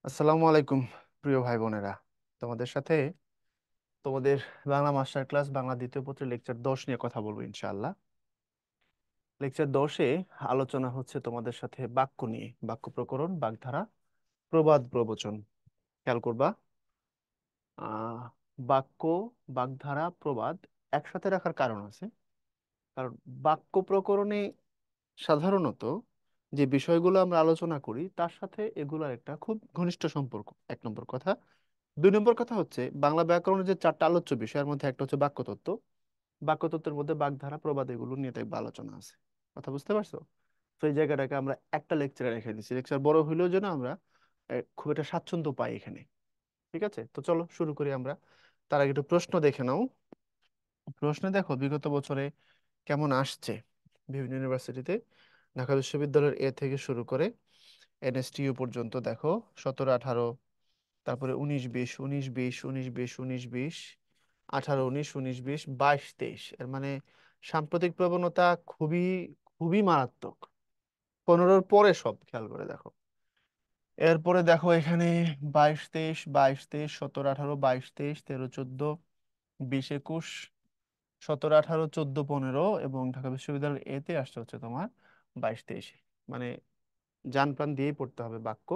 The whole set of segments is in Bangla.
আসসালামু আলাইকুম প্রিয় ভাই বোনেরা। তোমাদের সাথে তোমাদের বাংলা মাস্টার ক্লাস বাংলা দ্বিতীয় পত্রের লেকচার 10 নিয়ে কথা বলবো ইনশাআল্লাহ। লেকচার 10-এ আলোচনা হচ্ছে তোমাদের সাথে বাক্য নিয়ে, বাক্য প্রকরণ, বাগধারা, প্রবাদ, প্রবচন। খেয়াল করবা, আহ বাক্য, বাগধারা, প্রবাদ একসাথে রাখার কারণ আছে। কারণ বাক্য প্রকরণে সাধারণত যে বিষয়গুলো আমরা আলোচনা করি তার সাথে এগুলোর একটা খুব ঘনিষ্ঠ সম্পর্ক, এক নম্বর কথা। 2 নম্বর কথা হচ্ছে বাংলা ব্যাকরণের যে 4টা আলোচ্য বিষয়ের মধ্যে একটা হচ্ছে বাক্যতত্ত্ব। বাক্যতত্ত্বের মধ্যে বাগধারা, প্রবাদ এগুলো নিয়ে তাই আলোচনা আছে। কথা বুঝতে পারছো? তো এই জায়গাটাকে আমরা একটা লেকচারে রেখে দিচ্ছি, লেকচার বড় হইলেও যেন আমরা খুব একটা স্বাচ্ছন্দ্য পাই এখানে। ঠিক আছে, তো চলো শুরু করি আমরা। তার আগে একটু প্রশ্ন দেখে নাও। প্রশ্নে দেখো বিগত বছরে কেমন আসছে বিভিন্ন ইউনিভার্সিটিতে। ঢাকা বিশ্ববিদ্যালয়ের এ থেকে শুরু করে এনএসটিইউ পর্যন্ত দেখো 17, 18, তারপরে 19, 20, 19, 20, 19, 20, 19, 20, 18, 19, 19, 20, 22, 23। এর মানে সাম্প্রতিক প্রবণতা খুবই খুবই মারাত্মক। 15-র পরে সব খেয়াল করে দেখো। এরপরে দেখো এখানে 22, 23, 22, 23, 17, 18, 22, 23, 13, 14, 20, 21, 17, 18, 14, 15 এবং ঢাকা বিশ্ববিদ্যালয়ের এতে আসছে হচ্ছে তোমার 22, 23-এ। মানে জান প্রাণ দিয়েই পড়তে হবে বাক্য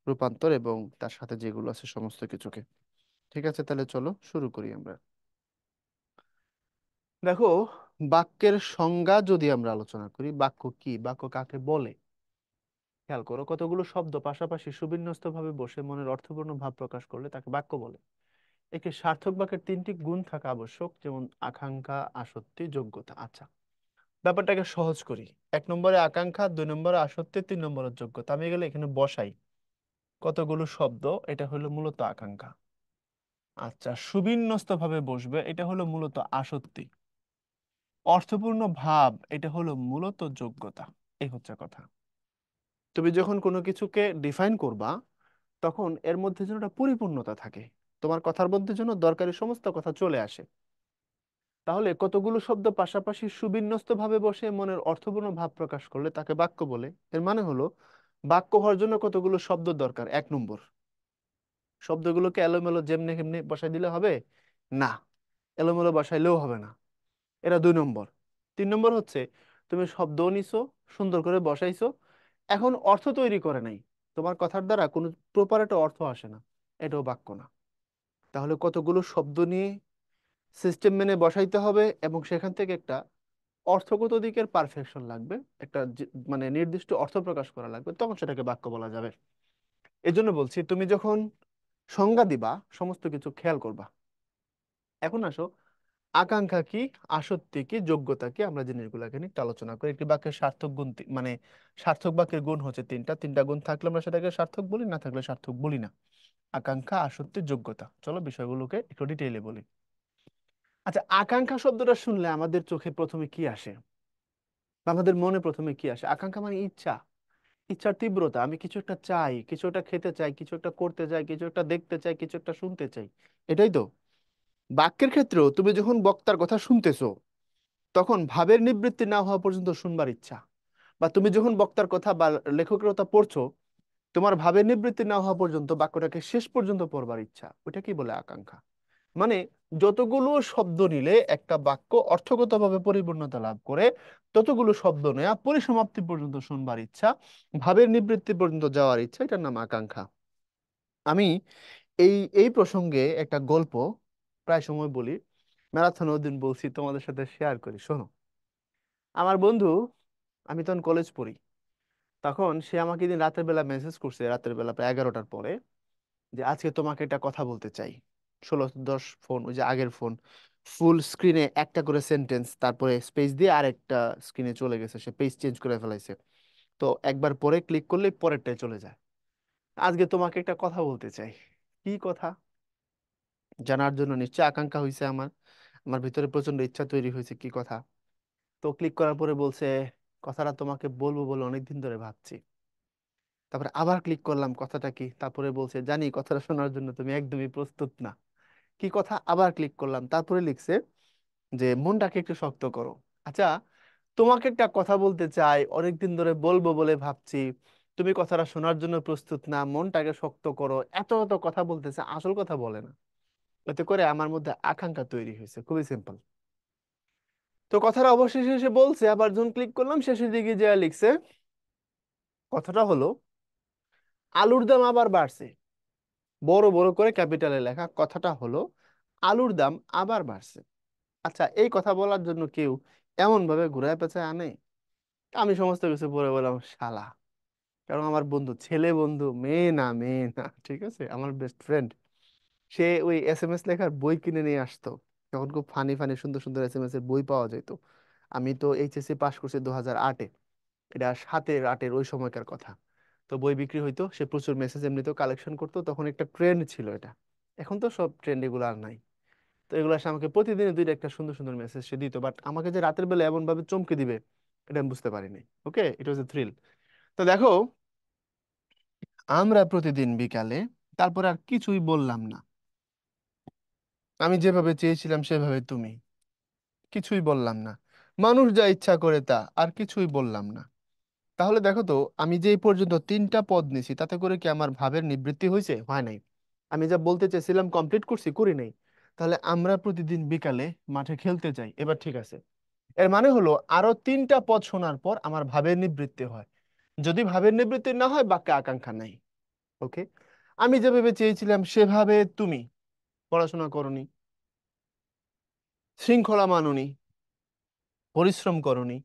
রূপান্তর এবং তার সাথে যেগুলো আছে সমস্ত কিছুকে। ঠিক আছে, তাহলে চলো শুরু করি আমরা। দেখো, বাক্যের সংজ্ঞা যদি আমরা আলোচনা করি, বাক্য কি, বাক্য কাকে বলে, খেয়াল করো কতগুলো শব্দ পাশাপাশি সুবিন্যস্ত ভাবে বসে মনের অর্থপূর্ণ ভাব প্রকাশ করলে তাকে বাক্য বলে। একটি সার্থক বাক্যের 3টি গুণ থাকা আবশ্যক, যেমন আকাঙ্ক্ষা, আসক্তি, যোগ্যতা। আচ্ছা, ব্যাপারটাকে সহজ করি। 1 নম্বরে আকাঙ্ক্ষা, 2 নম্বরে আসক্তি, 3 নম্বরে যোগ্যতা। আমি গেলে এখানে বসাই কতগুলো শব্দ, এটা হলো মূলত আকাঙ্ক্ষা। আচ্ছা, সুবিন্যস্ত ভাবে বসবে, এটা হলো মূলত আসক্তি। অর্থপূর্ণ ভাব, এটা হলো মূলত যোগ্যতা। এই হচ্ছে কথা। তুমি যখন কোনো কিছুকে ডিফাইন করবা তখন এর মধ্যে যেন একটা পরিপূর্ণতা থাকে, তোমার কথার মধ্যে যেন দরকারি সমস্ত কথা চলে আসে। তাহলে কতগুলো শব্দ পাশাপাশি সুবিন্যস্ত ভাবে বসে মনের অর্থপূর্ণ ভাব প্রকাশ করলে তাকে বাক্য বলে। এর মানে হলো বাক্য হওয়ার জন্য কতগুলো শব্দ দরকার। 1 নম্বর, শব্দগুলোকে এলোমেলো যেমনি কেমনি বসাই দিলে হবে না, এলোমেলো বসাইলেও হবে না। এটা 2 নম্বর। 3 নম্বর হচ্ছে তুমি শব্দও নিছো, সুন্দর করে বসাইছো, এখন অর্থ তৈরি করে নাই, তোমার কথার দ্বারা কোনো প্রপার একটা অর্থ আসে না, এটাও বাক্য না। তাহলে কতগুলো শব্দ নিয়ে সিস্টেম মেনে বসাইতে হবে এবং সেখান থেকে একটা অর্থগত দিকের পারফেকশন লাগবে, একটা মানে নির্দিষ্ট অর্থ প্রকাশ করা লাগবে, তখন সেটাকে বাক্য বলা যাবে। এই জন্য বলছি তুমি যখন সংজ্ঞা দিবা সমস্ত কিছু খেয়াল করবা। এখন আসো, আকাঙ্ক্ষা কি, আসক্তি কি, যোগ্যতা কি, আমরা জিনিসগুলোকে নিয়ে একটু আলোচনা করি। একটি বাক্যের সার্থক গুণ মানে সার্থক বাক্যের গুণ হচ্ছে তিনটা, তিনটা গুণ থাকলে আমরা সেটাকে সার্থক বলি, না থাকলে সার্থক বলি না। আকাঙ্ক্ষা, আসক্তি, যোগ্যতা। চলো বিষয়গুলোকে একটু ডিটেইলে বলি। আচ্ছা, আকাঙ্ক্ষা শব্দটা শুনলে আমাদের চোখে প্রথমে কি আসে বা আমাদের মনে প্রথমে কি আসে? আকাঙ্ক্ষা মানে ইচ্ছা, ইচ্ছার তীব্রতা। আমি কিছু একটা চাই, কিছু একটা খেতে চাই, কিছু একটা করতে চাই, কিছু একটা দেখতে চাই, কিছু একটা শুনতে চাই। এটাই তো বাক্যের ক্ষেত্রেও তুমি যখন বক্তার কথা শুনতেছো তখন ভাবের নিবৃত্তি না হওয়া পর্যন্ত শুনবার ইচ্ছা, বা তুমি যখন বক্তার কথা বা লেখকের কথা পড়ছো তোমার ভাবের নিবৃত্তি না হওয়া পর্যন্ত বাক্যটাকে শেষ পর্যন্ত পড়বার ইচ্ছা, ওটা কি বলে? আকাঙ্ক্ষা। মানে যতগুলো শব্দ নিলে একটা বাক্য অর্থগতভাবে পরিপূর্ণতা লাভ করে, ততগুলো শব্দ নেয়া পরিসমাপ্তি পর্যন্ত শুনবার ইচ্ছা, ভাবের নিবৃত্তি পর্যন্ত যাওয়ার ইচ্ছা, এটার নাম আকাঙ্ক্ষা। আমি এই এই প্রসঙ্গে একটা গল্প প্রায় সময় বলি, ম্যারাথন ওদিন বলছি, তোমাদের সাথে শেয়ার করি, শোনো। আমার বন্ধু, আমি তখন কলেজ পড়ি, তখন সে আমাকে দিন রাতের বেলা মেসেজ করছে, রাতের বেলা প্রায় 11টার পরে, যে আজকে তোমাকে একটা কথা বলতে চাই। 16-10 ফোন, ওই যে আগের ফোন, ফুল স্ক্রিনে একটা করে সেন্টেন্স, তারপরে স্পেস দিয়ে আরেকটা স্ক্রিনে চলে গেছে, সে পেজ চেঞ্জ করে ফেলাইছে। তো একবার পরে ক্লিক করলেই পরেরটায় চলে যায়। আজকে তোমাকে একটা কথা বলতে চাই। কি কথা জানার জন্য নিশ্চয় আকাঙ্ক্ষা হয়েছে আমার, আমার ভিতরে প্রচন্ড ইচ্ছা তৈরি হয়েছে কি কথা। তো ক্লিক করার পরে বলছে, কথাটা তোমাকে বলবো বলে অনেকদিন ধরে ভাবছি। তারপরে আবার ক্লিক করলাম, কথাটা কি? তারপরে বলছে, জানি কথাটা শোনার জন্য তুমি একদমই প্রস্তুত না। কি কথা? আবার ক্লিক করলাম, তারপরে লিখছে যে মনটাকে একটু শক্ত করো। আচ্ছা, তোমাকে একটা কথা বলতে চাই, অনেকদিন ধরে বলবো বলে ভাবছি, তুমি কথাটা শোনার জন্য প্রস্তুত না, মনটাকে শক্ত করো, এত এত কথা বলতেছে, আসল কথা বলে না। এতে করে আমার মধ্যে আকাঙ্ক্ষা তৈরি হয়েছে, খুবই সিম্পল। তো কথাটা অবশেষে এসে বলছে, আবার জুম ক্লিক করলাম, শেষের দিকে যা লিখছে, কথাটা হলো আলুর দাম আবার বাড়ছে। বড় বড় করে ক্যাপিটালে লেখা, কথাটা হলো আলুর দাম আবার বাড়ছে। আচ্ছা, এই কথা বলার জন্য কেউ এমন ভাবে ঘুরায় পেঁচায় আনে? আমি সমস্ত কিছু পড়ে বললাম শালা। কারণ আমার বন্ধু, ছেলে বন্ধু, মেয়ে না, মেয়ে না, ঠিক আছে, আমার বেস্ট ফ্রেন্ড, সে ওই SMS লেখার বই কিনে নিয়ে আসতো। তখন খুব ফানি ফানি সুন্দর সুন্দর SMS এর বই পাওয়া যেত। আমি তো HSC পাশ করছি 2008-এ, এটা 7-8 ওই সময়কার কথা। তো বই বিক্রি হইতো, সে প্রচুর মেসেজ এমনিতেও কালেকশন করতো, তখন একটা ট্রেন্ড ছিল এটা। এখন তো সব ট্রেন্ড এগুলো আর নাই। তো এগুলো আসে আমাকে প্রতিদিন দুইটা একটা সুন্দর সুন্দর মেসেজ সে দিত, বাট আমাকে যে রাতের বেলা এমন ভাবে চমকে দিবে এটা আমি বুঝতে পারিনি। ওকে, ইট ওয়াজ এ থ্রিল। তো দেখো, আমরা প্রতিদিন বিকালে, তারপর আর কিছুই বললাম না। আমি যেভাবে চেয়েছিলাম সেভাবে তুমি, কিছুই বললাম না। মানুষ যা ইচ্ছা করে তা, আর কিছুই বললাম না। তাহলে দেখো তো, আমি যে এই পর্যন্ত 3টা পদ নিছি, তাতে করে কি আমার ভাবের নিবৃত্তি হয়েছে? হয় নাই। আমি যা বলতে চাইছিলাম কমপ্লিট করছি, করি নাই। তাহলে আমরা প্রতিদিন বিকালে মাঠে খেলতে যাই, এবার ঠিক আছে। এর মানে হলো আরো 3টা পদ শোনার পর আমার ভাবের নিবৃত্তি হয়। যদি ভাবের নিবৃত্তি না হয়, বাক্যে আকাঙ্ক্ষা নাই। ওকে, আমি যেভাবে চেয়েছিলাম সেভাবে তুমি পড়াশোনা করনি, শৃঙ্খলা মানুনি, পরিশ্রম করনি,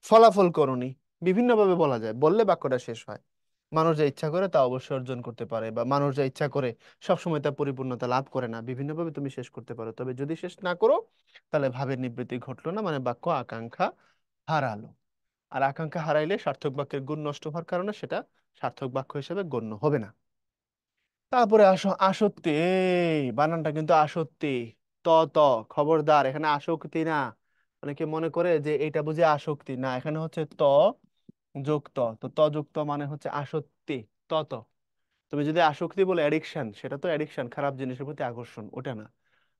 ফলাফল করনি। বিভিন্নভাবে বলা যায়, বললে বাক্যটা শেষ হয়। মানুষ যা ইচ্ছা করে তা অবশ্যই অর্জন করতে পারে, বা মানুষ যা ইচ্ছা করে সবসময় তা পরিপূর্ণতা লাভ করে না। বিভিন্নভাবে তুমি শেষ করতে পারো, তবে যদি শেষ না করো, তাহলে ভাবের নিবৃত্তি ঘটলো না, মানে বাক্য আকাঙ্ক্ষা হারালো। আর আকাঙ্ক্ষা হারাইলে সার্থক বাক্যের গুণ নষ্ট হওয়ার কারণে সেটা সার্থক বাক্য হিসেবে গণ্য হবে না। তারপরে আসো আসক্তি, এই বানানটা কিন্তু আসক্তি। ত ত খবরদার, এখানে আসক্তি না। অনেকে মনে করে যে এটা বুঝে আসক্তি, না, এখানে হচ্ছে ত যুক্ত। তো ত যুক্ত মানে হচ্ছে আসক্তি। ত ত তুমি যদি আসক্তি বলে অ্যাডিকশন, সেটা তো অ্যাডিকশন, খারাপ জিনিসের প্রতি আকর্ষণ, ওটা না।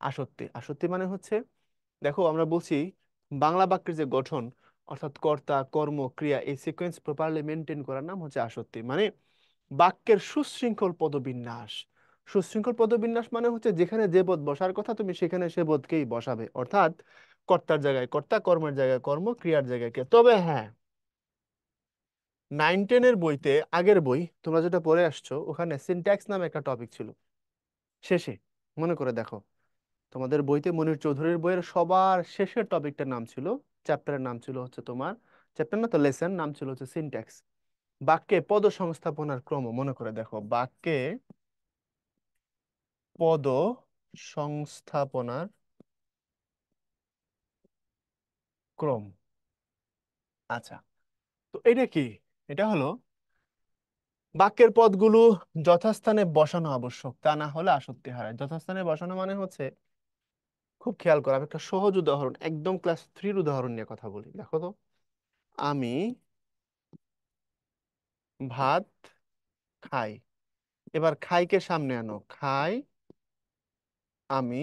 আসক্তি, আসক্তি মানে হচ্ছে, দেখো আমরা বলছি বাংলা বাক্যের যে গঠন, অর্থাৎ কর্তা কর্ম ক্রিয়া, এই সিকোয়েন্স প্রপারলি মেনটেন করার নাম হচ্ছে আসক্তি। মানে বাক্যের সুশৃঙ্খল পদবিন্যাস। সুশৃঙ্খল পদবিন্যাস মানে হচ্ছে যেখানে যে পদ বসার কথা তুমি সেখানে সে পদকেই বসাবে, অর্থাৎ কর্তার জায়গায় কর্তা, কর্মের জায়গায় কর্ম, ক্রিয়ার জায়গায় ক্রিয়া। তবে হ্যাঁ, 9-10-এর বইতে, আগের বই তোমরা যেটা পড়ে আসছো, ওখানে সিনট্যাক্স নামে একটা টপিক ছিল শেষে। মনে করে দেখো, তোমাদের বইতে মনির চৌধুরীর বইয়ের সবার শেষের টপিকটার নাম ছিল, চ্যাপ্টারের নাম ছিল হচ্ছে তোমার, চ্যাপ্টার না তো লেসন, নাম ছিল হচ্ছে সিনট্যাক্স। বাক্যে পদ সংস্থাপনার ক্রম, মনে করে দেখো, বাক্যে পদ সংস্থাপনার ক্রম। আচ্ছা, তো এটা কি? এটা হলো বাক্যের পদগুলো যথাস্থানে বসানো আবশ্যক, তা না হলে আসক্তি হারায়। যথাস্থানে বসানো মানে হচ্ছে, খুব খেয়াল করো, আমি একটা সহজ উদাহরণ, একদম ক্লাস 3-র উদাহরণ নিয়ে কথা বলি, দেখো তো। আমি ভাত খাই। এবার খাইকে সামনে আনো, খাই আমি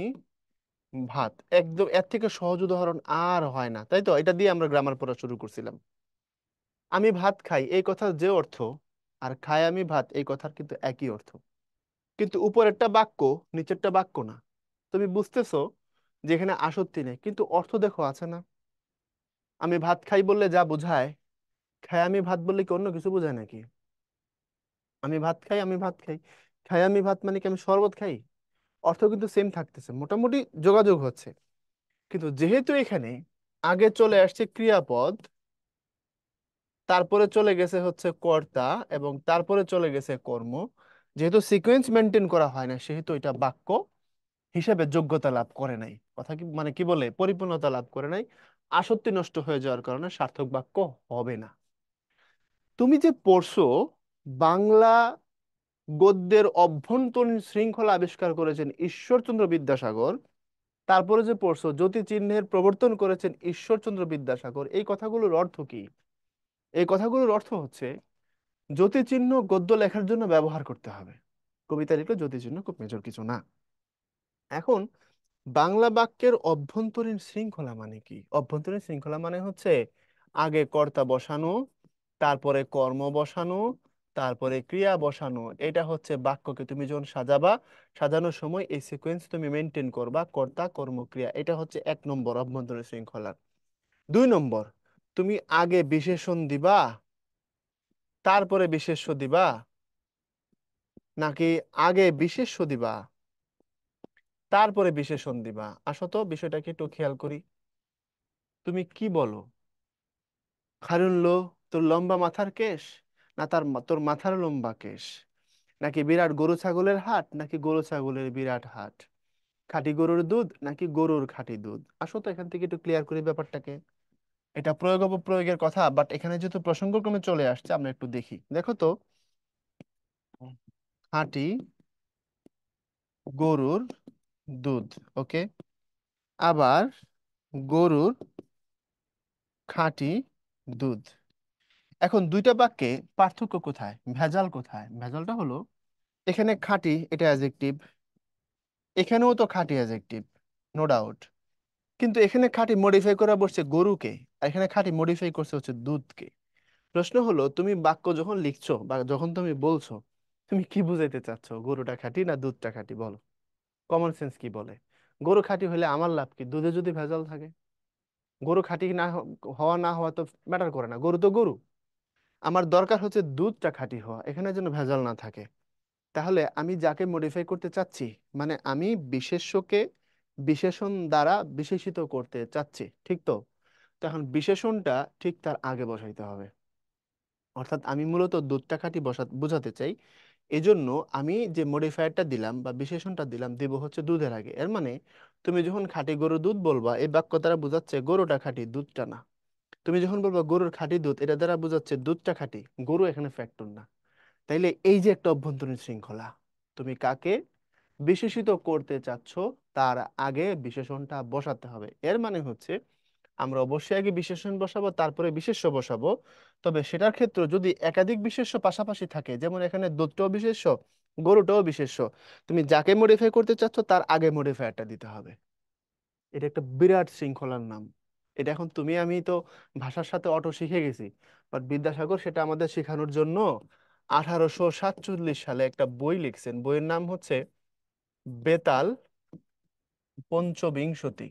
ভাত। একদম এর থেকে সহজ উদাহরণ আর হয় না, তাই তো? এটা দিয়ে আমরা গ্রামার পড়া শুরু করছিলাম। আমি ভাত খাই এই কথার যে অর্থ, আর খাই আমি ভাত এই কথার কিন্তু একই অর্থ। কিন্তু উপরেরটা বাক্য, নিচেরটা বাক্য না। তুমি বুঝতেছো যে এখানে আসক্তি নেই, কিন্তু অর্থ দেখো আছে না? আমি ভাত খাই বললে যা বোঝায়, খাই আমি ভাত বললে কি অন্য কিছু বোঝায় নাকি? আমি ভাত খাই, আমি ভাত খাই, খাই আমি ভাত মানে কি আমি শরবত খাই? অর্থ কিন্তু সেম থাকতেছে, মোটামুটি যোগাযোগ হচ্ছে। কিন্তু যেহেতু এখানে আগে চলে আসছে ক্রিয়াপদ, তারপরে চলে গেছে হচ্ছে কর্তা, এবং তারপরে চলে গেছে কর্ম, যেহেতু সিকোয়েন্স মেনটেন করা হয় না, সেহেতু এটা বাক্য হিসেবে যোগ্যতা লাভ করে নাই। কথা কি, মানে কি বলে, পরিপূর্ণতা লাভ করে নাই। আসক্তি নষ্ট হয়ে যাওয়ার কারণে সার্থক বাক্য হবে না। তুমি যে পড়ছো, বাংলা গদ্যের অভ্যন্তরীণ শৃঙ্খলা আবিষ্কার করেছেন ঈশ্বরচন্দ্র বিদ্যাসাগর, তারপরে যে পড়ছো জ্যোতি চিহ্নের প্রবর্তন করেছেন ঈশ্বরচন্দ্র বিদ্যাসাগর, এই কথাগুলোর অর্থ কি? এই কথাগুলোর অর্থ হচ্ছে, জ্যোতিচিহ্ন গদ্য লেখার জন্য ব্যবহার করতে হবে। কবিতা লিখলে জ্যোতিচিহ্ন খুব মেজর কিছু না। এখন বাংলা বাক্যের অভ্যন্তরীণ শৃঙ্খলা মানে কি? অভ্যন্তরীণ শৃঙ্খলা মানে হচ্ছে আগে কর্তা বসানো, তারপরে কর্ম বসানো, তারপরে ক্রিয়া বসানো। এটা হচ্ছে বাক্যকে তুমি যখন সাজাবা, সাজানোর সময় এই সিকোয়েন্স তুমি মেনটেন করবা, কর্তা কর্ম ক্রিয়া। এটা হচ্ছে 1 নম্বর অভ্যন্তরীণ শৃঙ্খলা। 2 নম্বর, তুমি আগে বিশেষণ দিবা, তারপরে বিশেষ্য দিবা, নাকি আগে বিশেষ্য দিবা, তারপরে বিশেষণ দিবা? আসো তো বিষয়টাকে একটু খেয়াল করি। তুমি কি বলো? খারুনলো, তোর লম্বা মাথার কেশ, না তোর মাথার লম্বা কেশ, নাকি বিরাট গরু ছাগলের হাট, নাকি গরু ছাগলের বিরাট হাট, খাঁটি গরুর দুধ নাকি গরুর খাঁটি দুধ? আসো তো এখান থেকে একটু ক্লিয়ার করি ব্যাপারটাকে। এটা প্রয়োগ অপপ্রয়োগের কথা, বাট এখানে যেহেতু প্রসঙ্গক্রমে চলে আসছে, আমরা একটু দেখি। দেখো তো, খাঁটি গরুর দুধ, ওকে, আবার গরুর খাঁটি দুধ। এখন দুইটা বাক্যে পার্থক্য কোথায়, ভেজাল কোথায়? ভেজালটা হলো এখানে খাঁটি এটা অ্যাডজেক্টিভ, এখানেও তো খাঁটি অ্যাডজেক্টিভ, নো ডাউট, কিন্তু এখানে খাঁটি মডিফাই করা বসছে গরুকে, আর এখানে খাঁটি মডিফাই করছে হচ্ছে দুধকে। প্রশ্ন হলো, তুমি বাক্য যখন লিখছো বা যখন তুমি বলছো, তুমি কি বুঝাইতে চাচ্ছো? গরুটা খাঁটি না দুধটা খাঁটি, বলো। কমন সেন্স কি বলে? গরু খাঁটি হলে আমার লাভ কি, দুধে যদি ভেজাল থাকে? গরু খাঁটি না হওয়া না হওয়া তো ম্যাটার করে না, গরু তো গরু। আমার দরকার হচ্ছে দুধটা খাঁটি হওয়া, এখানে যেন ভেজাল না থাকে। তাহলে আমি যাকে মডিফাই করতে চাচ্ছি, মানে আমি বিশেষ্যকে বিশেষণ দ্বারা বিশেষিত করতে চাচ্ছি, ঠিক তো? তখন বিশেষণটা ঠিক তার আগে বসাইতে হবে। অর্থাৎ আমি মূলত দুধটা খাঁটি বোঝাতে চাই, এজন্য আমি যে মডিফায়ারটা দিলাম বা বিশেষণটা দিলাম, দেব হচ্ছে দুধের আগে। এর মানে তুমি যখন খাঁটি গরুর দুধ বলবা, এই বাক্য দ্বারা বোঝাচ্ছে গরুটা খাঁটি, দুধটা না। তুমি যখন বলবা গরুর খাঁটি দুধ, এটা দ্বারা বোঝাচ্ছে দুধটা খাঁটি, গরু এখানে ফ্যাক্টর না। তাইলে এই যে একটা অভ্যন্তরীণ শৃঙ্খলা, তুমি কাকে বিশেষিত করতে চাচ্ছ তার আগে বিশেষণটা বসাতে হবে। এর মানে হচ্ছে আমরা অবশ্যই আগে বিশেষণ বসাবো, তারপরে বিশেষ্য বসাবো। তবে সেটার ক্ষেত্রে যদি একাধিক বিশেষ্য পাশাপাশি থাকে, যেমন এখানে দুধটাও বিশেষ্য, গরুটাও বিশেষ্য, তুমি যাকে মডিফাই করতে চাচ্ছ তার আগে মডিফায়ারটা দিতে হবে। এটা একটা বিরাট শৃঙ্খলার নাম। এটা এখন তুমি আমি তো ভাষার সাথে অটো শিখে গেছি, বাট বিদ্যাসাগর সেটা আমাদের শেখানোর জন্য 1847 সালে একটা বই লিখছেন। বইয়ের নাম হচ্ছে বেতাল পঞ্চবিংশতি।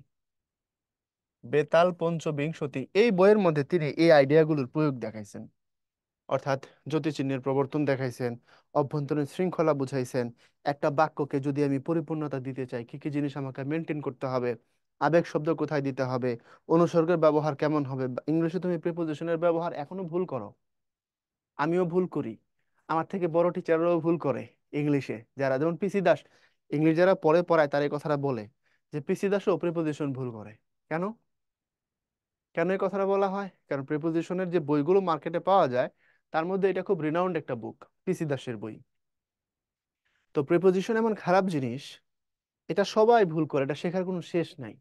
বেতাল পঞ্চবিংশতি, এই বইয়ের মধ্যে তিনি এই আইডিয়াগুলোর প্রয়োগ দেখাইছেন। অর্থাৎ জ্যোতিচিহ্নের প্রবর্তন দেখাইছেন, অভ্যন্তরীণ শৃঙ্খলা বুঝাইছেন। একটা বাক্যকে যদি আমি পরিপূর্ণতা দিতে চাই, কি কি জিনিস আমাকে মেনটেন করতে হবে, আবেগ শব্দ কোথায় দিতে হবে, অনুসর্গের ব্যবহার কেমন হবে। ইংলিশে তুমি প্রিপোজিশনের ব্যবহার এখনো ভুল করো, আমিও ভুল করি, আমার থেকে বড় টিচাররাও ভুল করে ইংলিশে। যারা যেমন পিসি দাস, ইংলিশ যারা পড়ে পড়ায় তার এই কথাটা বলে যে পিসি দাসও প্রিপোজিশন ভুল করে। কেন? কেন এই কথাটা বলা হয়? কারণ প্রিপোজিশনের যে বইগুলো মার্কেটে পাওয়া যায়, তার মধ্যে এটা খুব রিনাউন্ড একটা বুক, পিসি দাসের বই। তো প্রিপোজিশন এমন খারাপ জিনিস, এটা সবাই ভুল করে, এটা শেখার কোনো শেষ নাই।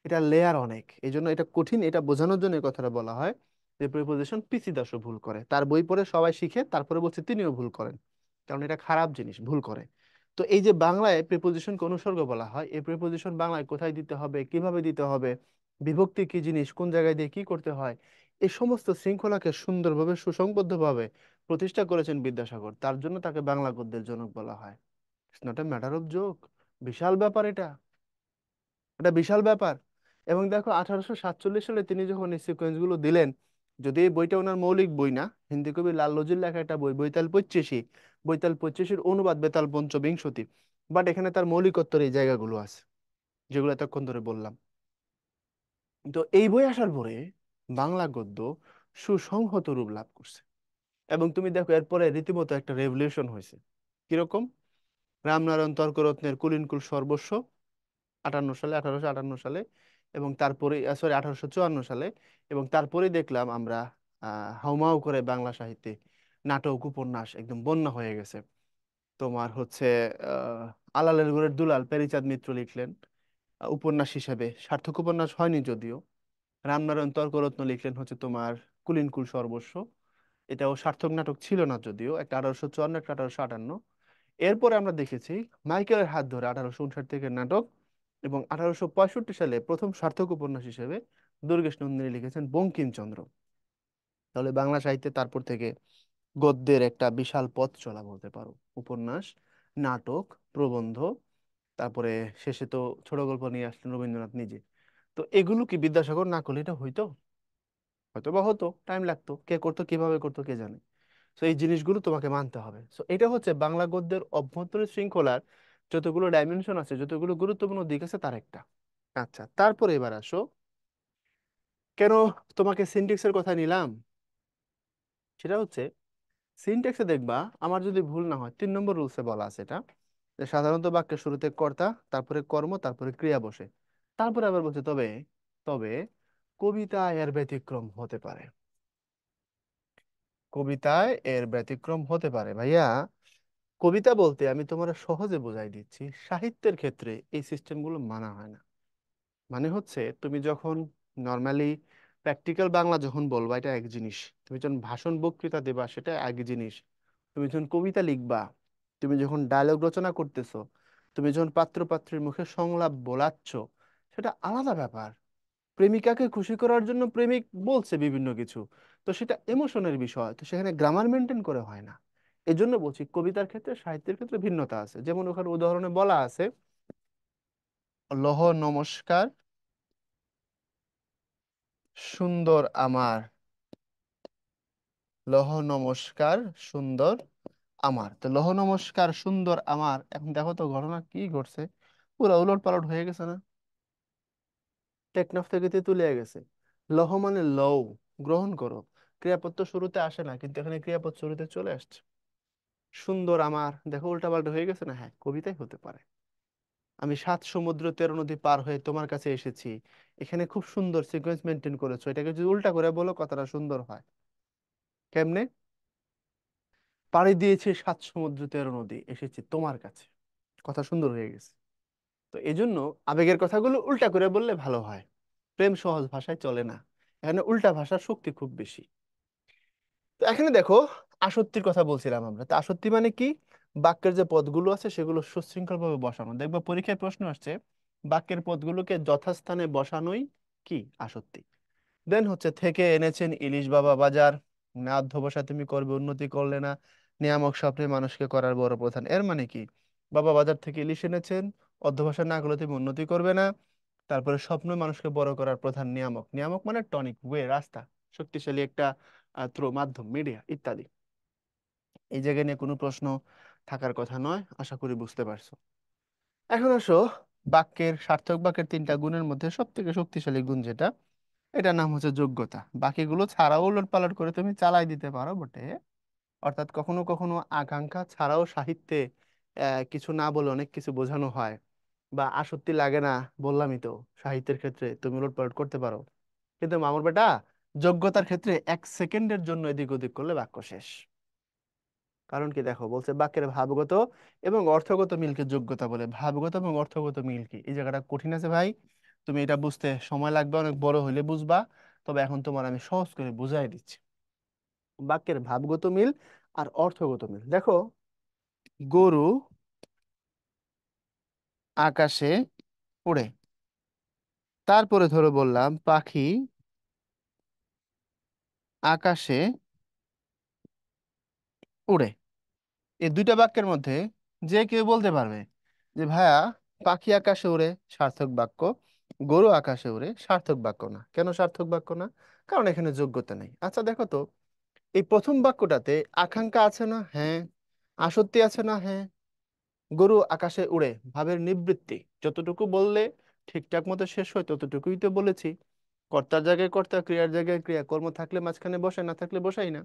এটা লেয়ার অনেক, এই জন্য এটা কঠিন। এটা বোঝানোর জন্য এই কথাটা বলা হয় যে প্রিপোজিশন পিসি দাসও ভুল করে, তার বই পড়ে সবাই শিখে তারপরে বলছে তিনিও ভুল করেন, কারণ এটা খারাপ জিনিস, ভুল করে। তো এই যে বাংলায় প্রিপোজিশনকে অনুসর্গ বলা হয়, এই প্রিপোজিশন বাংলায় কোথায় দিতে হবে, কিভাবে দিতে হবে, বিভক্তি কি জিনিস, কোন জায়গায় দিয়ে কি করতে হয়, এই সমস্ত শৃঙ্খলাকে সুন্দরভাবে সুসংবদ্ধভাবে প্রতিষ্ঠা করেছেন বিদ্যাসাগর। তার জন্য তাকে বাংলা গদ্যের জনক বলা হয়। It's not a matter of joke, বিশাল ব্যাপার এটা, এটা বিশাল ব্যাপার। এবং দেখো 1847 সালে তিনি যখন এই সিকোয়েন্স গুলো দিলেন, যদি এই বইটা ওনার মৌলিক বই না, হিন্দি কবি লাল লজির লেখা একটা বই, বৈতাল পঁচিশি, বৈতাল পঁচিশির অনুবাদ বেতাল পঞ্চবিংশতি, বাট এখানে তার মৌলিকত্বের এই জায়গাগুলো আছে যেগুলো এতক্ষণ ধরে বললাম। তো এই বই আসার পরে বাংলা গদ্য সুসংহত রূপ লাভ করছে। এবং তুমি দেখো এরপরে রীতিমতো একটা রেভলিউশন হয়েছে। কিরকম? রামনারায়ণ তর্করত্নের কুলিনকুল সর্বস্ব 58 সালে, 1858 সালে, এবং তারপরে সরি 1854 সালে, এবং তারপরেই দেখলাম আমরা হাউমাউ করে বাংলা সাহিত্যে নাটক উপন্যাস একদম বন্যা হয়ে গেছে। তোমার হচ্ছে আলালের গোড়ের দুলাল প্যারীচাঁদ মিত্র লিখলেন উপন্যাস হিসেবে, সার্থক উপন্যাস হয়নি যদিও। রামনারায়ণ তর্করত্ন লিখলেন হচ্ছে তোমার কুলিনকুল সর্বস্ব, এটাও সার্থক নাটক ছিল না যদিও, একটা 1854, একটা 1858। এরপরে আমরা দেখেছি মাইকেলের হাত ধরে 1859 থেকে নাটক, এবং 1865 সালে প্রথম সার্থক উপন্যাস হিসেবে দুর্গেশ নন্দিনী লিখেছেন বঙ্কিমচন্দ্র। তাহলে বাংলা সাহিত্যে তারপর থেকে গদ্যের একটা বিশাল পথ চলা বলতে পারো। উপন্যাস, নাটক, প্রবন্ধ, তারপরে শেষে তো ছোট গল্প নিয়ে আসলেন রবীন্দ্রনাথ নিজে। তো এগুলো কি বিদ্যাসাগর না করলে এটা হইতো? হয়তো বা হতো, টাইম লাগতো, কে করতো কিভাবে করতো কে জানে। তো এই জিনিসগুলো তোমাকে মানতে হবে। তো এটা হচ্ছে বাংলা গদ্যের অভ্যন্তরীণ শৃঙ্খলার যতগুলো ডাইমেনশন আছে, যতগুলো গুরুত্বপূর্ণ দিক আছে তার একটা। আচ্ছা, তারপরে এবার আসো, কেন তোমাকে সিনট্যাক্সের কথা নিলাম, সেটা হচ্ছে সিনট্যাক্সে দেখবা, আমার যদি ভুল না হয় 3 নম্বর রুলসে বলা আছে এটা, যে সাধারণত বাক্যের শুরুতে কর্তা, তারপরে কর্ম, তারপরে ক্রিয়া বসে। তারপরে আবার বলছে তবে, তবে কবিতায় এর ব্যতিক্রম হতে পারে। কবিতায় এর ব্যতিক্রম হতে পারে ভাইয়া। কবিতা বলতে আমি তোমার সহজে বোঝাই দিচ্ছি, সাহিত্যের ক্ষেত্রে এই সিস্টেমগুলো মানা হয় না। মানে হচ্ছে তুমি যখন নর্মালি প্র্যাকটিক্যাল বাংলা যখন বলবা এটা এক জিনিস, তুমি যখন ভাষণ বক্তৃতা দেবা সেটা এক জিনিস, তুমি যখন কবিতা লিখবা, তুমি যখন ডায়লগ রচনা করতেছো, তুমি যখন পাত্র পাত্রীর মুখে সংলাপ বলাচ্ছ, সেটা আলাদা ব্যাপার। প্রেমিকাকে খুশি করার জন্য প্রেমিক বলছে বিভিন্ন কিছু, তো সেটা ইমোশনের বিষয়, তো সেখানে গ্রামার মেনটেন করে হয় না। এই জন্য বলছি কবিতার ক্ষেত্রে সাহিত্যের ক্ষেত্রে ভিন্নতা আছে। যেমন ওখানে উদাহরণে বলা আছে, লহ নমস্কার সুন্দর আমার, লহ নমস্কার সুন্দর আমার। তো লহ নমস্কার সুন্দর আমার, এখন দেখো তো ঘটনা কি ঘটছে, পুরো উলট পালট হয়ে গেছে না? টেকনাফ থেকে তুলে গেছে। লহ মানে লও, গ্রহণ করো। ক্রিয়াপদ তো শুরুতে আসে না, কিন্তু এখানে ক্রিয়াপদ শুরুতে চলে আসছে। সুন্দর আমার, দেখো উল্টা পাল্টা হয়ে গেছে না? হ্যাঁ, কবিতাই হতে পারে। আমি 7 সমুদ্র 13 নদী পার হয়ে তোমার কাছে এসেছি, এখানে খুব সুন্দর সিকোয়েন্স মেনটেন করেছো, এটাকে যদি উল্টা করে বলো কথাটা সুন্দর হয়। কেমনে? পাড়ি দিয়েছি 7 সমুদ্র 13 নদী, এসেছি তোমার কাছে, কথা সুন্দর হয়ে গেছে। তো এই জন্য আবেগের কথাগুলো উল্টা করে বললে ভালো হয়। প্রেম সহজ ভাষায় চলে না, এখানে উল্টা ভাষার শক্তি খুব বেশি। তো এখানে দেখো, আসক্তির কথা বলছিলাম আমরা, তো আসক্তি মানে কি? বাক্যের যে পদগুলো আছে সেগুলো সুশৃঙ্খল ভাবে বসানো। দেখবা পরীক্ষায় প্রশ্ন আসছে, বাক্যের পদগুলোকে যথাস্থানে বসানোই কি আসক্তি। দেন হচ্ছে, থেকে এনেছেন ইলিশ বাবা বাজার, না অধ্যবসায় তুমি করবে উন্নতি করলে না, নিয়ামক স্বপ্নে মানুষকে করার বড় প্রধান। এর মানে কি? বাবা বাজার থেকে ইলিশ এনেছেন, অধ্যবসায় না করলে তুমি উন্নতি করবে না, তারপরে স্বপ্ন মানুষকে বড় করার প্রধান নিয়ামক। নিয়ামক মানে টনিক ওয়ে, রাস্তা, শক্তিশালী একটা থ্রো, মাধ্যম, মিডিয়া ইত্যাদি। এই জায়গায় নিয়ে কোনো প্রশ্ন থাকার কথা নয়, আশা করি বুঝতে পারছো। এখন আসো, বাক্যের সার্থক বাক্যের 3টা গুণের মধ্যে সব থেকে শক্তিশালী গুণ যেটা, এটার নাম হচ্ছে যোগ্যতা। বাকিগুলো ছাড়াও উলট পালট করে তুমি চালাই দিতে পারো বটে। অর্থাৎ কখনো কখনো আকাঙ্ক্ষা ছাড়াও সাহিত্যে কিছু না বলে অনেক কিছু বোঝানো হয়, বা আসক্তি লাগে না, বললামই তো, সাহিত্যের ক্ষেত্রে তুমি উলট পালট করতে পারো। কিন্তু মামুর বেটা, যোগ্যতার ক্ষেত্রে 1 সেকেন্ডের জন্য এদিক ওদিক করলে বাক্য শেষ। কারণ কি দেখো, বলছে বাক্যের ভাবগত এবং অর্থগত মিলকে যোগ্যতা বলে। ভাবগত এবং অর্থগত মিল কি, এই জায়গাটা কঠিন আছে ভাই, তুমি এটা বুঝতে সময় লাগবে, অনেক বড় হইলে বুঝবা। তবে এখন তোমার আমি সহজ করে বুঝাই দিচ্ছি। বাক্যের ভাবগত মিল আর অর্থগত মিল দেখো, গরু আকাশে উড়ে, তারপরে ধরো বললাম পাখি আকাশে উড়ে। এই 2টা বাক্যের মধ্যে যে কেউ বলতে পারবে যে ভাইয়া, পাখি আকাশে উড়ে সার্থক বাক্য, গরু আকাশে উড়ে সার্থক বাক্য না। কেন সার্থক বাক্য না? কারণ এখানে যোগ্যতা নেই। আচ্ছা দেখো তো, এই প্রথম বাক্যটাতে আকাঙ্ক্ষা আছে না? হ্যাঁ। আসক্তি আছে না? হ্যাঁ। গরু আকাশে উড়ে ভাবের নিবৃত্তি, যতটুকু বললে ঠিকঠাক মতো শেষ হয় ততটুকুই তো বলেছি। কর্তার জায়গায় কর্তা, ক্রিয়ার জায়গায় ক্রিয়া, কর্ম থাকলে মাঝখানে বসে, না থাকলে বসাই না।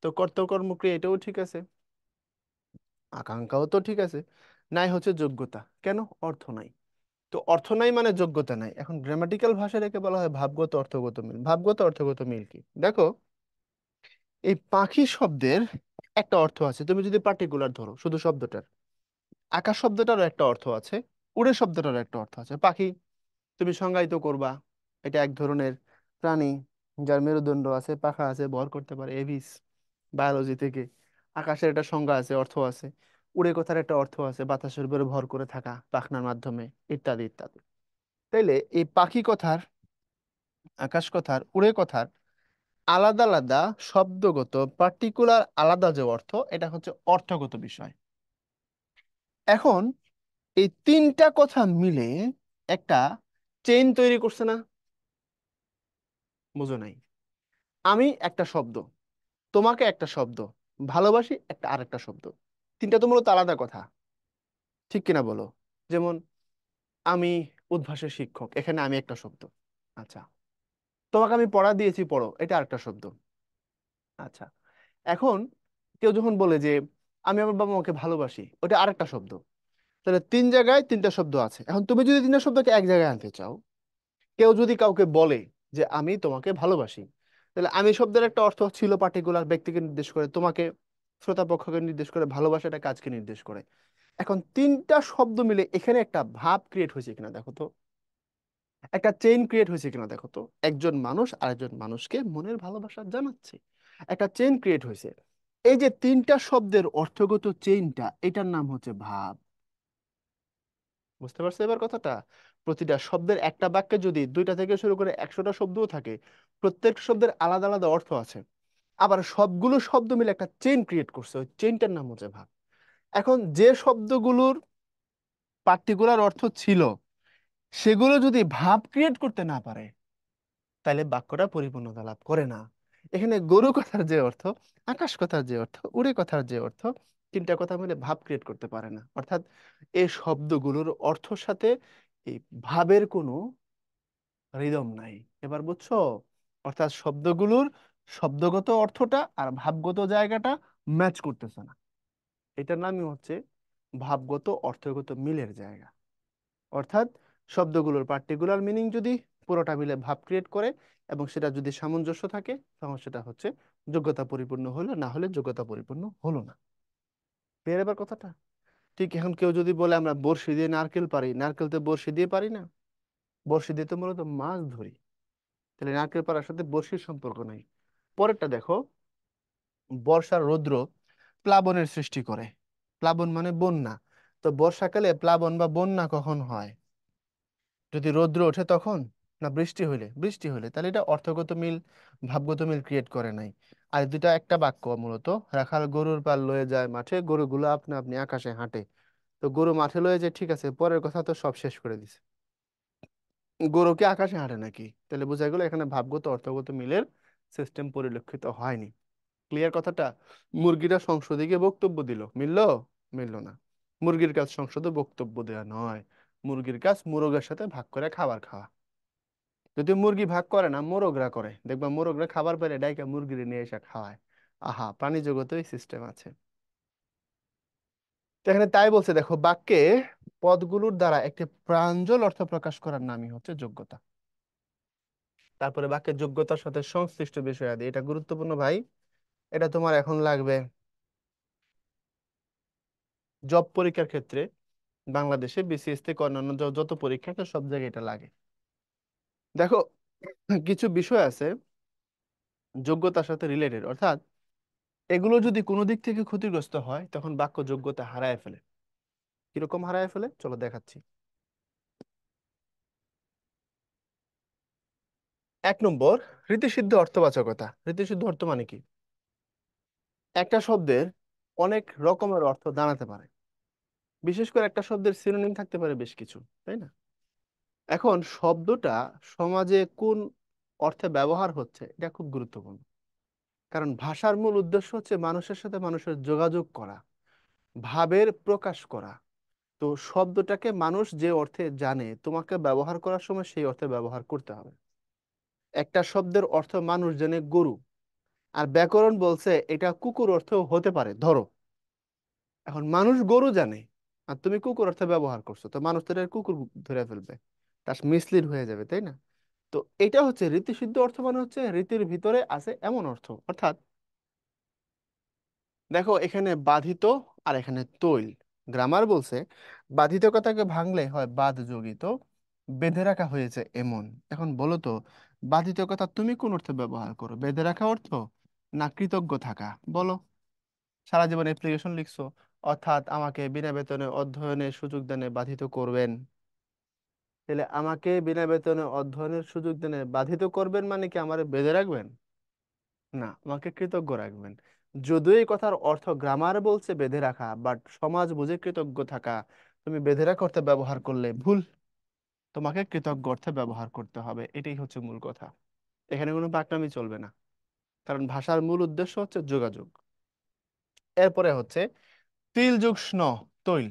তো কর্তা কর্ম ক্রিয়া এটাও ঠিক আছে, আকাঙ্ক্ষাও তো ঠিক আছে। নাই হচ্ছে যোগ্যতা। কেন? অর্থ নাই। তো অর্থ নাই মানে যোগ্যতা নাই। এখন গ্রামাটিক্যাল ভাষায় রেখে বলা হয় ভাবগত অর্থগত মিল। ভাবগত অর্থগত মিল কি দেখো, এই পাখি শব্দের একটা অর্থ আছে, তুমি যদি পার্টিকুলার ধরো শুধু শব্দটার, আকাশ শব্দটারও একটা অর্থ আছে, উড়ে শব্দটারও একটা অর্থ আছে। পাখি তুমি সংজ্ঞায়িত করবা, এটা এক ধরনের প্রাণী যার মেরুদণ্ড আছে, পাখা আছে, ভর করতে পারে, এভিস, বায়োলজি থেকে। আকাশের একটা সংজ্ঞা আছে, অর্থ আছে। উড়ে কথার একটা অর্থ আছে, বাতাসের উপরে ভর করে থাকা পাখনার মাধ্যমে, ইত্যাদি ইত্যাদি। তাইলে এই পাখি কথার, আকাশ কথার, উড়ে কথার আলাদা আলাদা শব্দগত পার্টিকুলার আলাদা যে অর্থ, এটা হচ্ছে অর্থগত বিষয়। এখন এই তিনটা কথা মিলে একটা চেইন তৈরি করছে না? বুঝো নাই? আমি একটা শব্দ, তোমাকে একটা শব্দ, ভালোবাসি একটা আরেকটা শব্দ। তিনটা তো মূলত আলাদা কথা, ঠিক কিনা বলো? যেমন আমি উদ্ভাসের শিক্ষক, এখানে আমি একটা শব্দ। আচ্ছা, তোমাকে আমি পড়া দিয়েছি, পড়ো, এটা আরেকটা শব্দ। আচ্ছা, এখন কেউ যখন বলে যে আমি আমার বাবা মাকে ভালোবাসি, ওটা আরেকটা শব্দ। তাহলে তিন জায়গায় তিনটা শব্দ আছে। এখন তুমি যদি তিনটা শব্দকে এক জায়গায় আনতে চাও, কেউ যদি কাউকে বলে যে আমি তোমাকে ভালোবাসি, তাহলে আমি শব্দের একটা অর্থ ছিল পার্টিকুলার ব্যক্তিকে নির্দেশ করে, তোমাকে শ্রোতা পক্ষকে নির্দেশ করে, ভালোবাসাটা কাজকে নির্দেশ করে। এখন তিনটা শব্দ মিলে এখানে একটা ভাব ক্রিয়েট হয়েছে কিনা দেখো তো, একটা চেইন ক্রিয়েট হয়েছে কিনা দেখো তো। একজন মানুষ আরেকজন মানুষকে মনের ভালোবাসা জানাচ্ছে, একটা চেইন ক্রিয়েট হয়েছে। এই যে তিনটা শব্দের অর্থগত চেইনটা, এটার নাম হচ্ছে ভাব। বুঝতে পারছো এবার কথাটা? প্রতিটা শব্দের একটা বাক্যে যদি দুইটা থেকে শুরু করে 100টা শব্দও থাকে, প্রত্যেক শব্দের আলাদা আলাদা অর্থ আছে। আবার সবগুলো শব্দ মিলে একটা চেইন ক্রিয়েট করছে, ওই চেইনটার নাম হচ্ছে ভাব। এখন যে শব্দগুলোর পার্টিকুলার অর্থ ছিল, সেগুলো যদি ভাব ক্রিয়েট করতে না পারে, তাহলে বাক্যটা পরিপূর্ণতা লাভ করে না। এখানে গরু কথার যে অর্থ, আকাশ কথার যে অর্থ, উড়ে কথার যে অর্থ, তিনটা কথা মিলে ভাব ক্রিয়েট করতে পারে না। অর্থাৎ এই শব্দগুলোর অর্থর সাথে এই ভাবের কোনো রিদম নাই। এবার বুঝছো? অর্থাৎ শব্দগুলোর শব্দগত অর্থটা আর ভাবগত জায়গাটা ম্যাচ করতেছে না। এটার নামই হচ্ছে ভাবগত অর্থগত মিলের জায়গা। অর্থাৎ শব্দগুলোর পার্টিকুলার মিনিং যদি পুরোটা মিলে ভাব ক্রিয়েট করে, এবং সেটা যদি সামঞ্জস্য থাকে, তখন সেটা হচ্ছে যোগ্যতা পরিপূর্ণ হলো, না হলে যোগ্যতা পরিপূর্ণ হলো না। ক্লিয়ার এবার কথাটা? ঠিক এখন কেউ যদি বলে আমরা বড়শি দিয়ে নারকেল পারি, নারকেল তো বড়শি দিয়ে পারি না, বড়শি দিয়ে তো মূলত মাছ ধরি। তাহলে নারকেল পাড়ার সাথে বড়শির সম্পর্ক নাই। পরেরটা দেখো, বর্ষার রৌদ্র প্লাবনের সৃষ্টি করে। প্লাবন মানে বন্যা। তো বর্ষাকালে প্লাবন বা বন্যা কখন হয়? যদি রৌদ্র ওঠে তখন, না বৃষ্টি হইলে? বৃষ্টি হইলে। তাহলে এটা অর্থগত মিল, ভাবগত মিল ক্রিয়েট করে নাই। আর দুটা একটা বাক্য মূলত, রাখাল গরুর পাল লয়ে যায় মাঠে, গরুগুলো আপনা আপনি আকাশে হাঁটে। তো গরু মাঠে লয়ে যায়, ঠিক আছে, পরের কথা তো সব শেষ করে দিছে। গরু কি আকাশে হাঁটে নাকি? তাহলে বোঝা গেল এখানে ভাবগত অর্থগত মিলের সিস্টেম পরিলক্ষিত হয়নি। ক্লিয়ার কথাটা? মুরগিরা সংসদে গিয়ে বক্তব্য দিল, মিললো? মিললো না। মুরগির কাজ সংসদে বক্তব্য দেওয়া নয়, মুরগির কাজ মুরগের সাথে ভাগ করে খাবার খাওয়া। যদি মুরগি ভাগ করে না, মোরগরা করে, দেখবা মোরগরা খাবার পেলে ডাইকা মুরগিরে নিয়ে এসে খাওয়ায়। আহা, প্রাণী জগতে এই সিস্টেম আছে। তো এখানে তাই বলছে, দেখো বাক্যে পদগুলোর দ্বারা একটি প্রাঞ্জল অর্থ প্রকাশ করার নামই হচ্ছে যোগ্যতা। তারপরে বাক্যের যোগ্যতার সাথে সংশ্লিষ্ট বিষয়াদি, এটা গুরুত্বপূর্ণ ভাই। এটা তোমার এখন লাগবে জব পরীক্ষার ক্ষেত্রে, বাংলাদেশে বিসিএস থেকে অন্যান্য যত পরীক্ষা আছে সব জায়গায় এটা লাগে। দেখো, কিছু বিষয় আছে যোগ্যতার সাথে রিলেটেড, অর্থাৎ এগুলো যদি কোনো দিক থেকে ক্ষতিগ্রস্ত হয়, তখন বাক্য যোগ্যতা হারায় ফেলে। কিরকম হারায় ফেলে চলো দেখাচ্ছি। 1 নম্বর, রীতিসিদ্ধ অর্থবাচকতা। রীতিসিদ্ধ অর্থ মানে কি? একটা শব্দের অনেক রকমের অর্থ দাঁড়াতে পারে, বিশেষ করে একটা শব্দের সিনোনিম থাকতে পারে বেশ কিছু, তাই না? এখন শব্দটা সমাজে কোন অর্থে ব্যবহার হচ্ছে, এটা খুব গুরুত্বপূর্ণ। কারণ ভাষার মূল উদ্দেশ্য হচ্ছে মানুষের সাথে মানুষের যোগাযোগ করা, ভাবের প্রকাশ করা। তো শব্দটাকে মানুষ যে অর্থে জানে, তোমাকে ব্যবহার করার সময় সেই অর্থে ব্যবহার করতে হবে। একটা শব্দের অর্থ মানুষ জানে গরু, আর ব্যাকরণ বলছে এটা কুকুর অর্থেও হতে পারে, ধরো। এখন মানুষ গরু জানে, আর তুমি কুকুর অর্থে ব্যবহার করছো, তো মানুষ তো এটা কুকুর ধরে ফেলবে, তার মিসলিড হয়ে যাবে, তাই না? তো এটা হচ্ছে রীতিসিদ্ধ অর্থ, মানে হচ্ছে রীতির ভিতরে আছে এমন অর্থ। অর্থাৎ দেখো, এখানে বাধিত আর এখানে তৈল। গ্রামার বলছে বাধিত কথাকে ভাঙলে হয় বাদ যোগিত, বেঁধে রাখা হয়েছে এমন। এখন বলো তো, বাধিত কথা তুমি কোন অর্থে ব্যবহার করো, বেঁধে রাখা অর্থ না কৃতজ্ঞ থাকা? বলো। সারা জীবন অ্যাপ্লিকেশন লিখছো, অর্থাৎ আমাকে বিনা বেতনে অধ্যয়নের সুযোগ দানে বাধিত করবেন। তাহলে আমাকে বিনা বেতনে অধ্যয়নের সুযোগ দানে বাধিত করবেন মানে কি আমারে বেঁধে রাখবেন? না, আমাকে কৃতজ্ঞ রাখবেন। যদিও এই কথার অর্থ গ্রামার বলছে বেঁধে রাখা, বাট সমাজ বুঝে কৃতজ্ঞ থাকা, তুমি বেঁধে রাখা অর্থে ব্যবহার করলে ভুল। তোমাকে কৃতজ্ঞ অর্থে ব্যবহার করতে হবে, এটাই হচ্ছে মূল কথা। এখানে কোনো পাকনামি চলবে না, কারণ ভাষার মূল উদ্দেশ্য হচ্ছে যোগাযোগ। এরপরে হচ্ছে তিল যোগ স্ন, তৈল।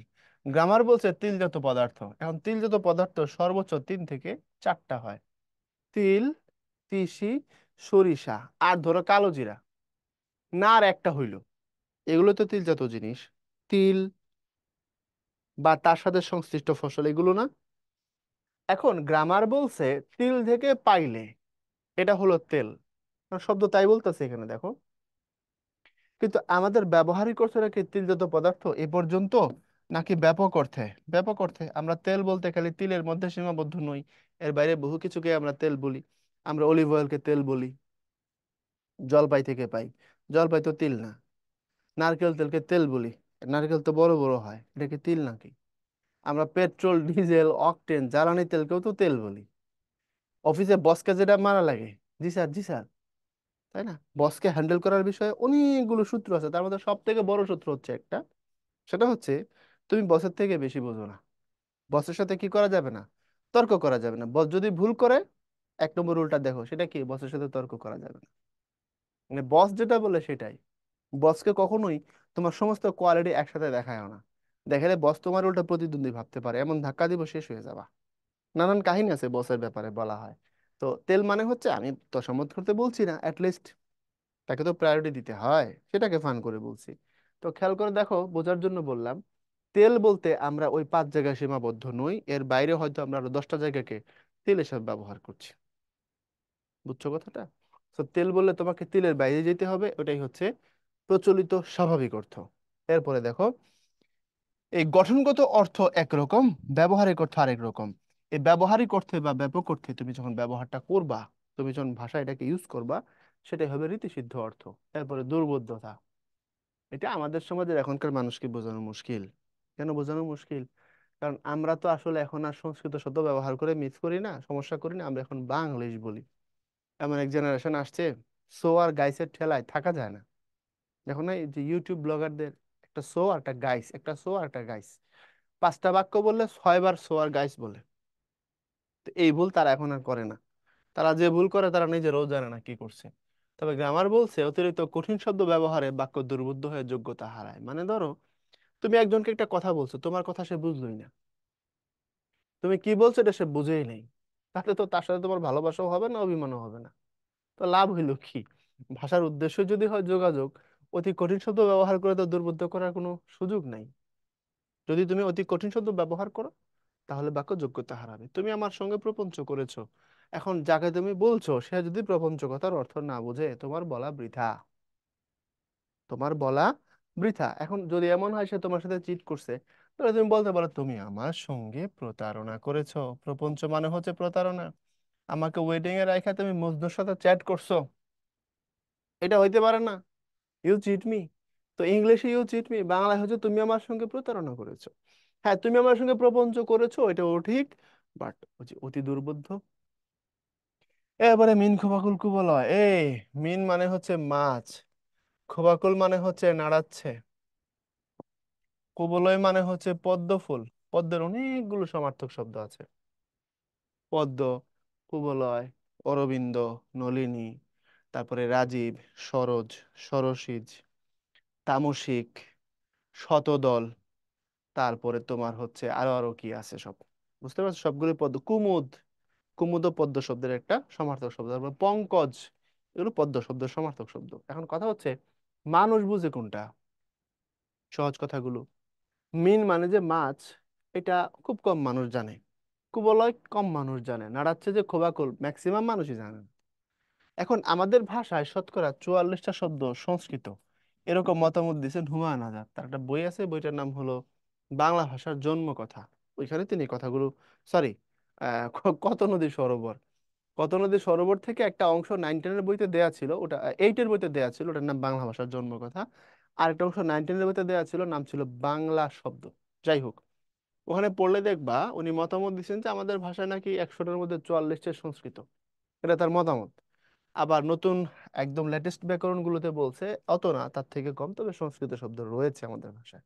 গ্রামার বলছে তিলজাত পদার্থ। এখন তিলজাত পদার্থ সর্বোচ্চ 3 থেকে 4টা হয়। তিল, তিসি, সরিষা, আর ধরো কালো জিরা, না আর একটা হইল। এগুলো তো তিলজাত জিনিস। তিল বা তার সাথে সংশ্লিষ্ট ফসল, এগুলো না। এখন গ্রামার বলছে তিল থেকে পাইলে এটা হলো তেল। কারণ শব্দ তাই বলতেছে এখানে দেখো। কিন্তু আমাদের ব্যবহারিক অর্থে কি তিলজাত পদার্থ এ পর্যন্ত, নাকি ব্যাপক অর্থে? ব্যাপক অর্থে। আমরা তেল বলতে খালি তিলের মধ্যে সীমাবদ্ধ নই, এর বাইরে বহু কিছুকে আমরা তেল বলি। আমরা অলিভ অয়েলকে তেল বলি, জলপাই থেকে পাই। জলপাই তো তিল না। নারকেল তেলকে তেল বলি, নারকেল তো বড় বড় হয়, এটা কি তিল নাকি? আমরা পেট্রোল, ডিজেল, অকটেন, জ্বালানি তেলকেও তো তেল বলি। অফিসে বসকে যেটা মারা লাগে, জি স্যার জি স্যার, তাই না? বসকে হ্যান্ডেল করার বিষয়ে অনেকগুলো সূত্র আছে, তার মধ্যে সব থেকে বড় সূত্র হচ্ছে একটা, সেটা হচ্ছে তুমি বসের থেকে বেশি বোঝো না। বসের সাথে কি করা যাবে না? তর্ক করা যাবে না। বস যদি ভুল করে, 1 নম্বর রুলটা দেখো, সেটা কি? বসের সাথে তর্ক করা যাবে না। মানে বস যেটা বলে সেটাই। বসকে কখনোই তোমার সমস্ত কোয়ালিটি একসাথে দেখায়ও না। দেখালে বস তোমার উল্টা প্রতিদ্বন্দ্বী ভাবতে পারে, এমন ধাক্কা দিব শেষ হয়ে যাবা। নানান কাহিনী আছে বসের ব্যাপারে বলা হয়। তো তেল মানে হচ্ছে, আমি তোষামোদ করতে বলছি না, অ্যাটলিস্ট তাকে তো প্রায়োরিটি দিতে হয়, সেটাকে ফান করে বলছি। তো খেয়াল করে দেখো, বোঝার জন্য বললাম। তেল বলতে আমরা ওই 5 জায়গায় সীমাবদ্ধ নই, এর বাইরে হয়তো আমরা আরো 10টা জায়গাকে তেল হিসাবে ব্যবহার করছি। বুঝছো কথাটা? তো তেল বললে তোমাকে তেলের বাইরে যেতে হবে, ওটাই হচ্ছে প্রচলিত স্বাভাবিক অর্থ। এরপরে দেখো, এই গঠনগত অর্থ একরকম, ব্যবহারিক অর্থ আরেক রকম। এই ব্যবহারিক অর্থে বা ব্যাপক অর্থে তুমি যখন ব্যবহারটা করবা, তুমি যখন ভাষা এটাকে ইউজ করবা, সেটাই হবে রীতিসিদ্ধ অর্থ। এরপরে দুর্বোধ্যতা। এটা আমাদের সমাজের এখনকার মানুষকে বোঝানো মুশকিল। কেন বোঝানো মুশকিল? কারণ আমরা তো আসলে এখন আর সংস্কৃত শব্দ ব্যবহার করে মিস করি না, সমস্যা করি না, আমরা এখন বাংলিশ বলি। এমন এক জেনারেশন আসছে, সো আর গাইসের ঠেলায় থাকা যায় না। দেখো না, এই যে ইউটিউব ব্লগারদের, একটা সো আর একটা গাইস, একটা সো আর একটা গাইস, 5টা বাক্য বললে 6বার সো আর গাইস বলে। তো এই ভুল তারা এখন আর করে না। তারা যে ভুল করে তারা নিজেরাও জানে না কি করছে। তবে গ্রামার বলছে অতিরিক্ত কঠিন শব্দ ব্যবহারে বাক্য দুর্বোধ্য হয়ে যোগ্যতা হারায়। মানে ধরো, তুমি একজনকে একটা কথা বলছো, তোমার কথা সে বুঝলোই না, তুমি কি বলছো এটা সে বুঝেই নেই, তাহলে তো তার সাথে তোমার ভালোবাসাও হবে না, অভিমানও হবে না। তো লাভ হইলো কি? ভাষার উদ্দেশ্য যদি হয় যোগাযোগ, অতি কঠিন শব্দ ব্যবহার করে তো দুর্বোধ্য করার কোনো সুযোগ নাই। যদি তুমি অতি কঠিন শব্দ ব্যবহার করো, তাহলে বাক্য যোগ্যতা হারাবে। তুমি আমার সঙ্গে প্রপঞ্চ করেছো, এখন যাকে তুমি বলছো সে যদি প্রপঞ্চ কথার অর্থ না বুঝে, তোমার বলা বৃথা। তোমার বলা বৃথা। এখন যদি এমন হয় সে তোমার সাথে চিট করছে, তাহলে তুমি বলতে পারো তুমি আমার সঙ্গে প্রতারণা করেছো। প্রপঞ্চ মানে হচ্ছে প্রতারণা। আমাকে ওয়েডিং এ রাখা তুমি মজনুর সাথে চ্যাট করছো, এটা হইতে পারে না। You cheat me. তো ইংলিশে ইউ চিট মি, বাংলায় হচ্ছে তুমি আমার সঙ্গে প্রতারণা করেছো। হ্যাঁ, তুমি আমার সঙ্গে প্রপঞ্চ করেছো, এটাও ঠিক, বাট অতি দুর্বোধ্য। এবারে মিন খোবাকুল কুবলয়। মিন মানে হচ্ছে মাছ, খোবাকুল মানে হচ্ছে নাড়াচ্ছে, কুবলয় মানে হচ্ছে পদ্ম ফুল। পদ্মের অনেকগুলো সমার্থক শব্দ আছে। পদ্ম, কুবলয়, অরবিন্দ, নলিনী, তারপরে রাজীব, সরোজ, সরসিজ, তামসিক, শতদল, তারপরে তোমার হচ্ছে আরো আরো কি আছে সব, বুঝতে পারছো? সবগুলো পদ্ম। কুমুদ, কুমুদ পদ্ম শব্দের একটা সমার্থক শব্দ। তারপর পঙ্কজ, এগুলো পদ্ম শব্দের সমার্থক শব্দ। এখন কথা হচ্ছে, মানুষ বুঝে কোনটা? সহজ কথাগুলো। মিন মানে যে মাছ, এটা খুব কম মানুষ জানে। কুবলয় কম মানুষ জানে। নাড়াচ্ছে যে খোবাকুল, ম্যাক্সিমাম মানুষই জানে না। এখন আমাদের ভাষায় শতকরা 44টা শব্দ সংস্কৃত, এরকম মতামত দিয়েছেন হুমায়ুন আজাদ। তার একটা বই আছে, বইটার নাম হলো বাংলা ভাষার জন্ম কথা। ওইখানে তিনি কথাগুলো, সরি, কত নদী সরোবর, কত নদী সরোবর থেকে একটা অংশ 9-10-এর বইতে দেয়া ছিল, ওটা 8-এর বইতে দেয়া ছিল, ওটার নাম বাংলা ভাষার জন্ম কথা। আর একটা অংশ 9-10-এর বইতে দেয়া ছিল, নাম ছিল বাংলা শব্দ। যাই হোক, ওখানে পড়লে দেখবা উনি মতামত দিচ্ছেন যে আমাদের ভাষায় নাকি 100টার মধ্যে 44টা সংস্কৃত। এটা তার মতামত। আবার নতুন একদম লেটেস্ট ব্যাকরণ গুলোতে বলছে অত না, তার থেকে কম, তবে সংস্কৃত শব্দ রয়েছে আমাদের ভাষায়।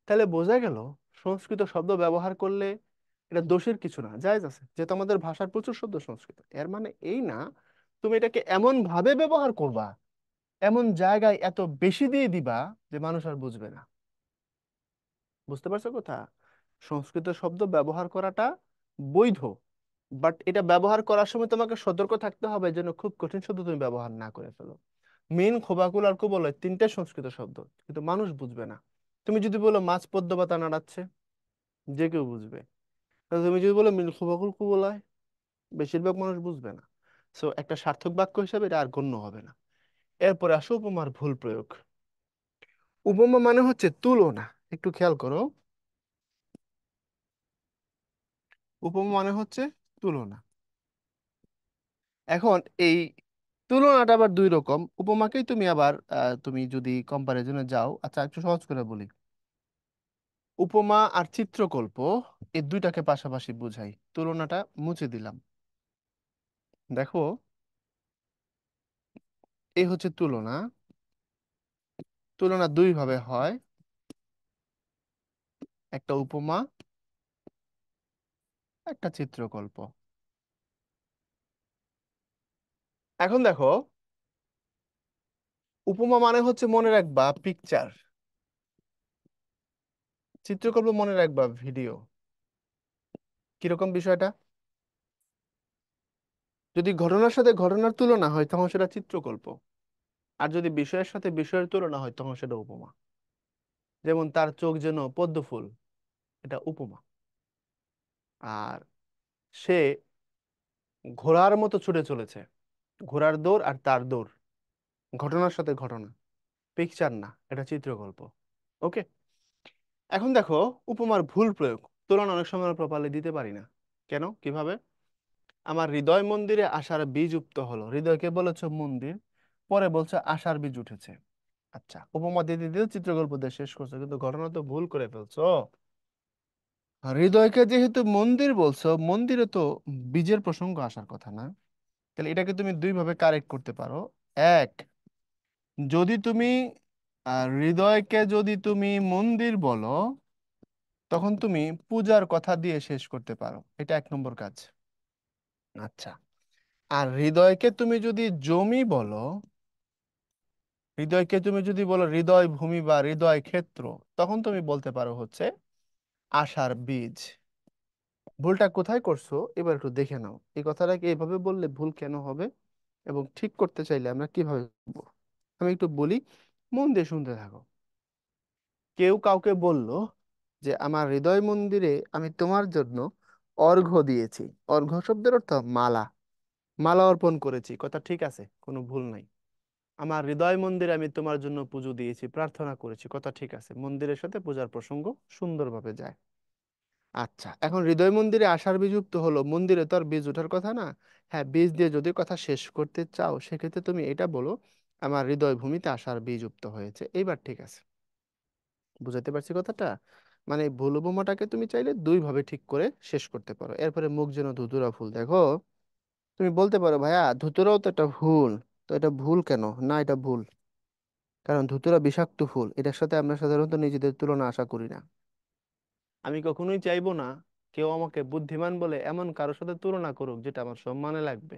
তাহলে বোঝা গেল সংস্কৃত শব্দ ব্যবহার করলে এটা দোষের কিছু না, জায়েজ আছে, যেহেতু আমাদের ভাষার প্রচুর শব্দ সংস্কৃত। এর মানে এই না তুমি এটাকে এমন ভাবে ব্যবহার করবা, এমন জায়গায় এত বেশি দিয়ে দিবা যে মানুষ আর বুঝবে না। বুঝতে পারছো কথা? সংস্কৃত শব্দ ব্যবহার করাটা বৈধ, বাট এটা ব্যবহার করার সময় তোমাকে সতর্ক থাকতে হবে যেন খুব কঠিন শব্দ তুমি ব্যবহার না করে ফেলো। মেন খোবাকুল আর কুবলয় তিনটে সংস্কৃত শব্দ, কিন্তু মানুষ বুঝবে না। তুমি যদি বলো মাছ পদ্ম পাতা নাড়াচ্ছে, যে কেউ বুঝবে। আর তুমি যদি বলো মিল খোবাকুল কুবলয়, বেশিরভাগ মানুষ বুঝবে না। সো একটা সার্থক বাক্য হিসেবে এটা আর গণ্য হবে না। এরপরে আসো উপমার ভুল প্রয়োগ। উপমা মানে হচ্ছে তুলনা। একটু খেয়াল করো, উপমা মানে হচ্ছে তুলনা। এখন এই তুলনাটা আবার দুই রকম। উপমাকেই তুমি আবার তুমি যদি কম্পারিজনে যাও, আচ্ছা একটু সহজ করে বলি। উপমা আর চিত্রকল্প এই দুইটাকে পাশাপাশি বুঝাই, তুলনাটা মুছে দিলাম। দেখো, এই হচ্ছে তুলনা। তুলনা দুই ভাবে হয়, একটা উপমা, একটা চিত্রকল্প। এখন দেখো, উপমা মানে হচ্ছে মনে রাখবা পিকচার, চিত্রকল্প মনে রাখবা ভিডিও। কিরকম বিষয়টা? যদি ঘটনার সাথে ঘটনার তুলনা হয় তখন সেটা চিত্রকল্প, আর যদি বিষয়ের সাথে বিষয়ের তুলনা হয় তখন সেটা উপমা। যেমন তার চোখ যেন পদ্ম ফুল, এটা উপমা। আর সে ঘোড়ার মতো ছুটে চলেছে, ঘোড়ার দৌড় আর তার দৌড়, ঘটনার সাথে ঘটনা, পিকচার না, এটা চিত্রকল্প। ওকে। এখন দেখো, উপমার ভুল প্রয়োগ। তুলনা অনেক সময় প্রপারলি দিতে পারি না। কেন, কিভাবে? আমার হৃদয় মন্দিরে আশার বীজ উক্ত হলো, হৃদয়কে বলেছো মন্দির, পরে বলছো আশার বীজ উঠেছে। আচ্ছা, উপমা দিতে দিতে চিত্রকল্প দিয়ে শেষ করছো, কিন্তু ঘটনা তো ভুল করে ফেলছো। হৃদয়কে যেহেতু মন্দির বলছো, মন্দিরে তো বীজের প্রসঙ্গ আসার কথা না। তাহলে এটাকে তুমি দুই ভাবে কারেক্ট করতে পারো। এক, যদি তুমি হৃদয়কে যদি তুমি মন্দির বলো, তখন তুমি পূজার কথা দিয়ে শেষ করতে পারো, এটা এক নম্বর কাজ। আচ্ছা, আর হৃদয়কে তুমি যদি জমি বলো, হৃদয়কে তুমি যদি বলো হৃদয় ভূমি বা হৃদয় ক্ষেত্র, তখন তুমি বলতে পারো হচ্ছে আশার বীজ। ভুলটা কোথায় করছো এবার একটু দেখে নাও। এই কথাটাকে এইভাবে বললে ভুল কেন হবে, এবং ঠিক করতে চাইলে আমরা কিভাবে করবো। আমি একটু বলি, মন দিয়ে শুনতে থাকো। কেউ কাউকে বলল যে আমার হৃদয় মন্দিরে আমি তোমার জন্য অর্ঘ্য দিয়েছি। অর্ঘ্য শব্দের অর্থ মালা, মালা অর্পণ করেছি, কথা ঠিক আছে, কোনো ভুল নাই। আমার হৃদয় মন্দিরে আমি তোমার জন্য পুজো দিয়েছি, প্রার্থনা করেছি, কথা ঠিক আছে, মন্দিরের সাথে পূজার প্রসঙ্গ সুন্দরভাবে যায়। আচ্ছা, এখন হৃদয় মন্দিরে আশার বীজ উক্ত হলো, মন্দিরে তো আর বীজ ওঠার কথা না। হ্যাঁ, বীজ দিয়ে যদি কথা শেষ করতে চাও সেক্ষেত্রে তুমি এটা বলো, আমার হৃদয় ভূমিতে আশার বীজ উক্ত হয়েছে, এইবার ঠিক আছে। বুঝাতে পারছি কথাটা? মানে ভুল উপমাটাকে তুমি চাইলে দুই ভাবে ঠিক করে শেষ করতে পারো। এরপরে মুখ যেন ধুতুরা ফুল। দেখো, তুমি বলতে পারো ভাইয়া ধুতুরাও তো একটা ফুল, তো এটা ভুল কেন? না, এটা ভুল, কারণ ধুতুরা বিষাক্ত ফুল, এটার সাথে আমরা সাধারণত নিজেদের তুলনা আশা করি না। আমি কখনোই চাইবো না কেউ আমাকে বুদ্ধিমান বলে এমন কারোর সাথে তুলনা করুক যেটা আমার সম্মানে লাগবে।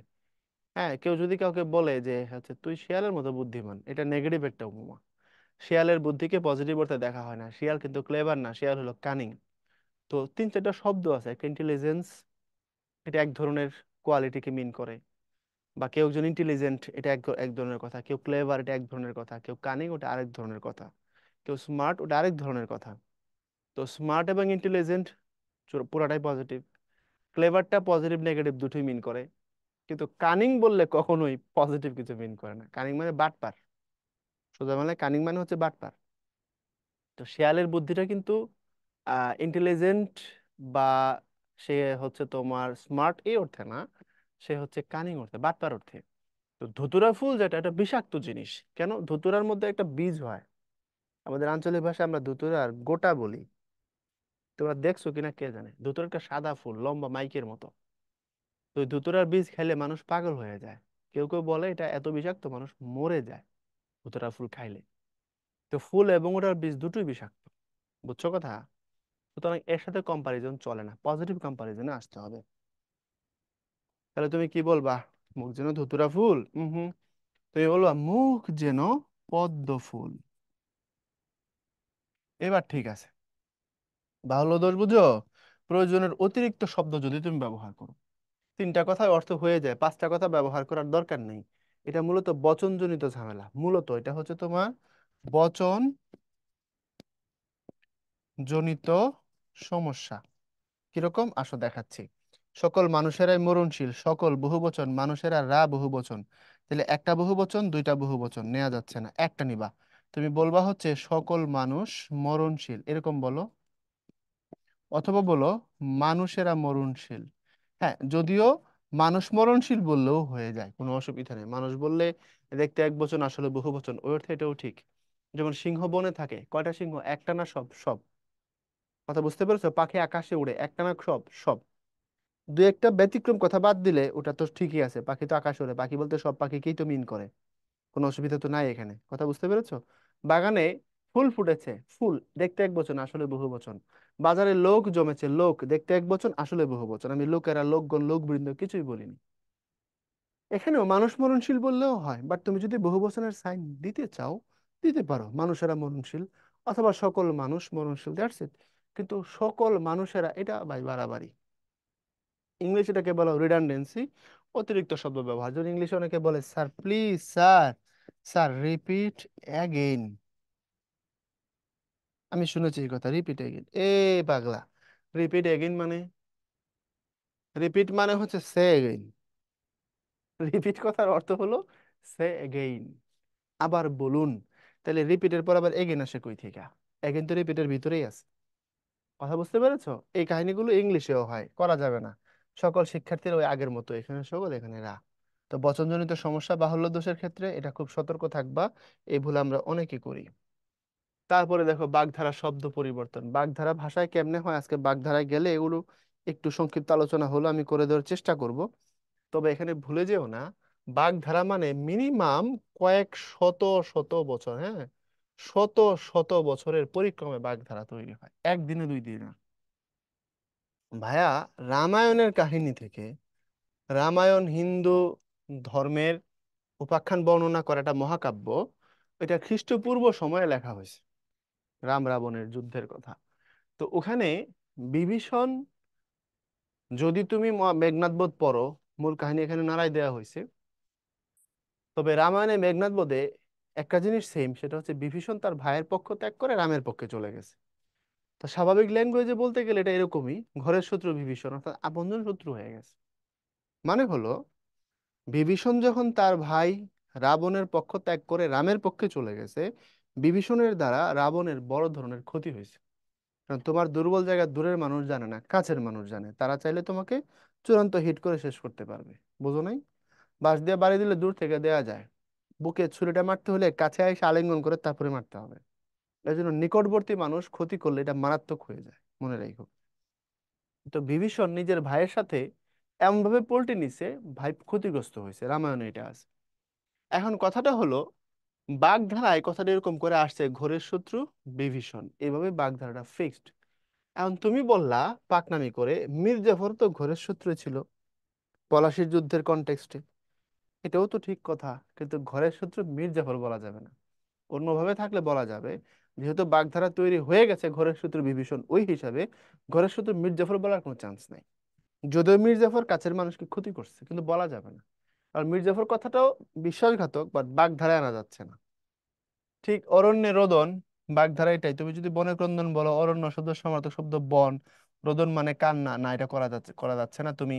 হ্যাঁ, কেউ যদি কাউকে বলে যে হচ্ছে তুই শিয়ালের মতো বুদ্ধিমান, এটা নেগেটিভ একটা উপমা। শিয়ালের বুদ্ধিকে পজিটিভ অর্থে দেখা হয় না, শিয়াল কিন্তু ক্লেভার না, শিয়াল হলো কানিং। তো তিন চারটা শব্দ আছে, একটা ইন্টেলিজেন্স, এটা এক ধরনের কোয়ালিটিকে মিন করে, বা কেউ একজন ইন্টেলিজেন্ট, এটা এক এক ধরনের কথা, কেউ ক্লেভার, এটা এক ধরনের কথা, কেউ কানিং, ওটা আরেক ধরনের কথা, কেউ স্মার্ট, ওটা আরেক ধরনের কথা। তো স্মার্ট এবং ইন্টেলিজেন্ট পুরাটাই পজিটিভ, ক্লেভারটা পজিটিভ নেগেটিভ দুটোই মিন করে। কিন্তু কানিং বললে কখনোই পজিটিভ কিছু মিন করে না, কানিং মানে বাটপার, সোজা মানে কানিং মানে হচ্ছে বাটপার। তো শেয়ালের বুদ্ধিটা কিন্তু ইন্টেলিজেন্ট, বা সে হচ্ছে তোমার স্মার্ট এই অর্থে না, সে হচ্ছে কানিং অর্থে, বাটপার অর্থে। তো ধুতুরা ফুল যেটা, এটা বিষাক্ত জিনিস। কেন? ধুতুরার মধ্যে একটা বীজ হয়। আমাদের আঞ্চলিক ভাষায় আমরা ধুতুরার গোটা বলি। তোমরা দেখছো কিনা কে জানে, ধুতুরা একটা সাদা ফুল, লম্বা মাইকের মতো। তো ওই ধুতুরার বীজ খেলে মানুষ পাগল হয়ে যায়। কেউ কেউ বলে এটা এত বিষাক্ত মানুষ মরে যায় ধুতরা ফুল খাইলে। তো ফুল এবং ওটার বীজ দুটোই বিষাক্ত, বুঝছো কথা? সুতরাং এর সাথে কম্পারিজন চলে না, পজিটিভ কম্পারিজনে আসতে হবে। তাহলে তুমি কি বলবা? মুখ যেন ধুতুরা ফুল? হুম। তুমি বলবা মুখ যেন পদ্ম ফুল। এবার ঠিক আছে। বাহুল্য দোষ বুঝো? প্রয়োজনের অতিরিক্ত শব্দ যদি তুমি ব্যবহার করো, তিনটা কথায় অর্থ হয়ে যায়, পাঁচটা কথা ব্যবহার করার দরকার নেই। এটা মূলত বচনজনিত ঝামেলা, মূলত এটা হচ্ছে তোমার বচন জনিত সমস্যা। কিরকম আসো দেখাচ্ছি। সকল মানুষেরাই মরণশীল, সকল বহুবচন, মানুষেরা রা বহুবচন। তাহলে একটা বহুবচন দুইটা বহুবচন নেওয়া যাচ্ছে না, একটা নিবা। তুমি বলবা হচ্ছে সকল মানুষ মরণশীল, এরকম বলো। অথবা বলো মানুষেরা মরণশীল। হ্যাঁ, যদিও মানুষ মরণশীল বললেও হয়ে যায়, কোনো অসুবিধা নেই। মানুষ বললে দেখতে এক বচন আসলে বহু বচন, ওই অর্থে এটাও ঠিক। যেমন সিংহ বনে থাকে, কয়টা সিংহ? একটা না সব? সব। কথা বুঝতে পেরেছো? পাখি আকাশে উড়ে, একটা না সব? সব। দু একটা ব্যতিক্রম কথা বাদ দিলে ওটা তো ঠিকই আছে, পাখি তো আকাশে ওড়ে, পাখি বলতে সব পাখিকেই তো মিন করে। কোনো অসুবিধা তো নাই এখানে, কথা বুঝতে পেরেছো? বাগানে ফুল ফুটেছে, ফুল দেখতে এক বচন আসলে বহু বচন। বাজারে লোক জমেছে, লোক দেখতে এক বচন আসলে বহু বচন। আমি লোকেরা, লোকগণ, লোকবৃন্দ কিছুই বলিনি। এখানেও মানুষ মরণশীল বললেও হয়, বাট তুমি যদি বহু বচনের সাইন দিতে চাও দিতে পারো, মানুষেরা মরণশীল, অথবা সকল মানুষ মরণশীল, দ্যাটস ইট। কিন্তু সকল মানুষেরা এটা ভাই বাড়াবাড়ি। ইংলিশ এটাকে বলা রিডান্ডেন্সি, অতিরিক্ত শব্দ ব্যবহার। যেমন ইংলিশে অনেকে বলে sir please, sir, sir repeat again. আমি শুনেছি এই কথা, রিপিট এগেইন। এ পাগলা, রিপিট এগেইন মানে? রিপিট মানে হচ্ছে সে এগেইন। রিপিট কথার অর্থ হলো সে এগেইন, আবার বলুন। তাহলে রিপিটের পর আবার এগেইন আসে কই থেকে? এগেইন তো রিপিটের ভিতরেই আছে। কথা বুঝতে পেরেছো? এই কাহিনীগুলো ইংলিশেও হয়, করা যাবে না। সকল শিক্ষার্থীর ওই আগের মতো, এখানে সকল এখানে রা। তো বচনজনিত সমস্যা বাহুল্য দোষের ক্ষেত্রে এটা খুব সতর্ক থাকবা, এই ভুল আমরা অনেকে করি। তারপরে দেখো বাগধারা শব্দ পরিবর্তন। বাগধারা ভাষায় কেমনে হয়, আজকে বাগধারায় গেলে এগুলো একটু সংক্ষিপ্ত আলোচনা হলো, আমি করে দেওয়ার চেষ্টা করব। তবে এখানে ভুলে যেও না, বাগধারা মানে মিনিমাম কয়েক শত শত বছর, হ্যাঁ, শত শত বছরের পরিক্রমে বাগধারা তৈরি হয়, একদিনে দুই দিনে না। ভাইয়া, রামায়ণের কাহিনী থেকে, রামায়ণ হিন্দু ধর্মের উপাখ্যান বর্ণনা করা একটা মহাকাব্য। এটা খ্রিস্টপূর্ব সময়ে লেখা হয়েছে, রাম রাবণের যুদ্ধের কথা। তো ওখানে বিভীষণ, যদি তুমি মেঘনাদ বধ পড়ো, মূল কাহিনী এখানে নাড়াই দেওয়া হয়েছে। তবে রামায়ণে মেঘনাদ বধে একটা জিনিস সেম, সেটা হচ্ছে বিভীষণ তার ভাইয়ের পক্ষ ত্যাগ করে রামের পক্ষে চলে গেছে। তো স্বাভাবিক ল্যাঙ্গুয়েজে বলতে গেলে এটা এরকমই, ঘরের শত্রু বিভীষণ অর্থাৎ আপনজন শত্রু হয়ে গেছে। মানে হলো, বিভীষণ যখন তার ভাই রাবণের পক্ষ ত্যাগ করে রামের পক্ষে চলে গেছে, বিভীষণের দ্বারা রাবণের বড় ধরনের ক্ষতি হয়েছে। কারণ তোমার দুর্বল জায়গা দূরের মানুষ জানে না, কাছের মানুষ জানে, তারা চাইলে তোমাকে চূড়ান্ত হিট করে শেষ করতে পারবে। বুঝো নাই? বাঁশ দিয়ে বাড়ি দিলে দূর থেকে দেয়া যায়, বুকে ছুরিটা মারতে হলে কাছে এসে আলিঙ্গন করে তারপরে মারতে হবে। এই জন্য নিকটবর্তী মানুষ ক্ষতি করলে এটা মারাত্মক হয়ে যায়, মনে রাখো। তো বিভীষণ নিজের ভাইয়ের সাথে এমন ভাবে পল্টে নিছে, ভাই ক্ষতিগ্রস্ত হয়েছে, রামায়ণে এটা আছে। এখন কথাটা হলো, বাগধারায় কথাটা এরকম করে আসছে, ঘোরের শত্রু বিভীষণ, এইভাবে বাগধারাটা ফিক্সড। এখন তুমি বললা পাকনামি করে, মীর জাফর তো ঘোরের শত্রু ছিল পলাশির যুদ্ধের কনটেক্সটে। এটাও তো ঠিক কথা, কিন্তু ঘরের শত্রু মীর জাফর বলা যাবে না, অন্যভাবে থাকলে বলা যাবে। যেহেতু বাগধারা তৈরি হয়ে গেছে ঘরের শত্রু বিভীষণ, ওই হিসাবে ঘরের শত্রু মীর জাফর বলার কোনো চান্স নাই। যদিও মীর জাফর কাছের মানুষকে ক্ষতি করছে, কিন্তু বলা যাবে না। আর মীর জাফর কথাটাও বিশ্বাসঘাতক, বাট বাগধারায় আনা যাচ্ছে না। ঠিক অরণ্যে রোদন, বাগধারা এটাই। তুমি যদি বনে ক্রন্দন বলো, অরণ্য শব্দ সমার্থক শব্দ বন, রোদন মানে কান্না, না এটা করা যাচ্ছে না। তুমি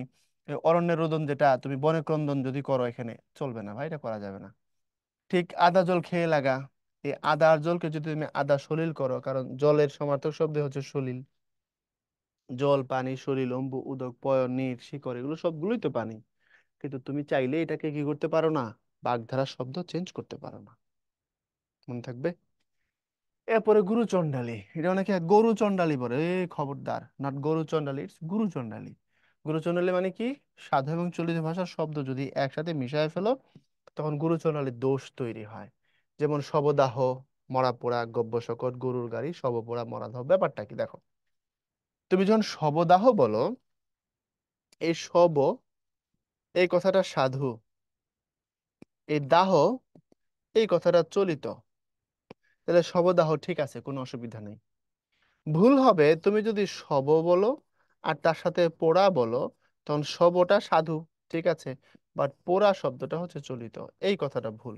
অরণ্যের রোদন যেটা, তুমি বনে ক্রন্দন যদি করো, এখানে চলবে না ভাই, এটা করা যাবে না। ঠিক আদা জল খেয়ে লাগা, এই আদা আর জলকে যদি তুমি আদা সলিল করো, কারণ জলের সমার্থক শব্দ হচ্ছে সলিল। জল, পানি, সলিল, অম্বু, উদক, পয়ন, নীর, শিকড়, এগুলো সবগুলোই তো পানি। কিন্তু তুমি চাইলে এটাকে কি করতে পারো না, বাগধারা শব্দ চেঞ্জ করতে পারো না। মনে থাকবে। এরপরে গুরু চণ্ডালী, এটা অনেকে গরু চণ্ডালী বলে, খবরদার, নট গরু চণ্ডালী, ইটস গুরু চণ্ডালী। গুরুচণ্ডালী মানে কি? সাধু এবং চলিত ভাষার শব্দ যদি একসাথে মিশায় ফেলো তখন গুরুচণ্ডালীর দোষ তৈরি হয়। যেমন শবদাহ, মরা পোড়া, গব্য শকট, গরুর গাড়ি, শব পোড়া, মরাদাহ। ব্যাপারটা কি দেখো, তুমি যখন শবদাহ বলো, এই শব, এই কথাটা সাধু, এই দাহ, এই কথাটা চলিত, তাহলে শবদাহ ঠিক আছে, কোনো অসুবিধা নেই। ভুল হবে তুমি যদি শব বলো আর তার সাথে পোড়া বলো, তখন শবটা সাধু, ঠিক আছে, বাট পোড়া শব্দটা হচ্ছে চলিত, এই কথাটা ভুল।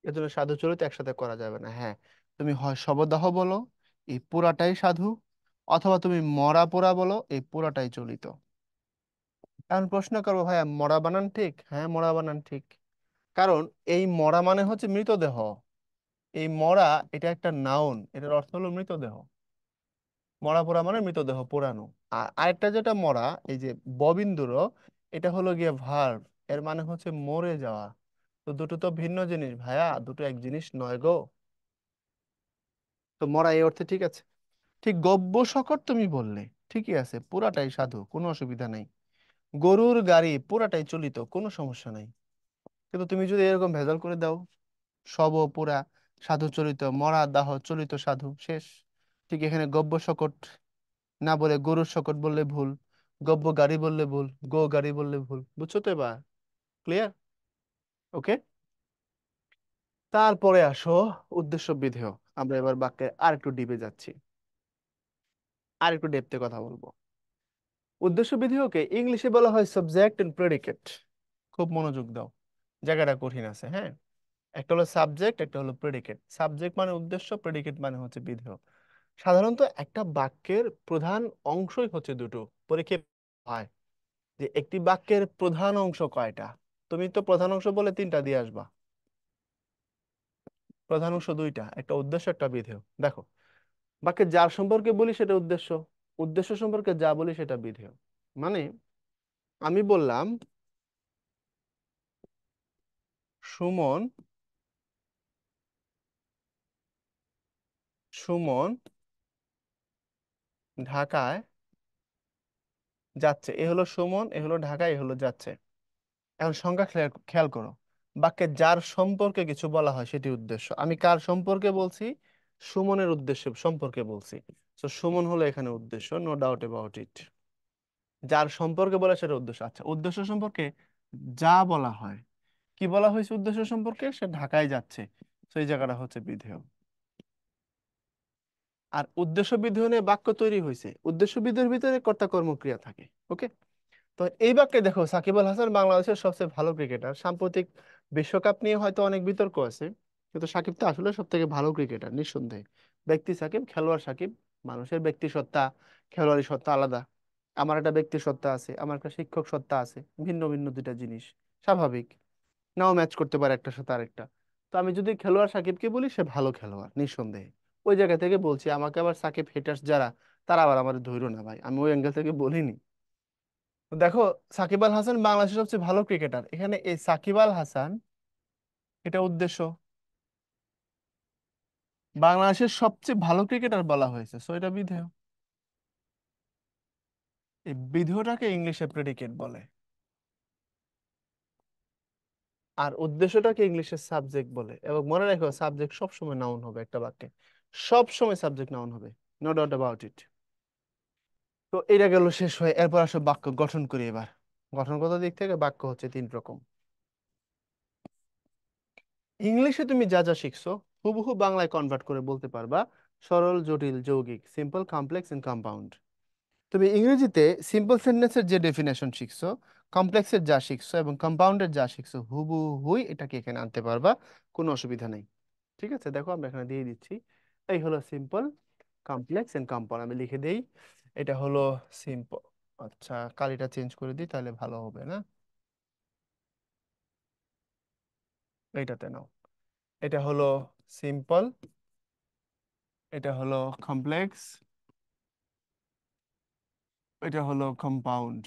এজন্য সাধু চলিত একসাথে করা যাবে না। হ্যাঁ, তুমি হয় শবদাহ বলো, এই পোড়াটাই সাধু, অথবা তুমি মরা পোড়া বলো, এই পোড়াটাই চলিত। এখন প্রশ্ন করবো, ভাইয়া মরা বানান ঠিক? হ্যাঁ, মরা বানান ঠিক। কারণ এই মরা মানে হচ্ছে মৃতদেহ। এই মরা, এটা একটা নাউন, এটার অর্থ হলো মৃতদেহ। মরা পোড়া মানে মৃতদেহ পোড়ানো। আর আরেকটা যেটা মরা, এই যে ববিন্দুর, এটা হলো গিয়ে ভার্ব, এর মানে হচ্ছে মরে যাওয়া। তো দুটো তো ভিন্ন জিনিস ভাইয়া, দুটো এক জিনিস নয় গো। তো মরা এই অর্থে ঠিক আছে। ঠিক গব্য শকট তুমি বললে, ঠিকই আছে, পুরাটাই সাধু, কোনো অসুবিধা নেই। গরুর গাড়ি পুরাটাই চলিত, কোনো সমস্যা নাই। কিন্তু তুমি যদি এরকম ভেজাল করে দাও, শব পুরা সাধু চলিত, মরা দাহ চলিত সাধু, শেষ। ঠিক এখানে গব্য শকট না বলে গরুর শকট বললে ভুল, গব্য গাড়ি বললে ভুল, গো গাড়ি বললে ভুল। বুঝছো তো এবার? ক্লিয়ার? ওকে। তারপরে আসো উদ্দেশ্য বিধেয়। আমরা এবার বাক্যে আর একটু ডিপে যাচ্ছি, আর একটু ডেপথে কথা বলবো। উদ্দেশ্য বিধেয়কে ইংলিশে বলা হয় সাবজেক্ট এন্ড প্রেডিকেট। খুব মনোযোগ দাও, জায়গাটা কঠিন আছে, হ্যাঁ। একটা হলো সাবজেক্ট, একটা হলো প্রেডিকেট। সাবজেক্ট মানে উদ্দেশ্য, প্রেডিকেট মানে হচ্ছে বিধেয়। সাধারণত একটা বাক্যের প্রধান অংশই হচ্ছে দুটো। পরীক্ষায় হয় যে একটি বাক্যের প্রধান অংশ কয়টা, তুমি তো প্রধান অংশ বলে তিনটা দিয়ে আসবা। প্রধান অংশ দুইটা, একটা উদ্দেশ্য একটা বিধেয়। দেখো, বাক্যে যার সম্পর্কে বলি সেটা উদ্দেশ্য, উদ্দেশ্য সম্পর্কে যা বলি সেটা বিধেয়। মানে আমি বললাম সুমন, সুমন ঢাকায় যাচ্ছে, এ হলো সুমন, এ হলো ঢাকায়, এ হলো যাচ্ছে। এখন সংজ্ঞা খেয়াল খেয়াল করো, বাক্যে যার সম্পর্কে কিছু বলা হয় সেটি উদ্দেশ্য। আমি কার সম্পর্কে বলছি? সুমনের উদ্দেশ্য সম্পর্কে বলছি। তো সুমন হলো এখানে উদ্দেশ্য, নো ডাউট অ্যাবাউট ইট। যার সম্পর্কে বলে সেটা উদ্দেশ্য। আচ্ছা, উদ্দেশ্য সম্পর্কে যা বলা হয়, কি বলা হয়েছে উদ্দেশ্য সম্পর্কে? সে ঢাকায় যাচ্ছে, তো এই জায়গাটা হচ্ছে বিধেয়। আর উদ্দেশ্য বিধেয় নিয়ে বাক্য তৈরি হয়েছে, উদ্দেশ্য বিধেয়ের ভিতরে কর্তা কর্মক্রিয়া থাকে। ওকে। তো এই বাক্যে দেখো, সাকিব আল হাসান বাংলাদেশের সবচেয়ে ভালো ক্রিকেটার। সাম্প্রতিক বিশ্বকাপ নিয়ে হয়তো অনেক বিতর্ক আছে, কিন্তু সাকিব তো আসলে সব থেকে ভালো ক্রিকেটার নিঃসন্দেহে। ব্যক্তি সাকিব, খেলোয়াড় সাকিব। মানুষের ব্যক্তি সত্তা, খেলোয়াড়ি সত্তা আলাদা। আমার একটা ব্যক্তি সত্তা আছে, আমার একটা শিক্ষক সত্তা আছে, ভিন্ন ভিন্ন দুইটা জিনিস। স্বাভাবিক, নাও ম্যাচ করতে পারে একটার সাথে আরেকটা। তো আমি যদি খেলোয়াড় সাকিবকে বলি, সে ভালো খেলোয়াড় নিঃসন্দেহে। ওই জায়গা থেকে বলছি। আমাকে আবার সাকিব হেটার্স যারা, তারা আবার আমার ধৈর্য না ভাই, আমি ওই অ্যাঙ্গেল থেকে বলিনি। তো দেখো, সাকিব আল হাসান বাংলাদেশের সবচেয়ে ভালো ক্রিকেটার, এখানে এই সাকিব আল হাসান এটা উদ্দেশ্য। বাংলাদেশের সবচেয়ে ভালো ক্রিকেটার বলা হয়েছে, সো এটা বিধেয়। এই বিধেয়টাকে ইংলিশে প্রেডিকেট বলে, আর উদ্দেশ্যটাকে ইংলিশে সাবজেক্ট বলে। এবং মনে রাখো, সাবজেক্ট সবসময় নাউন হবে একটা বাক্যে, সব সময় সাবজেক্ট নাউন হবে, নো ডাউট অ্যাবাউট ইট। তো এটা গেল শেষ হয়ে, এরপর আসো বাক্য গঠন করি এবার। গঠনগত দিক থেকে বাক্য হচ্ছে তিন রকম। ইংলিশে তুমি যা যা শিখছো হুবহু বাংলায় কনভার্ট করে বলতে পারবা। সরল, জটিল, যৌগিক, সিম্পল, কমপ্লেক্স এন্ড কম্পাউন্ড। তুমি ইংরেজিতে সিম্পল সেন্টেন্সের যে ডেফিনেশন শিখছো, কমপ্লেক্সের যা শিখছো এবং কম্পাউন্ডের যা শিখছো, হুবহুই এটাকে এখানে আনতে পারবা, কোনো অসুবিধা নেই। ঠিক আছে, দেখো আমরা এখানে দিয়ে দিচ্ছি। এই হলো সিম্পল, কমপ্লেক্স এন্ড কম্পাউন্ড। আমি লিখে দেই, এটা হলো সিম্পল। আচ্ছা, কালিটা চেঞ্জ করে দিই তাহলে ভালো হবে না? এইটাতে নাও। এটা হলো সিম্পল, এটা হলো কমপ্লেক্স, এটা হলো কম্পাউন্ড।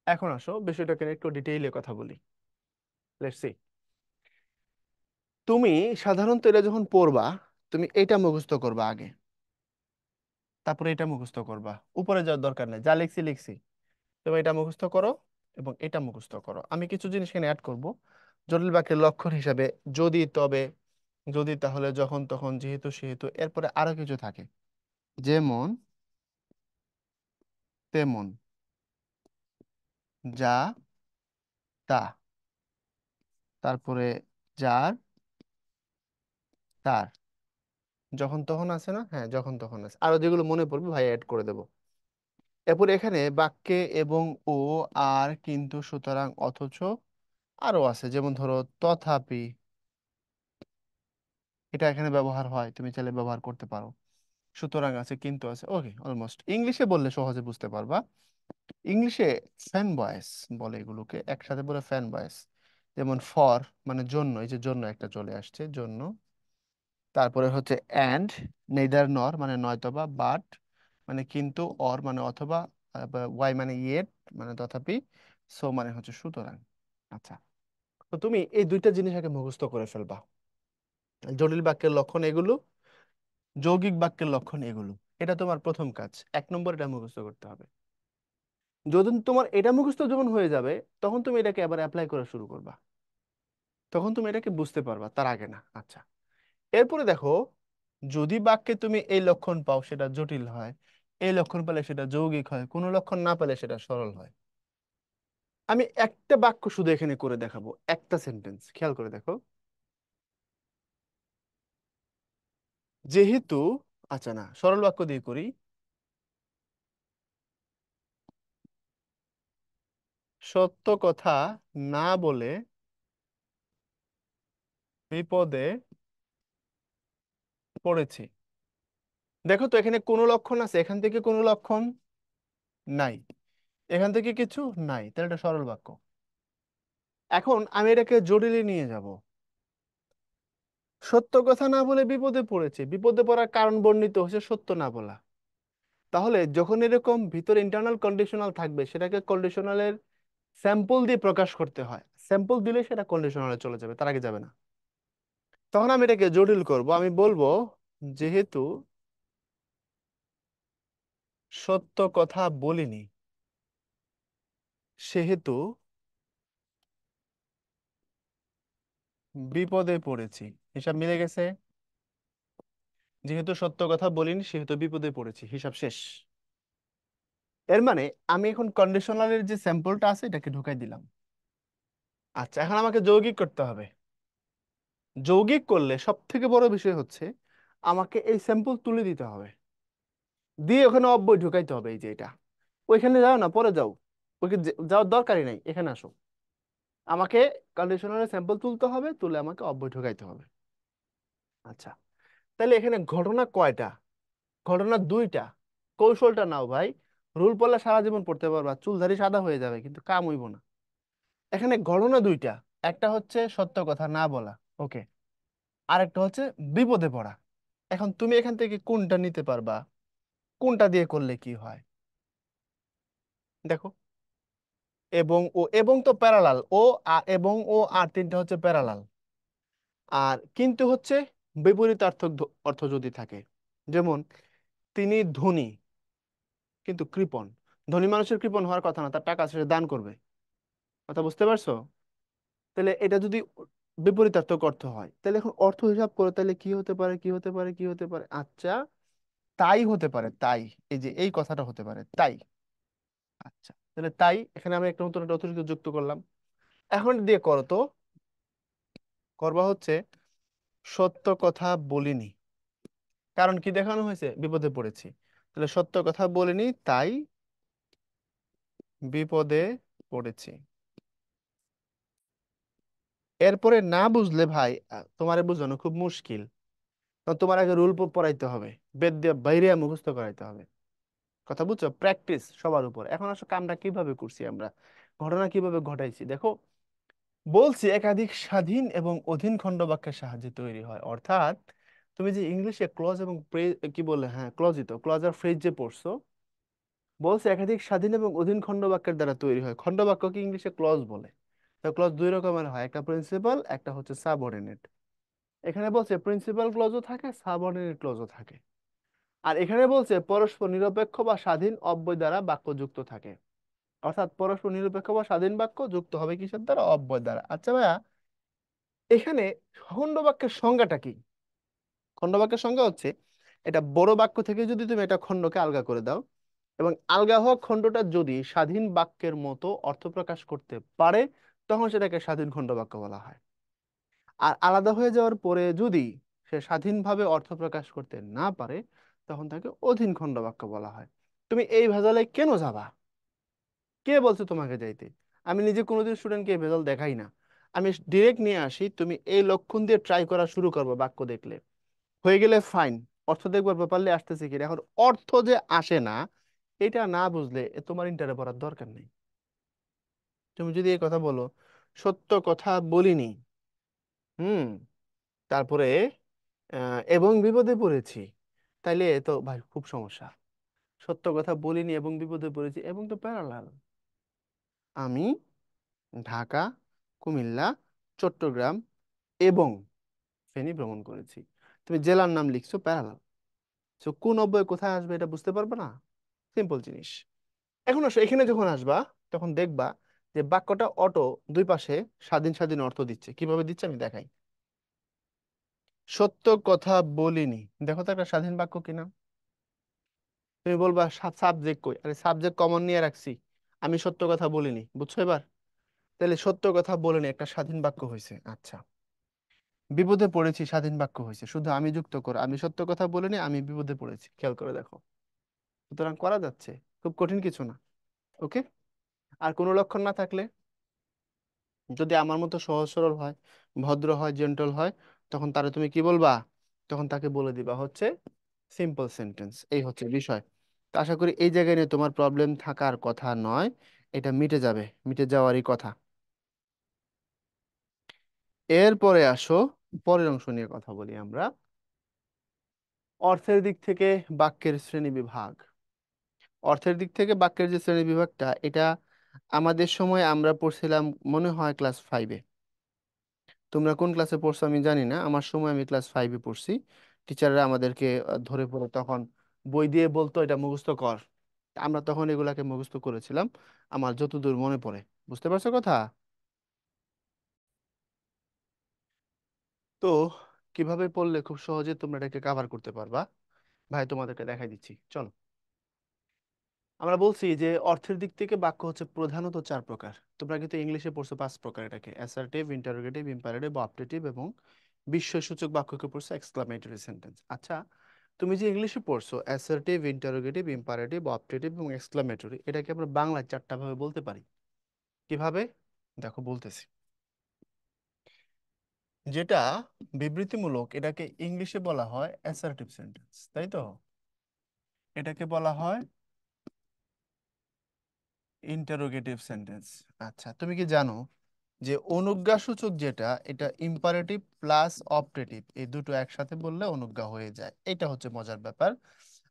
এখন আসো বিষয়টাকে নিয়ে একটু ডিটেইলে কথা বলি। Let's see. তুমি সাধারণত এটা যখন পড়বা, তুমি এটা মুখস্থ করবা আগে। তারপরে এটা মুখস্থ করবা, উপরে যাওয়ার দরকার নেই, যা লিখছি লিখছি। তবে এটা মুখস্থ করো এবং এটা মুখস্থ করো। আমি কিছু জিনিস এখানে অ্যাড করব জটিল বাক্যের লক্ষণ হিসাবে। যদি, তবে, যদি, তাহলে, যখন, তখন, যেহেতু, সেহেতু, এরপরে আরো কিছু থাকে, যেমন, তেমন, যা, তা, তারপরে যার, তার, যখন তখন আছে না, হ্যাঁ যখন তখন আছে, আরো যেগুলো মনে পড়বে ভাই অ্যাড করে দেবো। এরপর এখানে বাক্যে এবং, ও, আর, কিন্তু, সুতরাং, অথচ, আরো আছে, যেমন ধরো তথাপি, এটা এখানে ব্যবহার হয়, তুমি চাইলে ব্যবহার করতে পারো। সুতরাং আছে, কিন্তু আছে, ওকে, অলমোস্ট। ইংলিশে বললে সহজে বুঝতে পারবা। ইংলিশে ফ্যান বয়েস বলে এগুলোকে, একসাথে বলে ফ্যান বয়েস। যেমন ফর মানে জন্য, এই যে জন্য একটা চলে আসছে, জন্য। তারপরে হচ্ছে অ্যান্ড, নেইদার নর মানে নয়তোবা, বাট মানে কিন্তু, অর মানে অথবা, ওয়াই মানে ইয়েট মানে তথাপি, সো মানে হচ্ছে সুতরাং। আচ্ছা, তো তুমি এই দুইটা জিনিস আগে মুখস্থ করে ফেলবা। জটিল বাক্যের লক্ষণ এগুলো, যৌগিক বাক্যের লক্ষণ এগুলো। এটা তোমার প্রথম কাজ, 1 নম্বর এটা মুখস্থ করতে হবে। যখন তোমার এটা মুখস্থ যখন হয়ে যাবে, তখন তুমি এটাকে আবার অ্যাপ্লাই করা শুরু করবা, তখন তুমি এটাকে বুঝতে পারবা, তার আগে না। আচ্ছা, এরপরে দেখো, যদি বাক্যে তুমি এই লক্ষণ পাও সেটা জটিল হয়, এই লক্ষণ পেলে সেটা যৌগিক হয়, কোনো লক্ষণ না পেলে সেটা সরল হয়। আমি একটা বাক্য শুধু এখানে করে দেখাবো, একটা সেন্টেন্স, খেয়াল করে দেখো। যেহেতু, আচ্ছা না, সরল বাক্য দিয়ে করি। সত্য কথা না বলে বিপদে পড়েছি। দেখো তো এখানে কোনো লক্ষণ আছে, এখান থেকে কোনো লক্ষণ নাই, এখান থেকে কিছু নাই, তাহলে এটা সরল বাক্য। এখন আমি এটাকে জটিলে নিয়ে যাব। সত্য কথা না বলে বিপদে পড়েছে, বিপদে পড়ার কারণ বর্ণিত হচ্ছে সত্য না বলা। তাহলে যখন এরকম ভিতরে ইন্টারনাল কন্ডিশনাল থাকবে, সেটাকে কন্ডিশনালের স্যাম্পল দিয়ে প্রকাশ করতে হয়, স্যাম্পল দিলে সেটা কন্ডিশনালে চলে যাবে, তার আগে যাবে না। তখন আমি এটাকে জটিল করব, আমি বলবো যেহেতু সত্য কথা বলিনি, সেহেতু বিপদে পড়েছি। হিসাব মিলে গেছে। যেহেতু সত্য কথা বলিনি সেহেতু বিপদে পড়েছি, হিসাব শেষ। এর মানে আমি এখন কন্ডিশনালের যে স্যাম্পলটা আছে এটাকে ঢুকাই দিলাম। আচ্ছা, এখন আমাকে যৌগিক করতে হবে। যৌগিক করলে সব থেকে বড় বিষয় হচ্ছে আমাকে এই স্যাম্পল তুলে দিতে হবে, দিয়ে ওখানে অব্যয় ঢুকাইতে হবে, এই যে এটা। ওইখানে যাও না, পরে যাও, ওইখানে যাওয়ার দরকারই নাই, এখানে আসো। আমাকে কন্ডিশনালের স্যাম্পল তুলতে হবে, তুলে আমাকে অব্যয় ঢুকাইতে হবে। আচ্ছা, তাহলে এখানে ঘটনা কয়টা? ঘটনা দুইটা। কৌশলটা নাও ভাই, রুল পড়লে সারা জীবন পড়তে পারবা, চুলদারি সাদা হয়ে যাবে, কিন্তু কাম হইব না। এখানে ঘটনা দুইটা, একটা হচ্ছে সত্য কথা না বলা, ওকে, আর একটা হচ্ছে বিপদে পড়া। এখন তুমি এখান থেকে কোনটা নিতে পারবা, কোনটা দিয়ে করলে কি হয়? দেখো, এবং ও, এবং তো প্যারালাল, ও এবং ও আর তিনটা হচ্ছে প্যারালাল। আর কিন্তু হচ্ছে বিপরীতার্থক অর্থ যদি থাকে, যেমন তিনি ধনী কিন্তু কৃপণ। ধনী মানুষের কৃপণ হওয়ার কথা না, তার টাকা আছে, সে দান করবে। কথা বুঝতে পারছো? তাহলে এটা যদি বিপরীতার্থক অর্থ হয়, তাহলে এখন অর্থ হিসাব করো, তাহলে কি হতে পারে, কি হতে পারে, কি হতে পারে? আচ্ছা, তাই হতে পারে, তাই, এই যে এই কথাটা হতে পারে, তাই। আচ্ছা, তাহলে তাই, এখানে আমি একটা নতুন একটা অতিরিক্ত যুক্ত করলাম। এখন দিয়ে করো তো, করবা হচ্ছে সত্য কথা বলিনি, কারণ কি দেখানো হয়েছে, বিপদে পড়েছি। তাহলে সত্য কথা বলিনি তাই বিপদে পড়েছি। এরপরে না বুঝলে ভাই, তোমারে বোঝানো খুব মুশকিল। তখন তোমার আগে রুল পড়াইতে হবে, বেদ দিয়ে বাইরে মুখস্থ করাইতে হবে। কথা বুঝছো? প্র্যাকটিস সবার উপর। এখন আসলে কামটা কিভাবে করছি আমরা, ঘটনা কিভাবে ঘটাইছি দেখো। বলছি একাধিক স্বাধীন এবং অধীন খণ্ডবাক্যের সাহায্যে তৈরি হয়, অর্থাৎ তুমি যে ইংলিশে ক্লজ এবং কি বলে, হ্যাঁ ক্লজই তো, ক্লজ আর ফ্রেজ যে পড়ছো, বলছে একাধিক স্বাধীন এবং অধীন খণ্ডবাক্যের দ্বারা তৈরি হয়। খণ্ডবাক্যকে ইংলিশে ক্লজ বলে। তো ক্লজ দুই রকমের হয়, একটা প্রিন্সিপাল, একটা হচ্ছে সাবঅর্ডিনেট। এখানে বলছে প্রিন্সিপাল ক্লজও থাকে, সাবঅর্ডিনেট ক্লজও থাকে। আর এখানে বলছে পরস্পর নিরপেক্ষ বা স্বাধীন অব্যয় দ্বারা বাক্য যুক্ত থাকে। অর্থাৎ পরস্পর নিরপেক্ষ বা স্বাধীন বাক্য যুক্ত হবে কিসের দ্বারা? অব্যয় দ্বারা। আচ্ছা ভাইয়া, এখানে খন্ডবাক্যের সংজ্ঞাটা কি? খন্ডবাক্যের সংজ্ঞা হচ্ছে, এটা বড় বাক্য থেকে যদি তুমি এটা খণ্ডকে আলগা করে দাও, এবং আলগা হওয়া খণ্ডটা যদি স্বাধীন বাক্যের মতো অর্থ প্রকাশ করতে পারে, তখন সেটাকে স্বাধীন খণ্ডবাক্য বলা হয়। আর আলাদা হয়ে যাওয়ার পরে যদি সে স্বাধীনভাবে অর্থ প্রকাশ করতে না পারে, তখন তাকে অধীন খণ্ডবাক্য বলা হয়। তুমি এই ভেজালে কেন যাবা? কে বলছে তোমাকে যাইতে? আমি নিজে কোনোদিন স্টুডেন্টকে এই ভেজাল দেখাই না। আমি ডিরেক্ট নিয়ে আসি, তুমি এই লক্ষণ দিয়ে ট্রাই করা শুরু করবে বাক্য দেখলে। হয়ে গেলে ফাইন, অর্থ দেখবার ব্যাপারলে আসতেছে কি। এখন অর্থ যে আসে না, এটা না বুঝলে তোমার ইন্টারে পড়ার দরকার নেই। তুমি যদি এই কথা বলো, সত্য কথা বলিনি, হুম, তারপরে এবং বিপদে পড়েছি, তাইলে তো ভাই খুব সমস্যা। সত্য কথা বলিনি এবং বিপদে পড়েছি, এবং তো প্যারালাল। আমি ঢাকা, কুমিল্লা, চট্টগ্রাম এবং ফেনী ভ্রমণ করেছি। তুমি জেলার নাম লিখছো, প্যারালাল। তো কোন অব্যয় কোথায় আসবে এটা বুঝতে পারবে না। সিম্পল জিনিস। এখন আসো, এখানে যখন আসবা তখন দেখবা যে বাক্যটা অটো দুই পাশে স্বাধীন স্বাধীন অর্থ দিচ্ছে। কিভাবে দিচ্ছে আমি দেখাই। সত্য কথা বলিনি, দেখো তো একটা স্বাধীন বাক্য কিনা। তুমি বলবা সাবজেক্ট কই? আরে সাবজেক্ট কমন নিয়ে রাখছি। আমি সত্য কথা বলিনি, বুঝছো এবার? তাহলে সত্য কথা বলিনি একটা স্বাধীন বাক্য হয়েছে। আচ্ছা, বিপদে পড়েছি স্বাধীন বাক্য হয়েছে, শুধু আমি যুক্ত করো। আমি সত্য কথা বলিনি, আমি বিপদে পড়েছি, খেয়াল করে দেখো। সুতরাং করা যাচ্ছে, খুব কঠিন কিছু না। ওকে। আর কোনো লক্ষণ না থাকলে, যদি আমার মতো সহজ সরল হয়, ভদ্র হয়, জেন্টল হয়, তখন তারে তুমি কি বলবা? তখন তাকে বলে দিবা হচ্ছে সিম্পল সেন্টেন্স। এই হচ্ছে বিষয়। তো আশা করি এই জায়গায় নিয়ে তোমার প্রবলেম থাকার কথা নয়, এটা মিটে যাবে, মিটে যাওয়ারই কথা। এরপরে আসো, পরের অংশ নিয়ে কথা বলি আমরা। অর্থের দিক থেকে বাক্যের শ্রেণী বিভাগ। অর্থের দিক থেকে বাক্যের যে শ্রেণী বিভাগটা, এটা আমাদের সময় আমরা পড়ছিলাম মনে হয় ক্লাস 5-এ। তোমরা কোন ক্লাসে পড়ছো আমি জানি না, আমার সময় আমি ক্লাস 5-এ পড়ছি। টিচাররা আমাদেরকে ধরে পড়ে তখন বই দিয়ে বলতো এটা মুখস্থ কর। আমরা তখন এগুলাকে মুখস্থ করেছিলাম, আমার যতদূর মনে পড়ে। বুঝতে পারছো কথা? তো কিভাবে পড়লে খুব সহজে তোমরা এটাকে কাভার করতে পারবা, ভাই তোমাদেরকে দেখাই দিচ্ছি, চলো। আমরা বলছি যে অর্থের দিক থেকে বাক্য হচ্ছে প্রধানত 4 প্রকার। তোমরা কিন্তু ইংলিশে পড়ছো 5 প্রকার, এটাকে অ্যাসার্টিভ, ইন্টারোগেটিভ, ইম্পারেটিভ, অবজেক্টিভ এবং বিস্ময়সূচক বাক্যকে পড়ছো এক্সক্লামেটরি সেন্টেন্স। আচ্ছা, তুমি যে ইংলিশে পড়ছো অ্যাসার্টিভ, ইন্টারোগেটিভ, ইম্পারেটিভ, অবজেক্টিভ এবং এক্সক্লামেটরি, এটাকে আমরা বাংলায় 4টা ভাবে বলতে পারি। কিভাবে? দেখো বলতেছি। যেটা বিবৃতিমূলক, এটাকে ইংলিশে বলা হয় অ্যাসার্টিভ সেন্টেন্স, তাই তো? এটাকে বলা হয় ইন্টারোগেটিভ সেন্টেন্স। আচ্ছা, তুমি কি জানো যে অনুজ্ঞাসূচক যেটা, এটা ইম্পারেটিভ প্লাস অবজেক্টিভ এই দুটো একসাথে বললে অনুজ্ঞা হয়ে যায়। এটা হচ্ছে মজার ব্যাপার।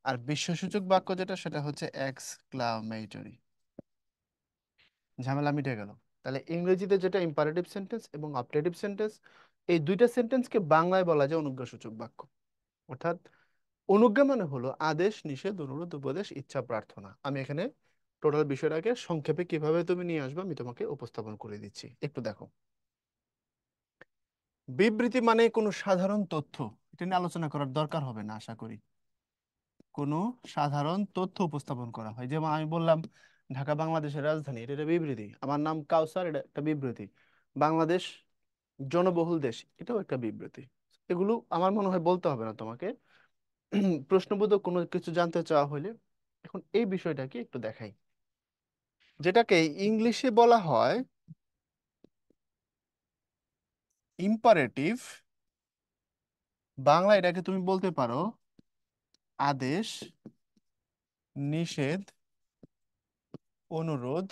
আর বিস্ময়সূচক বাক্য যেটা, সেটা হচ্ছে এক্সক্লামেটরি। ঝামেলা মিটে গেল। তাহলে ইংরেজিতে যেটা ইম্পারেটিভ সেন্টেন্স এবং অবজেক্টিভ সেন্টেন্স, এই দুইটা সেন্টেন্সকে বাংলায় বলা যায় অনুজ্ঞাসূচক বাক্য। অর্থাৎ অনুজ্ঞা মানে হলো আদেশ, নিষেধ, অনুরোধ, উপদেশ, ইচ্ছা, প্রার্থনা। আমি এখানে টোটাল বিষয়টাকে সংক্ষেপে কিভাবে তুমি নিয়ে আসবে আমি তোমাকে উপস্থাপন করে দিচ্ছি, একটু দেখো। বিবৃতি মানে কোনো সাধারণ তথ্য, এটা নিয়ে আলোচনা করার দরকার হবে না আশা করি। কোনো সাধারণ তথ্য উপস্থাপন করা হয়, যেমন আমি বললাম ঢাকা বাংলাদেশের রাজধানী, এটা একটা বিবৃতি। আমার নাম কাউসার, এটা একটা বিবৃতি। বাংলাদেশ জনবহুল দেশ, এটাও একটা বিবৃতি। এগুলো আমার মনে হয় বলতে হবে না তোমাকে। প্রশ্নবোধক কোনো কিছু জানতে চাওয়া হলে এখন এই বিষয়টাকে একটু দেখাই। যেটাকে ইংলিশে বলা হয় ইম্পারেটিভ, বাংলা এটাকে তুমি বলতে পারো আদেশ, নিষেধ, অনুরোধ,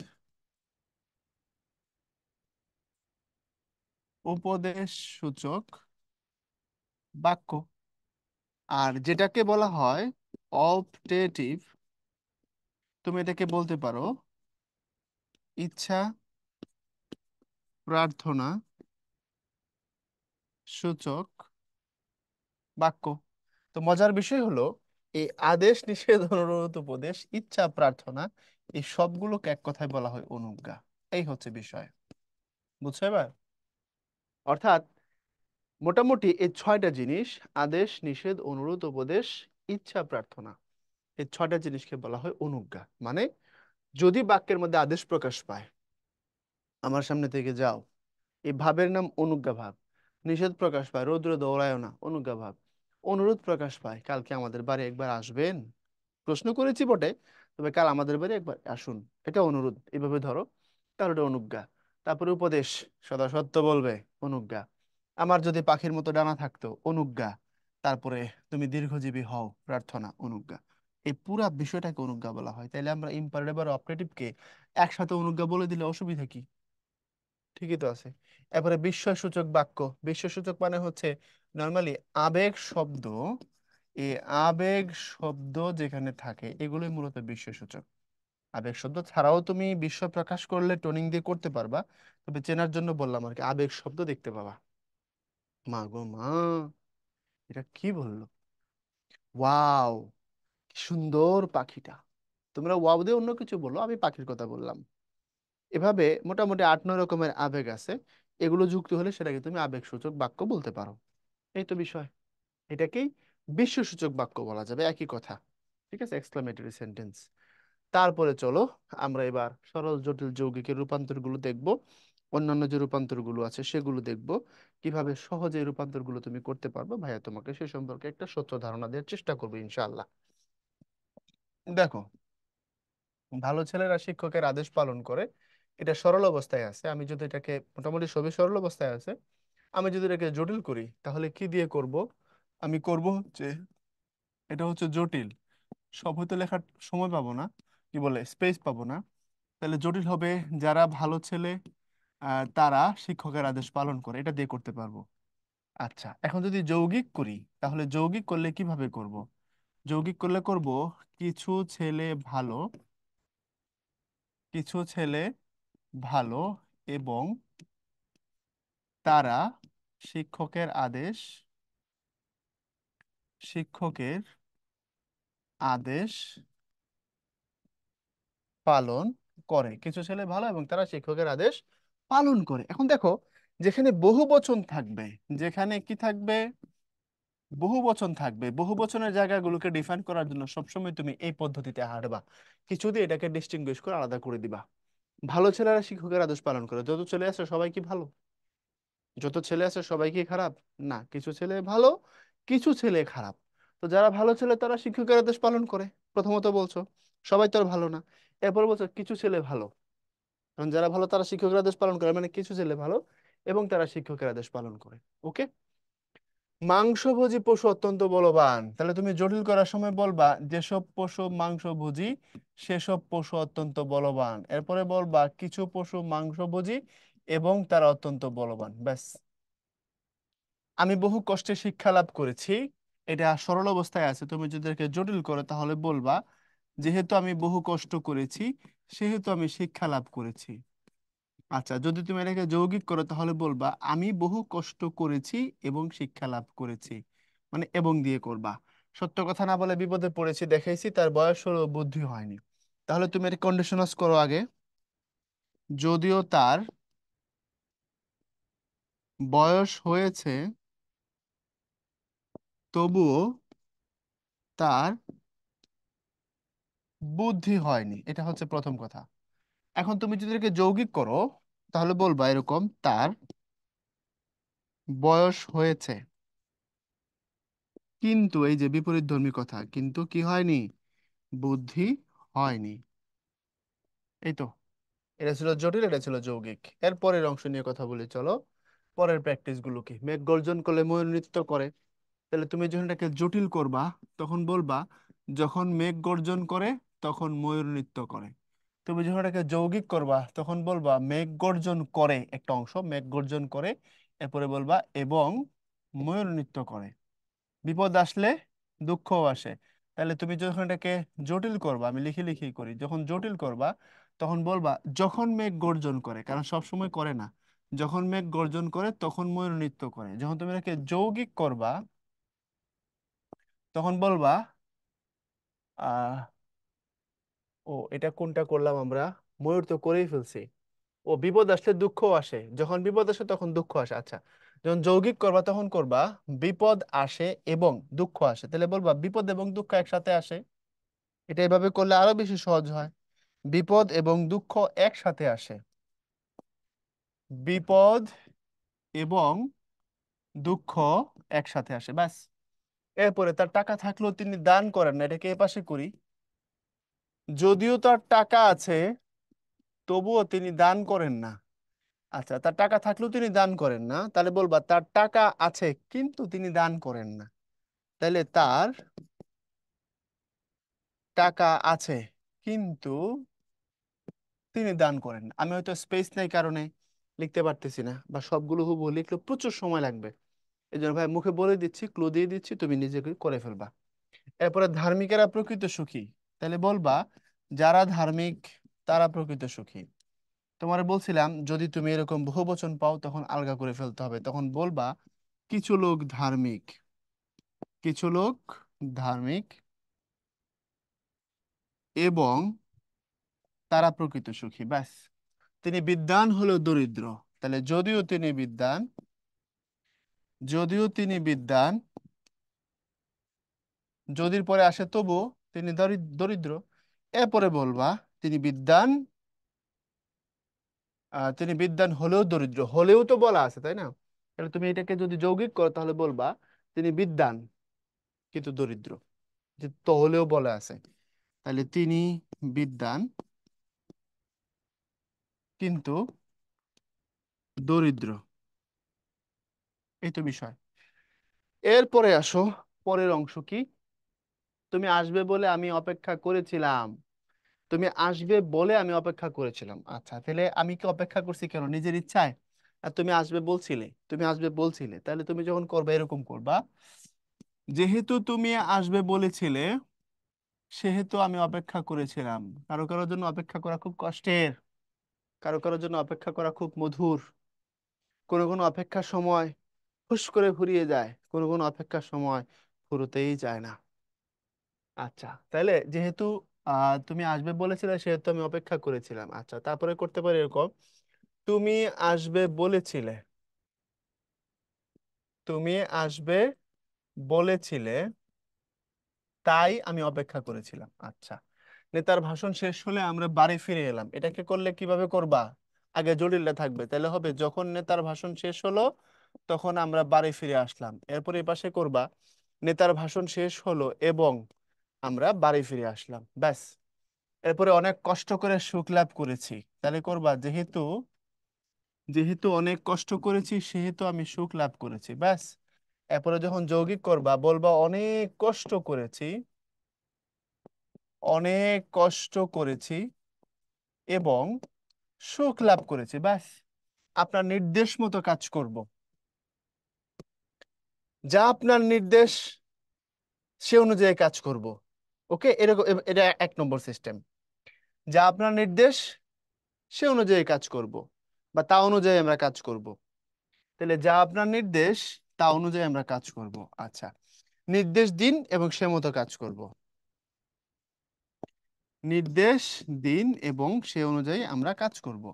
উপদেশ সূচক বাক্য। আর যেটাকে বলা হয় অবজেক্টিভ, তুমি এটাকে বলতে পারো ইচ্ছা, প্রার্থনা সূচক বাক্য। তো মজার বিষয় হলো এই আদেশ, নিষেধ, অনুরোধ, উপদেশ, ইচ্ছা, প্রার্থনা, এই সবগুলোকে এক কথায় বলা হয় অনুজ্ঞা। এই হচ্ছে বিষয়। বুঝছো এবার? অর্থাৎ মোটামুটি এই ছয়টা জিনিস, আদেশ, নিষেধ, অনুরোধ, উপদেশ, ইচ্ছা, প্রার্থনা, এই ছয়টা জিনিসকে বলা হয় অনুজ্ঞা। মানে যদি বাক্যের মধ্যে আদেশ প্রকাশ পায়, আমার সামনে থেকে যাও, এই ভাবের নাম অনুজ্ঞা ভাব। নিষেধ প্রকাশ পায়, রৌদ্র দৌড়ায় না, অনুজ্ঞা ভাব। অনুরোধ প্রকাশ পায়, কালকে আমাদের বাড়ি একবার আসবেন, প্রশ্ন করেছি বটে, তবে কাল আমাদের বাড়ি একবার আসুন, এটা অনুরোধ, এভাবে ধরো, তাহলে এটা অনুজ্ঞা। তারপরে উপদেশ, সদা সত্য বলবে, অনুজ্ঞা। আমার যদি পাখির মতো ডানা থাকতো, অনুজ্ঞা। তারপরে তুমি দীর্ঘজীবী হও, প্রার্থনা, অনুজ্ঞা। এই পুরা বিষয়টাকে অনুজ্ঞা বলা হয়। তাইলে আমরা ইম্পারেটিভ আর অপারেটিভকে একসাথে অনুজ্ঞা বলে দিলে অসুবিধা কি? ঠিকই তো আছে। এরপরে বিস্ময়সূচক বাক্য। বিস্ময়সূচক মানে হচ্ছে নর্মালি আবেগ শব্দ, এই আবেগ শব্দ যেখানে থাকে এগুলোই মূলত বিস্ময়সূচক। আবেগ শব্দ ছাড়াও তুমি বিস্ময় প্রকাশ করলে টোনিং দিয়ে করতে পারবা, তবে চেনার জন্য বললাম আর কি, আবেগ শব্দ দেখতে পাবা। মা গো মা, এটা কি বললো! ওয়াও, কি সুন্দর পাখিটা! তোমরা ওয়াও দিয়ে অন্য কিছু বলো, আমি পাখির কথা বললাম। এভাবে মোটামুটি 8-9 রকমের আবেগ আছে, এগুলো যুক্ত হলে সেটাকে তুমি আবেগসূচক বাক্য বলতে পারো। এই তো বিষয়। এটাকেই বিশ্বসূচক বাক্য বলা যাবে, একই কথা। ঠিক আছে, এক্সক্লামেটরি সেন্টেন্স। তারপরে চলো আমরা এবার সরল জটিল যৌগিকের রূপান্তরগুলো দেখব। অন্যান্য যে রূপান্তরগুলো আছে সেগুলো দেখব, কিভাবে সহজে এই রূপান্তরগুলো তুমি করতে পারবে। ভাইয়া তোমাকে সে সম্পর্কে একটা সত্য ধারণা দেওয়ার চেষ্টা করবো ইনশাআল্লাহ। দেখো, ভালো ছেলেরা শিক্ষকের আদেশ পালন করে, এটা সরল অবস্থায় আছে। আমি যদি এটাকে, মোটামুটি সবই সরল অবস্থায় আছে, আমি যদি এটাকে জটিল করি তাহলে কি দিয়ে করব? আমি করব হচ্ছে, এটা হচ্ছে জটিল, সব হয়তো লেখার সময় পাবো না, কি বলে, স্পেস পাবো না। তাহলে জটিল হবে, যারা ভালো ছেলে তারা শিক্ষকের আদেশ পালন করে, এটা দিয়ে করতে পারবো। আচ্ছা, এখন যদি যৌগিক করি, তাহলে যৌগিক করলে কিভাবে করব? যৌগিক করলে করব, কিছু ছেলে ভালো, কিছু ছেলে ভালো এবং তারা শিক্ষকের আদেশ, শিক্ষকের আদেশ পালন করে। কিছু ছেলে ভালো এবং তারা শিক্ষকের আদেশ পালন করে। এখন দেখো, যেখানে বহু বচন থাকবে, যেখানে কি থাকবে, বহু বচন থাকবে, বহু বচনের জায়গাগুলোকে ডিফাইন করার জন্য সবসময় তুমি এই পদ্ধতিতে হাঁটবা, কিছু দিয়ে এটাকে ডিস্টিংগুইশ করে আলাদা করে দিবা। ভালো ছেলেরা শিক্ষকের আদেশ পালন করে, যত ছেলে আছে সবাই কি ভালো? যত ছেলে আছে সবাই কি খারাপ? না, কিছু ছেলে ভালো, কিছু ছেলে খারাপ। তো যারা ভালো ছেলে তারা শিক্ষকের আদেশ পালন করে, প্রথমত বলছো। সবাই তো আর ভালো না। এরপর বলছো কিছু ছেলে ভালো, কারণ যারা ভালো তারা শিক্ষকের আদেশ পালন করে, মানে কিছু ছেলে ভালো এবং তারা শিক্ষকের আদেশ পালন করে। ওকে। মাংসভোজী পশু অত্যন্ত বলবান, তাহলে তুমি জটিল করার সময় বলবা যেসব পশু মাংসভোজী সেসব পশু অত্যন্ত বলবান। এরপরে বলবা কিছু পশু মাংসভোজী এবং তারা অত্যন্ত বলবান। ব্যাস। আমি বহু কষ্টে শিক্ষা লাভ করেছি, এটা সরল অবস্থায় আছে। তুমি যদি এটাকে জটিল করো তাহলে বলবা যেহেতু আমি বহু কষ্ট করেছি সেহেতু আমি শিক্ষা লাভ করেছি। আচ্ছা, যদি তুমি এটাকে যৌগিক করো তাহলে বলবা আমি বহু কষ্ট করেছি এবং শিক্ষা লাভ করেছি, মানে এবং দিয়ে করবা। সত্য কথা না বলে বিপদে পড়েছি, দেখাইছি তার বয়স হলো, বুদ্ধি হয়নি। তাহলে তুমি এটা কন্ডিশনাস করো আগে, যদিও তার বয়স হয়েছে তবুও তার বুদ্ধি হয়নি, এটা হচ্ছে প্রথম কথা। এখন তুমি যদি এটাকে যৌগিক করো তাহলে বলবা এরকম, তার বয়স হয়েছে কিন্তু, এই যে বিপরীতধর্মী কথা, কিন্তু কি হয়নি, বুদ্ধি হয়নি। এই তো, এটা ছিল জটিল, এটা ছিল যৌগিক। এর পরের অংশ নিয়ে কথা বলি চলো। পরের প্র্যাকটিস গুলো কি, মেঘ গর্জন করলে ময়ূর নৃত্য করে। তাহলে তুমি যখন এটাকে জটিল করবা তখন বলবা যখন মেঘ গর্জন করে তখন ময়ূর নৃত্য করে। তুমি যখন এটাকে যৌগিক করবা তখন বলবা মেঘ গর্জন করে একটা অংশ, মেঘ গর্জন করে, এরপরে বলবা এবং ময়ূর নৃত্য করে। বিপদ আসলে দুঃখও আসে। তাহলে তুমি যখন এটাকে জটিল করবা, আমি লিখে লিখেই করি, যখন জটিল করবা তখন বলবা যখন মেঘ গর্জন করে, কারণ সব সময় করে না, যখন মেঘ গর্জন করে তখন ময়ূর নৃত্য করে। যখন তুমি এটাকে যৌগিক করবা তখন বলবা আহ ও, এটা কোনটা করলাম আমরা? ময়ূর তো করেই ফেলছি। ও, বিপদ আসলে দুঃখ আসে, যখন বিপদ আসে তখন দুঃখ আসে। আচ্ছা, যখন যৌগিক করবা তখন করবা বিপদ আসে এবং দুঃখ আসে, তাহলে বলবা বিপদ এবং দুঃখ একসাথে আসে। এটা এভাবে করলে আরো বেশি সহজ হয়। বিপদ এবং দুঃখ একসাথে আসে। বিপদ এবং দুঃখ একসাথে আসে, ব্যাস। এরপরে তার টাকা থাকলেও তিনি দান করেন না, এটাকে এপাশে করি। যদিও তার টাকা আছে তবুও তিনি দান করেন না। আচ্ছা, তার টাকা থাকলেও তিনি দান করেন না, তাহলে বলবা তার টাকা আছে কিন্তু তিনি দান করেন না। তাহলে তার টাকা আছে কিন্তু তিনি দান করেন না। আমি হয়তো স্পেস নাই কারণে লিখতে পারতেছি না, বা সবগুলো হুবহু লিখলে প্রচুর সময় লাগবে। এই জন্য ভাই মুখে বলে দিচ্ছি, ক্লু দিয়ে দিচ্ছি, তুমি নিজেকে করে ফেলবা। এরপরে ধার্মিকেরা প্রকৃত সুখী, তাহলে বলবা যারা ধার্মিক তারা প্রকৃত সুখী। তোমার বলছিলাম যদি তুমি এরকম বহুবচন পাও তখন আলগা করে ফেলতে হবে, তখন বলবা কিছু লোক ধার্মিক, কিছু লোক ধার্মিক এবং তারা প্রকৃত সুখী, ব্যাস। তিনি বিদ্বান হলেও দরিদ্র, তাহলে যদিও তিনি বিদ্বান, যদিও তিনি বিদ্বান, যদির পরে আসে তবু তিনি দরিদ্র। এরপরে বলবা তিনি বিদ্বান, তিনি বিদ্বান হলেও দরিদ্র, হলেও তো বলা আছে তাই না? তাহলে তুমি এটাকে যদি যৌগিক করো তাহলে বলবা তিনি বিদ্বান কিন্তু দরিদ্র, যে তো হলেও বলা আছে। তাহলে তিনি বিদ্বান কিন্তু দরিদ্র, এই তো বিষয়। এরপরে আসো, পরের অংশ কি? তুমি আসবে বলে আমি অপেক্ষা করেছিলাম। তুমি আসবে বলে আমি অপেক্ষা করেছিলাম। আচ্ছা, তাহলে আমি কি অপেক্ষা করছি কেন? নিজের ইচ্ছায়? আর তুমি আসবে বলছিলে, তুমি আসবে বলছিলে, তাহলে তুমি যখন করবে এরকম করবা, যেহেতু তুমি আসবে বলেছিলে সেহেতু আমি অপেক্ষা করেছিলাম। কারো কারোর জন্য অপেক্ষা করা খুব কষ্টের, কারো কারোর জন্য অপেক্ষা করা খুব মধুর। কোনো কোনো অপেক্ষার সময় হুশ করে ফুরিয়ে যায়, কোনো কোনো অপেক্ষার সময় ফুরোতেই যায় না। আচ্ছা, তাহলে যেহেতু তুমি আসবে বলেছিলে সেহেতু আমি অপেক্ষা করেছিলাম। আচ্ছা, তারপরে করতে পারি এরকম, তুমি আসবে বলেছিলে, তুমি আসবে বলেছিলে তাই আমি অপেক্ষা করেছিলাম। আচ্ছা, নেতার ভাষণ শেষ হলে আমরা বাড়ি ফিরে এলাম, এটাকে করলে কিভাবে করবা? আগে জটিলটা থাকবে, তাহলে হবে যখন নেতার ভাষণ শেষ হলো তখন আমরা বাড়ি ফিরে আসলাম। এরপর এই পাশে করবা নেতার ভাষণ শেষ হলো এবং আমরা বাড়ি ফিরে আসলাম, ব্যাস। এরপরে অনেক কষ্ট করে সুখ লাভ করেছি, তাহলে করবা যেহেতু, যেহেতু অনেক কষ্ট করেছি সেহেতু আমি সুখ লাভ করেছি, ব্যাস। এরপরে যখন যৌগিক করবা বলবা অনেক কষ্ট করেছি, অনেক কষ্ট করেছি এবং সুখ লাভ করেছি, ব্যাস। আপনার নির্দেশ মতো কাজ করব, যা আপনার নির্দেশ সে অনুযায়ী কাজ করব। ওকে, এরকম এটা 1 নম্বর সিস্টেম। যা আপনার নির্দেশ সে অনুযায়ী কাজ করব, বা তা অনুযায়ী আমরা কাজ করব। তাহলে যা আপনার নির্দেশ তা অনুযায়ী আমরা কাজ করব। আচ্ছা, নির্দেশ দিন এবং সে মতো কাজ করব। নির্দেশ দিন এবং সে অনুযায়ী আমরা কাজ করব।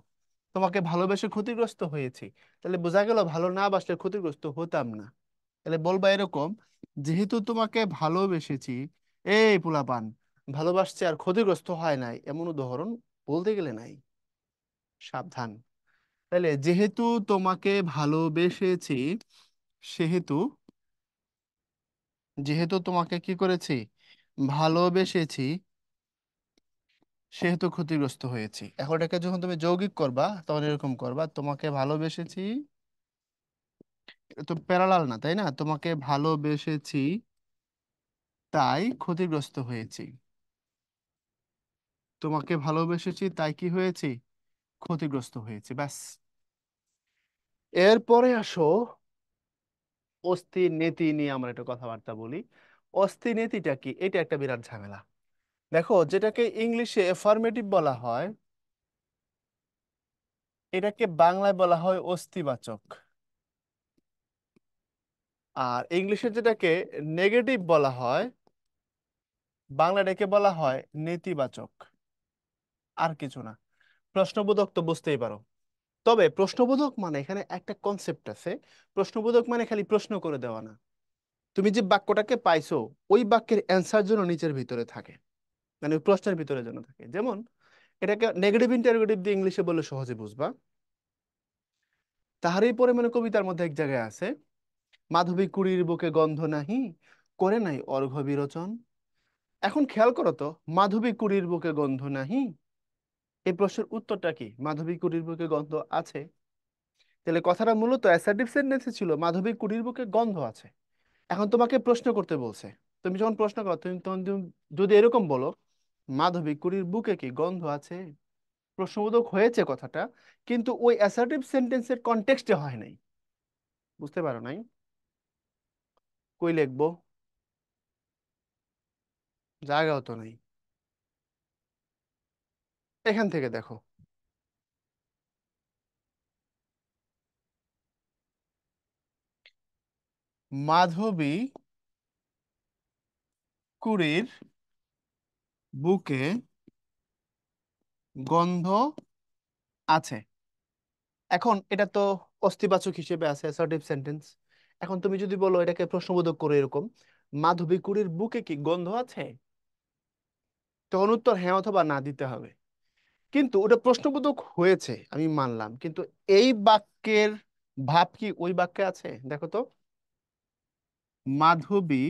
তোমাকে ভালোবেসে ক্ষতিগ্রস্ত হয়েছি, তাহলে বোঝা গেল ভালো না বাসলে ক্ষতিগ্রস্ত হতাম না। তাহলে বলবা এরকম, যেহেতু তোমাকে ভালোবেসেছি, এই পোলাপান ভালোবাসছে আর ক্ষতিগ্রস্ত হয় নাই, এমন উদাহরণ বলতে গেলে নাই, সাবধান। তাহলে যেহেতু তোমাকে ভালোবেসেছি সেহেতু, যেহেতু তোমাকে কি করেছি, ভালোবেসেছি, সেহেতু ক্ষতিগ্রস্ত হয়েছি। এখন এটাকে যখন তুমি যৌগিক করবা তখন এরকম করবা, তোমাকে ভালোবেসেছি, তো প্যারালাল না তাই না? তোমাকে ভালোবেসেছি তাই ক্ষতিগ্রস্ত হয়েছি, তোমাকে ভালোবেসেছি তাই কি হয়েছি, ক্ষতিগ্রস্ত হয়েছি, ব্যাস। এরপরে আসো অস্থি নীতি নিয়ে আমরা একটা কথাবার্তা বলি। অস্থি নীতিটা কি? এটা একটা বিরাট ঝামেলা। দেখো, যেটাকে ইংলিশে এফার্মেটিভ বলা হয় এটাকে বাংলায় বলা হয় অস্তিবাচক, আর ইংলিশে যেটাকে নেগেটিভ বলা হয় বাংলাটাকে বলা হয় নেতিবাচক, আর কিছু না। প্রশ্নবোধক তো বুঝতেই পারো। তবে প্রশ্নবোধক মানে এখানে একটা কনসেপ্ট আছে। প্রশ্নবোধক মানে খালি প্রশ্ন করে দেওয়া না। তুমি যে বাক্যটাকে পাইছো, ওই বাক্যের অ্যান্সার যেন নিচের ভিতরে থাকে, মানে ওই প্রশ্নের ভিতরে যেন থাকে। যেমন এটাকে নেগেটিভ ইন্টারোগেটিভ দিয়ে ইংলিশে বললে সহজে বুঝবা। তাহারই পরে মানে কবিতার মধ্যে এক জায়গায় আছে, মাধবী কুড়ির বুকে গন্ধ নাহি, করে নাই অর্ঘ্য বিরোচন। এখন খেয়াল করো তো, মাধবী কুড়ির বুকে গন্ধ নাহি, এই প্রশ্নের উত্তরটা কি? মাধবী কুড়ির বুকে গন্ধ আছে। তাহলে কথাটা মূলত অ্যাসার্টিভ সেন্টেন্সে ছিল মাধবী কুড়ির বুকে গন্ধ আছে। এখন তোমাকে প্রশ্ন করতে বলছে। তুমি যখন প্রশ্ন করো, তুমি যদি এরকম বলো, মাধবী কুড়ির বুকে কি গন্ধ আছে, প্রশ্নবোধক হয়েছে কথাটা, কিন্তু ওই অ্যাসার্টিভ সেন্টেন্সের কনটেক্সটে হয় নাই। বুঝতে পারো নাই? কই লিখবো? জায়গাও তো নাই। এখান থেকে দেখো, মাধবী কুড়ির বুকে গন্ধ আছে। এখন এটা তো অস্তিবাচক হিসেবে আছে, অ্যাসার্টিভ সেন্টেন্স। এখন তুমি যদি বলো এটাকে প্রশ্নবোধক করে এরকম, মাধবী কুড়ির বুকে কি গন্ধ আছে, তখন উত্তর হ্যাঁ অথবা না দিতে হবে। কিন্তু ওটা প্রশ্নবোধক হয়েছে আমি মানলাম, কিন্তু এই বাক্যের ভাব কি ওই বাক্যে আছে? দেখো তো, মাধবী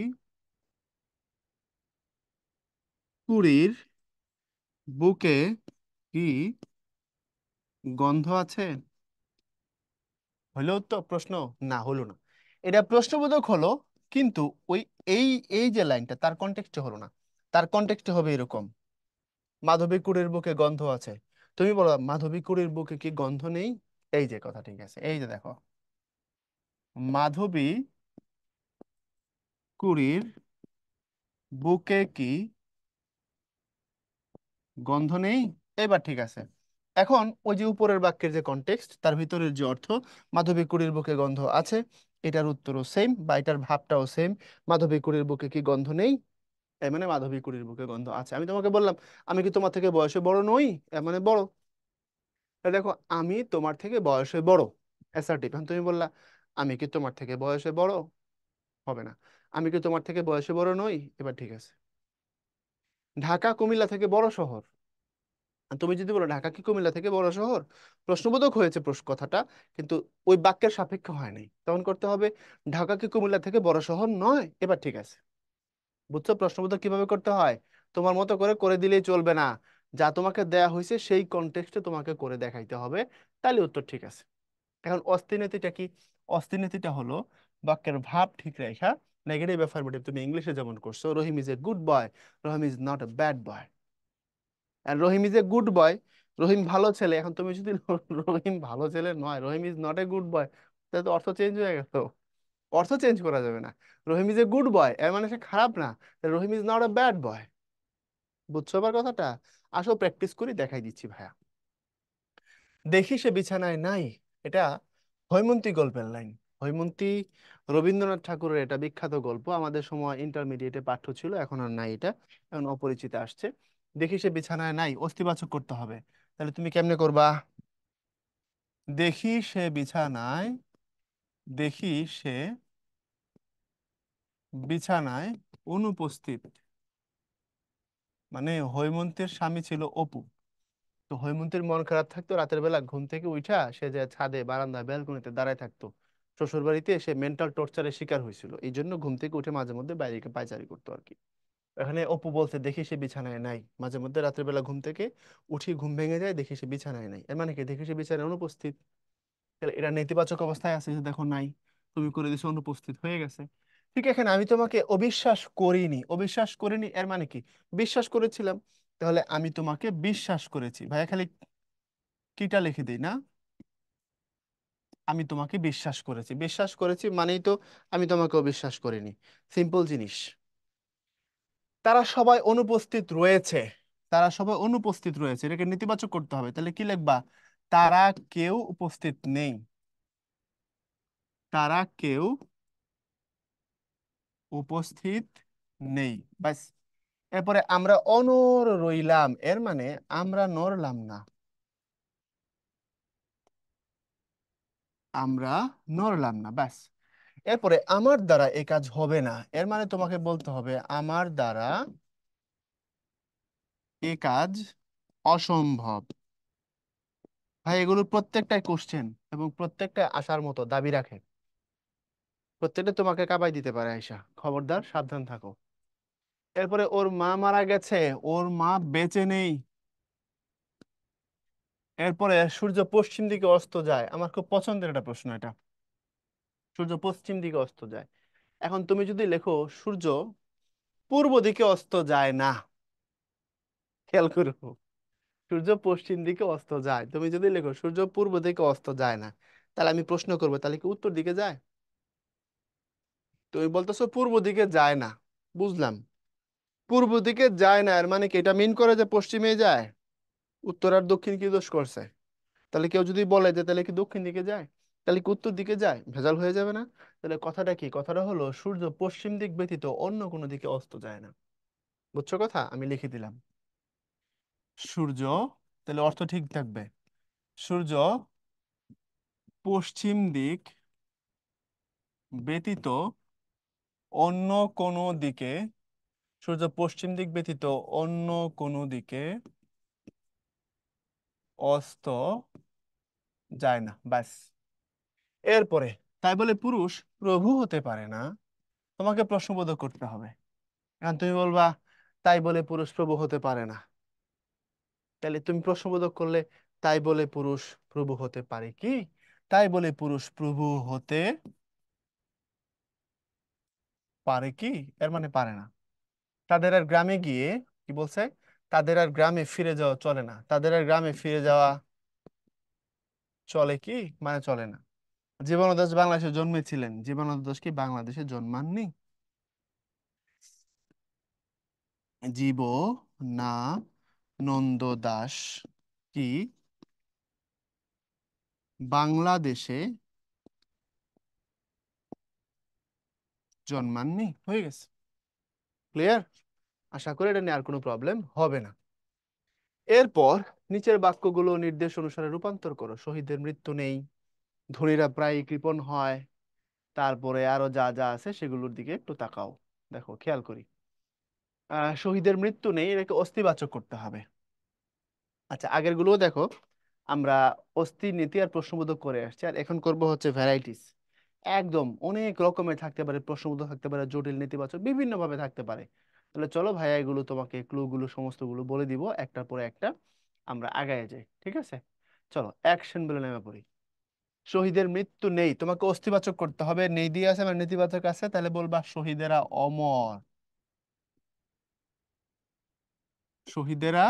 কুড়ির বুকে কি গন্ধ আছে, হলো তো প্রশ্ন? না, হলো না। এটা প্রশ্নবোধক হলো, কিন্তু ওই এই এই যে লাইনটা তার কনটেক্সটে হলো না। তার কনটেক্সটে হবে এরকম, মাধবী কুড়ির বুকে গন্ধ আছে। তুমি বলো মাধবী কুড়ির বুকে কি গন্ধ নেই? এই যে কথা ঠিক আছে, এই যে দেখো, মাধবী কুড়ির বুকে কি গন্ধ নেই। এবার ঠিক আছে। এখন ওই যে উপরের বাক্যের যে কনটেক্সট, তার ভিতরের যে অর্থ, মাধবী কুড়ির বুকে গন্ধ আছে, এটার উত্তরও সেম বা এটার ভাবটাও সেম। মাধবী কুড়ির বুকে কি গন্ধ নেই, এ মানে মাধবী কুড়ির বুকে গন্ধ আছে। আমি তোমাকে বললাম, আমি কি তোমার থেকে বয়সে বড় নই, এ মানে বড়। তাহলে দেখো, আমি তোমার থেকে বয়সে বড়, অ্যাসার্টিভ। এখন তুমি বললা, আমি কি তোমার থেকে বয়সে বড়, হবে না। আমি কি তোমার থেকে বয়সে বড় নই, এবার ঠিক আছে। ঢাকা কুমিল্লা থেকে বড় শহর। আর তুমি যদি বলো ঢাকা কি কুমিল্লা থেকে বড় শহর, প্রশ্নবোধক হয়েছে প্রশ্ন কথাটা, কিন্তু ওই বাক্যের সাপেক্ষে হয় নাই। তখন করতে হবে, ঢাকা কি কুমিল্লা থেকে বড় শহর নয়, এবার ঠিক আছে। বুঝছো প্রশ্নবোধক কিভাবে করতে হয়? তোমার মতো করে করে দিলেই চলবে না। যা তোমাকে দেয়া হয়েছে সেই কনটেক্সটে তোমাকে করে দেখাইতে হবে, তাহলে উত্তর ঠিক আছে। এখন অস্থিনীতিটা কি? অস্থিনীতিটা হলো বাক্যের ভাব ঠিক রেখা, নেগেটিভ অ্যাফার্মেটিভ। তুমি ইংলিশে যেমন করছো, Rahim is a good boy, Rahim is not a bad boy. আর Rahim is a good boy, Rahim ভালো ছেলে। এখন তুমি যদি রহিম ভালো ছেলে নয়, Rahim is not a good boy, তাহলে তো অর্থ চেঞ্জ হয়ে গেল। অর্থ চেঞ্জ করা যাবে না। রহিম ইজ এ গুড বয় এর মানে সে খারাপ না, Rahim is not a bad boy. বুঝছো আবার কথাটা? আসো প্র্যাকটিস করি, দেখাই দিচ্ছি ভাইয়া। দেখি সে বিছানায় নাই, এটা হৈমন্তী গল্পের লাইন। হৈমন্তী রবীন্দ্রনাথ ঠাকুরের এটা বিখ্যাত গল্প, আমাদের সময় ইন্টারমিডিয়েটে পাঠ্য ছিল, এখন আর নাই এটা, এখন অপরিচিত আসছে। দেখি সে বিছানায় নাই, অস্তিবাচক করতে হবে। তাহলে তুমি কেমনে করবা? দেখি সে বিছানায়, দেখি সে বিছানায় অনুপস্থিত, মানে হৈমন্তীর স্বামী ছিল অপু। তো হৈমন্তীর মন খারাপ থাকতো, রাতের বেলা ঘুম থেকে উঠা সে যে ছাদে বারান্দা ব্যালকনিতে দাঁড়ায় থাকতো। শ্বশুর বাড়িতে সে মেন্টাল টর্চারের শিকার হয়েছিল, এই জন্য ঘুম থেকে উঠে মাঝে মধ্যে বাইরে পায়চারি করতো আর কি। এখানে অপু বলছে দেখি সে বিছানায় নাই, মাঝে মধ্যে রাতের বেলা ঘুম থেকে উঠি, ঘুম ভেঙে যায়, দেখি সে বিছানায় নাই, এর মানে কি? দেখি সে বিছানায় অনুপস্থিত। তাহলে এটা নেতিবাচক অবস্থায় আছে, যে দেখো নাই, তুমি করে দিছো অনুপস্থিত হয়ে গেছে। ঠিক, এখানে আমি তোমাকে অবিশ্বাস করিনি, অবিশ্বাস করিনি এর মানে কি? বিশ্বাস করেছিলাম। তাহলে আমি তোমাকে বিশ্বাস করেছি ভাইয়া, খালি কিটা লিখে দিই না, আমি তোমাকে বিশ্বাস করেছি। বিশ্বাস করেছি মানেই তো আমি তোমাকে অবিশ্বাস করিনি। সিম্পল জিনিস। তারা সবাই অনুপস্থিত রয়েছে, তারা সবাই অনুপস্থিত রয়েছে, এটাকে নেতিবাচক করতে হবে। তাহলে কি লিখবা? তারা কেউ উপস্থিত নেই, তারা কেউ উপস্থিত নেই, ব্যাস। এরপরে আমরা অনর রইলাম, এর মানে আমরা নড়লাম না, আমরা নড়লাম না, ব্যাস। এরপরে আমার দ্বারা এ কাজ হবে না, এর মানে তোমাকে বলতে হবে আমার দ্বারা এ কাজ অসম্ভব। ভাই এগুলো প্রত্যেকটাই কোশ্চেন এবং প্রত্যেকটা আসার মতো দাবি রাখে, প্রত্যেকটা তোমাকে কাবাই দিতে পারে আয়সা, খবরদার সাবধান থাকো। এরপরে ওর মা মারা গেছে, ওর মা বেঁচে নেই। এরপরে সূর্য পশ্চিম দিকে অস্ত যায়, আমার খুব পছন্দের একটা প্রশ্ন এটা। সূর্য পশ্চিম দিকে অস্ত যায়, এখন তুমি যদি লেখো সূর্য পূর্ব দিকে অস্ত যায় না, খেয়াল করো, সূর্য পশ্চিম দিকে অস্ত যায়, তুমি যদি লেখো সূর্য পূর্ব দিকে অস্ত যায় না, তাহলে আমি প্রশ্ন করবো তাহলে কি উত্তর দিকে যায়? তুমি বলতেছো পূর্ব দিকে যায় না, বুঝলাম, পূর্ব দিকে যায় না এর মানে কি এটা মিন করে যে পশ্চিমে যায়? উত্তর আর দক্ষিণ কি দোষ করছে? তাহলে কেউ যদি বলে যে তাহলে কি দক্ষিণ দিকে যায়, তাহলে কি উত্তর দিকে যায়, ভেজাল হয়ে যাবে না? তাহলে কথাটা কি, কথাটা হলো সূর্য পশ্চিম দিক ব্যতীত অন্য কোনো দিকে অস্ত যায় না। বুঝছো কথা, আমি লিখে দিলাম। সূর্য, তাহলে অর্থ ঠিক থাকবে, সূর্য পশ্চিম দিক ব্যতীত অন্য কোনো দিকে, সূর্য পশ্চিম দিক ব্যতীত অন্য কোনো দিকে অস্ত যায় না, ব্যাস। এরপরে তাই বলে পুরুষ প্রভু হতে পারে না, তোমাকে প্রশ্নবোধক করতে হবে। এখন তুমি বলবা তাই বলে পুরুষ প্রভু হতে পারে না, তাহলে তুমি প্রশ্নবোধক করলে তাই বলে পুরুষ প্রভু হতে পারে কি? তাই বলে পুরুষ প্রভু হতে পারে কি, এর মানে পারে না। তাদের আর গ্রামে গিয়ে কি বলছে, তাদের আর গ্রামে ফিরে যাওয়া চলে না, তাদের আর গ্রামে ফিরে যাওয়া চলে কি, মানে চলে না। জীবনানন্দ দাশ বাংলাদেশে জন্মেছিলেন, জীবনানন্দ দাশ কি বাংলাদেশে জন্মাননি? জীবনানন্দ দাশ কি বাংলাদেশে জন্মাননি, হয়ে গেছে, ক্লিয়ার? আশা করি এটা নিয়ে আর কোনো প্রবলেম হবে না। এরপর নিচের বাক্যগুলো নির্দেশ অনুসারে রূপান্তর করো। শহীদের মৃত্যু নেই, ধনীরা প্রায়ই কৃপণ হয়, তারপরে আরো যা যা আছে সেগুলোর দিকে একটু তাকাও। দেখো খেয়াল করি, শহীদের মৃত্যু নেই, এটাকে অস্তিবাচক করতে হবে। আচ্ছা আগের গুলোও দেখো, আমরা অস্থি নীতি আর প্রশ্নবোধক করে আসছি, আর এখন করব হচ্ছে ভ্যারাইটিস। একদম অনেক রকমের থাকতে পারে, প্রশ্নবোধক থাকতে পারে, জটিল নেতিবাচক বিভিন্ন ভাবে থাকতে পারে। তাহলে চলো ভাইয়া এগুলো তোমাকে ক্লু গুলো সমস্ত গুলো বলে দিব একটার পরে একটা, আমরা আগায় যাই, ঠিক আছে? চলো অ্যাকশন বলে নেমে পড়ি। শহীদের মৃত্যু নেই, তোমাকে অস্তিবাচক করতে হবে, নেই দিয়ে আছে মানে নেতিবাচক আছে, তাহলে বলবা শহীদেরা অমর, শহীদেরা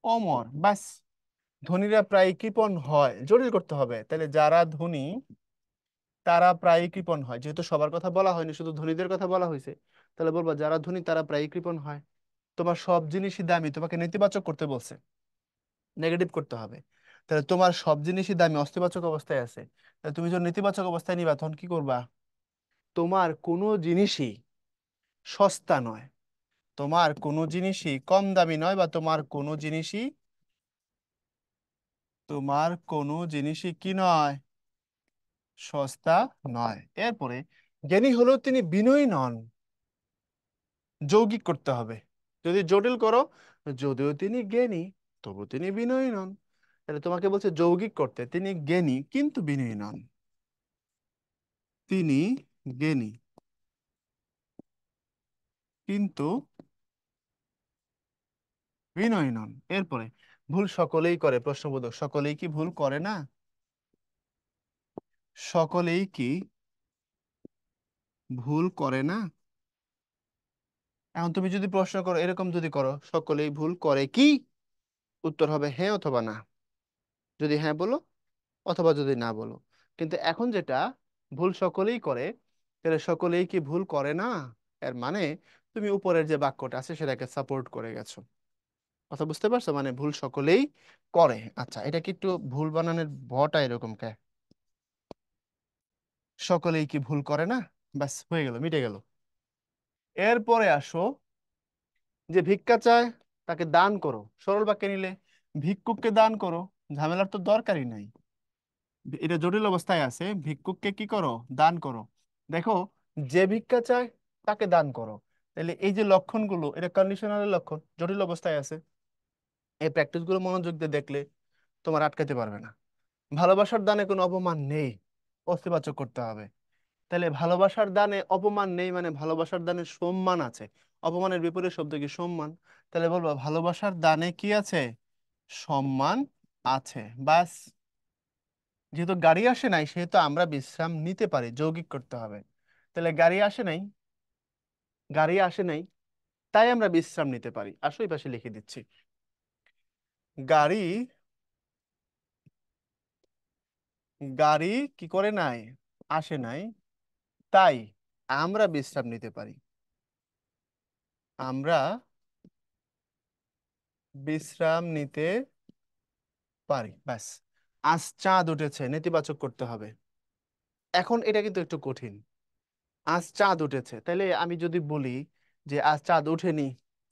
অমর, বাস। ধনীরা প্রায় কৃপণ হয়, জটিল করতে হবে, তাহলে যারা ধনী তারা প্রায় কৃপণ হয়, যেহেতু সবার কথা বলা হয়নি শুধু ধনীদের কথা বলা হয়েছে, তাহলে বলবো যারা ধনী তারা প্রায় কৃপণ হয়। তোমার সব জিনিসই দামি, তোমাকে নেতিবাচক করতে বলছে, নেগেটিভ করতে হবে। তাহলে তোমার সব জিনিসই দামি অস্তিবাচক অবস্থায় আছে, তাহলে তুমি যখন নেতিবাচক অবস্থায় নিবা তখন কি করবা? তোমার কোনো জিনিসই সস্তা নয়, তোমার কোনো জিনিসই কম দামি নয়, বা তোমার কোনো জিনিসই, তোমার কোনো জিনিসই কি নয়, সস্তা নয়। এরপরে জ্ঞানী হলেও তিনি বিনয়ী নন, যৌগিক করতে হবে। যদি জটিল করো, যদিও তিনি জ্ঞানী তবু তিনি বিনয়ী নন, তাহলে তোমাকে বলছে যৌগিক করতে, তিনি জ্ঞানী কিন্তু বিনয়ী নন, তিনি জ্ঞানী কিন্তু বিনয়ী নন। এরপরে ভুল সকলেই করে, প্রশ্নবোধক, সকলেই কি ভুল করে না? সকলেই কি ভুল করে না? এখন তুমি যদি প্রশ্ন করো এরকম যদি করো সকলেই ভুল করে কি, উত্তর হবে হ্যাঁ অথবা না, যদি হ্যাঁ বলো অথবা যদি না বলো। কিন্তু এখন যেটা, ভুল সকলেই করে, তাহলে সকলেই কি ভুল করে না, এর মানে তুমি উপরের যে বাক্যটা আছে সেটাকে সাপোর্ট করে গেছো। কথা বুঝতে পারছো, মানে ভুল সকলেই করে। আচ্ছা এটা কি একটু ভুল বানানের ভটা এরকম কে, সকলেই কি ভুল করে না, ব্যাস হয়ে গেল, মিটে গেল। এরপরে আসো যে ভিক্ষা চায় তাকে দান করো, সরল বাক্যে নিলে ভিক্ষুককে দান করো, ঝামেলার তো দরকারই নাই। এটা জটিল অবস্থায় আছে, ভিক্ষুককে কি করো, দান করো। দেখো, যে ভিক্ষা চায় তাকে দান করো, তাহলে এই যে লক্ষণগুলো এটা কন্ডিশনালের লক্ষণ, জটিল অবস্থায় আছে। এই প্র্যাকটিস গুলো মনোযোগ দিয়ে দেখলে তোমার আটকাতে পারবে না। ভালোবাসার দানে কোনো অপমান নেই, অস্তিবাচক করতে হবে। তাহলে ভালোবাসার দানে অপমান নেই মানে ভালোবাসার দানে সম্মান আছে। অপমানের বিপরীত শব্দ কি, সম্মান। তাহলে বলবো ভালোবাসার দানে কি আছে, সম্মান আছে। বাস। যেহেতু গাড়ি আসে নাই সেহেতু আমরা বিশ্রাম নিতে পারি, যৌগিক করতে হবে। তাহলে গাড়ি আসে নাই, গাড়ি আসে নাই, তাই আমরা বিশ্রাম নিতে পারি। আসো এই পাশে লিখে দিচ্ছি, গাড়ি, গাড়ি কি করে নাই, আসে নাই, তাই আমরা বিশ্রাম নিতে পারি, আমরা বিশ্রাম নিতে পারি। ব্যাস। আজ চাঁদ উঠেছে, নেতিবাচক করতে হবে। এখন এটা কিন্তু একটু কঠিন। আজ চাঁদ উঠেছে, তাহলে আমি যদি বলি যে আজ চাঁদ ওঠেনি,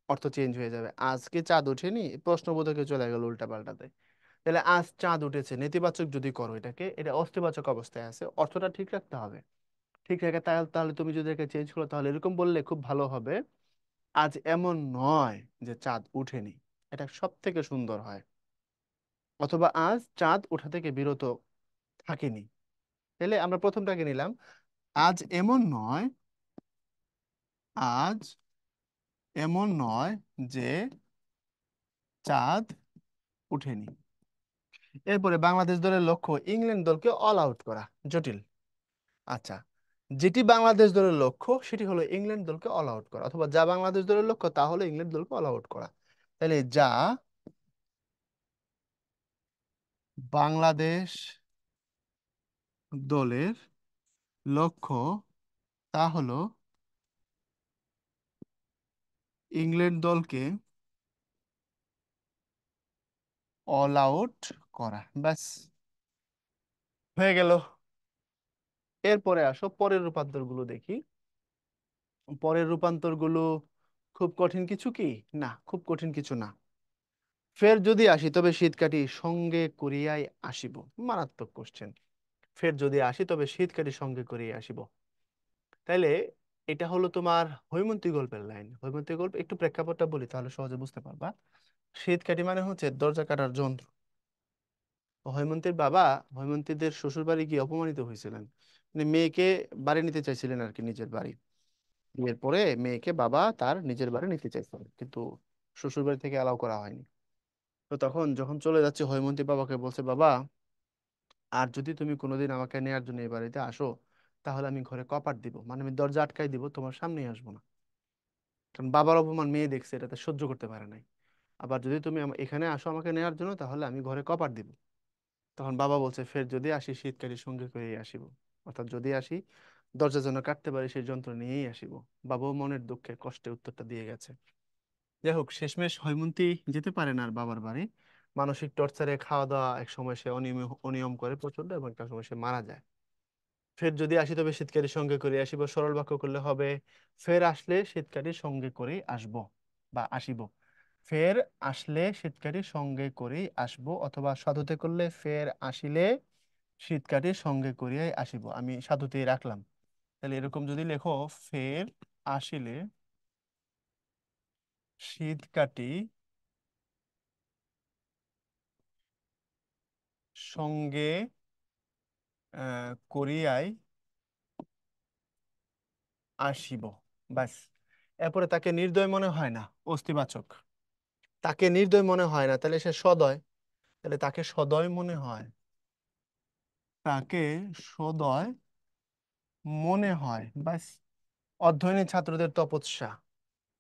অর্থ চেঞ্জ হয়ে যাবে। আজকে চাঁদ ওঠেনি, প্রশ্নবোধকে চলে গেল উল্টা পাল্টাতে। তাহলে আজ চাঁদ উঠেছে, নেতিবাচক যদি করো এটাকে, এটা অস্তিবাচক অবস্থায় আছে, অর্থটা ঠিক রাখতে হবে। ঠিক রেখে তাহলে তাহলে তুমি যদি এটাকে চেঞ্জ করো তাহলে এরকম বললে খুব ভালো হবে, আজ এমন নয় যে চাঁদ উঠেনি। এটা সব থেকে সুন্দর হয়। অথবা আজ চাঁদ ওঠা থেকে বিরত থাকেনি। তাহলে আমরা প্রথমটাকে নিলাম, আজ এমন নয়, আজ এমন নয় যে চাঁদ উঠেনি। এরপরে বাংলাদেশ দলের লক্ষ্য ইংল্যান্ড দলকে অল আউট করা, জটিল। আচ্ছা, যেটি বাংলাদেশ দলের লক্ষ্য সেটি হলো ইংল্যান্ড দলকে অল আউট করা, অথবা যা বাংলাদেশ দলের লক্ষ্য তা হলো ইংল্যান্ড দলকে অল আউট করা। তাহলে যা বাংলাদেশ দলের লক্ষ্য তা হলো ইংল্যান্ড দলকে অল আউট করা। ব্যাস, হয়ে গেল। এরপরে আসো পরের রূপান্তর গুলো দেখি। পরের রূপান্তর গুলো খুব কঠিন কিছু কি, না খুব কঠিন কিছু না। ফের যদি আসি তবে শীত কাটি সঙ্গে করিয়াই আসিব, মারাত্মক কোশ্চেন। ফের যদি আসি তবে শীত কাটি সঙ্গে করিয়াই আসিব। তাইলে এটা হলো তোমার হৈমন্তী গল্পের লাইন। হৈমন্তী গল্প একটু প্রেক্ষাপটটা বলি তাহলে সহজে বুঝতে পারবা। শীত কাটি মানে হচ্ছে দরজা কাটার যন্ত্র। হৈমন্তীর বাবা হৈমন্তীদের শ্বশুর বাড়ি গিয়ে অপমানিত হয়েছিলেন, মানে মেয়েকে বাড়ি নিতে চাইছিলেন আর কি, নিজের বাড়ি। বিয়ের পরে মেয়েকে বাবা তার নিজের বাড়ি নিতে চাইছিলেন, কিন্তু শ্বশুর বাড়ি থেকে অ্যালাউ করা হয়নি। তো তখন যখন চলে যাচ্ছে হৈমন্তী বাবাকে বলছে, বাবা আর যদি তুমি কোনোদিন আমাকে নেয়ার জন্য এই বাড়িতে আসো তাহলে আমি ঘরে কপাট দিব, মানে আমি দরজা আটকাই দিব, তোমার সামনেই আসবো না। কারণ বাবার অপমান মেয়ে দেখছে, এটাতে সহ্য করতে পারে নাই। আবার যদি তুমি এখানে আসো আমাকে নেয়ার জন্য তাহলে আমি ঘরে কপাট দিব। তখন বাবা বলছে, ফের যদি আসি শীতকালীর সঙ্গে করেই আসিব, অর্থাৎ যদি আসি দরজা যেন কাটতে পারি সেই যন্ত্র নিয়েই আসিব। বাবাও মনের দুঃখে কষ্টে উত্তরটা দিয়ে গেছে। যাই হোক, শেষমেশ হৈমন্তী যেতে পারে না আর বাবার বাড়ি। মানসিক টর্চারে খাওয়া দাওয়া এক সময় সে অনিয়ম অনিয়ম করে প্রচন্ড, এবং একটা সময় সে মারা যায়। ফের যদি আসি তবে শীতকালীর সঙ্গে করে আসিব, সরল বাক্য করলে হবে ফের আসলে শীতকালীর সঙ্গে করেই আসব বা আসিব। ফের আসলে শীতকালীর সঙ্গে করেই আসব, অথবা সাধুতে করলে ফের আসিলে শীতকালীর সঙ্গে করিয়াই আসিব, আমি সাধুতেই রাখলাম। তাহলে এরকম যদি লেখো, ফের আসিলে শীতকাটি সঙ্গে করিয়াই আসিব। ব্যাস। এরপরে তাকে নির্দয় মনে হয় না, অস্তিবাচক। তাকে নির্দয় মনে হয় না, তাহলে সে সদয়। তাহলে তাকে সদয় মনে হয়, তাকে সদয় মনে হয়। ব্যাস। অধ্যয়নী ছাত্রদের তপস্যা,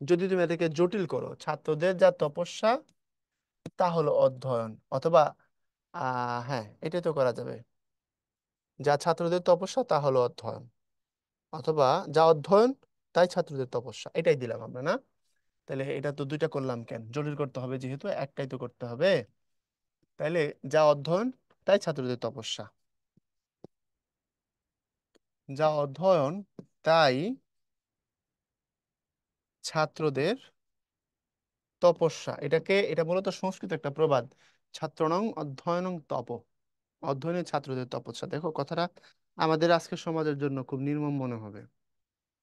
যদি তুমি এটাকে জটিল করো, ছাত্রদের যা তপস্যা তা হলো অধ্যয়ন, অথবা হ্যাঁ এটাই তো করা যাবে, যা ছাত্রদের তপস্যা তা হলো অধ্যয়ন, অথবা যা অধ্যয়ন তাই ছাত্রদের তপস্যা, এটাই দিলাম আমরা না। তাহলে এটা তো দুইটা করলাম কেন, জটিল করতে হবে যেহেতু, একটাই তো করতে হবে। তাইলে যা অধ্যয়ন তাই ছাত্রদের তপস্যা, যা অধ্যয়ন তাই ছাত্রদের তপস্যা, এটা মূলত সংস্কৃত একটা প্রবাদ। ছাত্রণং অধ্যয়নং তপ, অধ্যয়নের ছাত্রদের তপস্যা। দেখো কথাটা আমাদের আজকের সমাজের জন্য খুব নির্মম মনে হবে।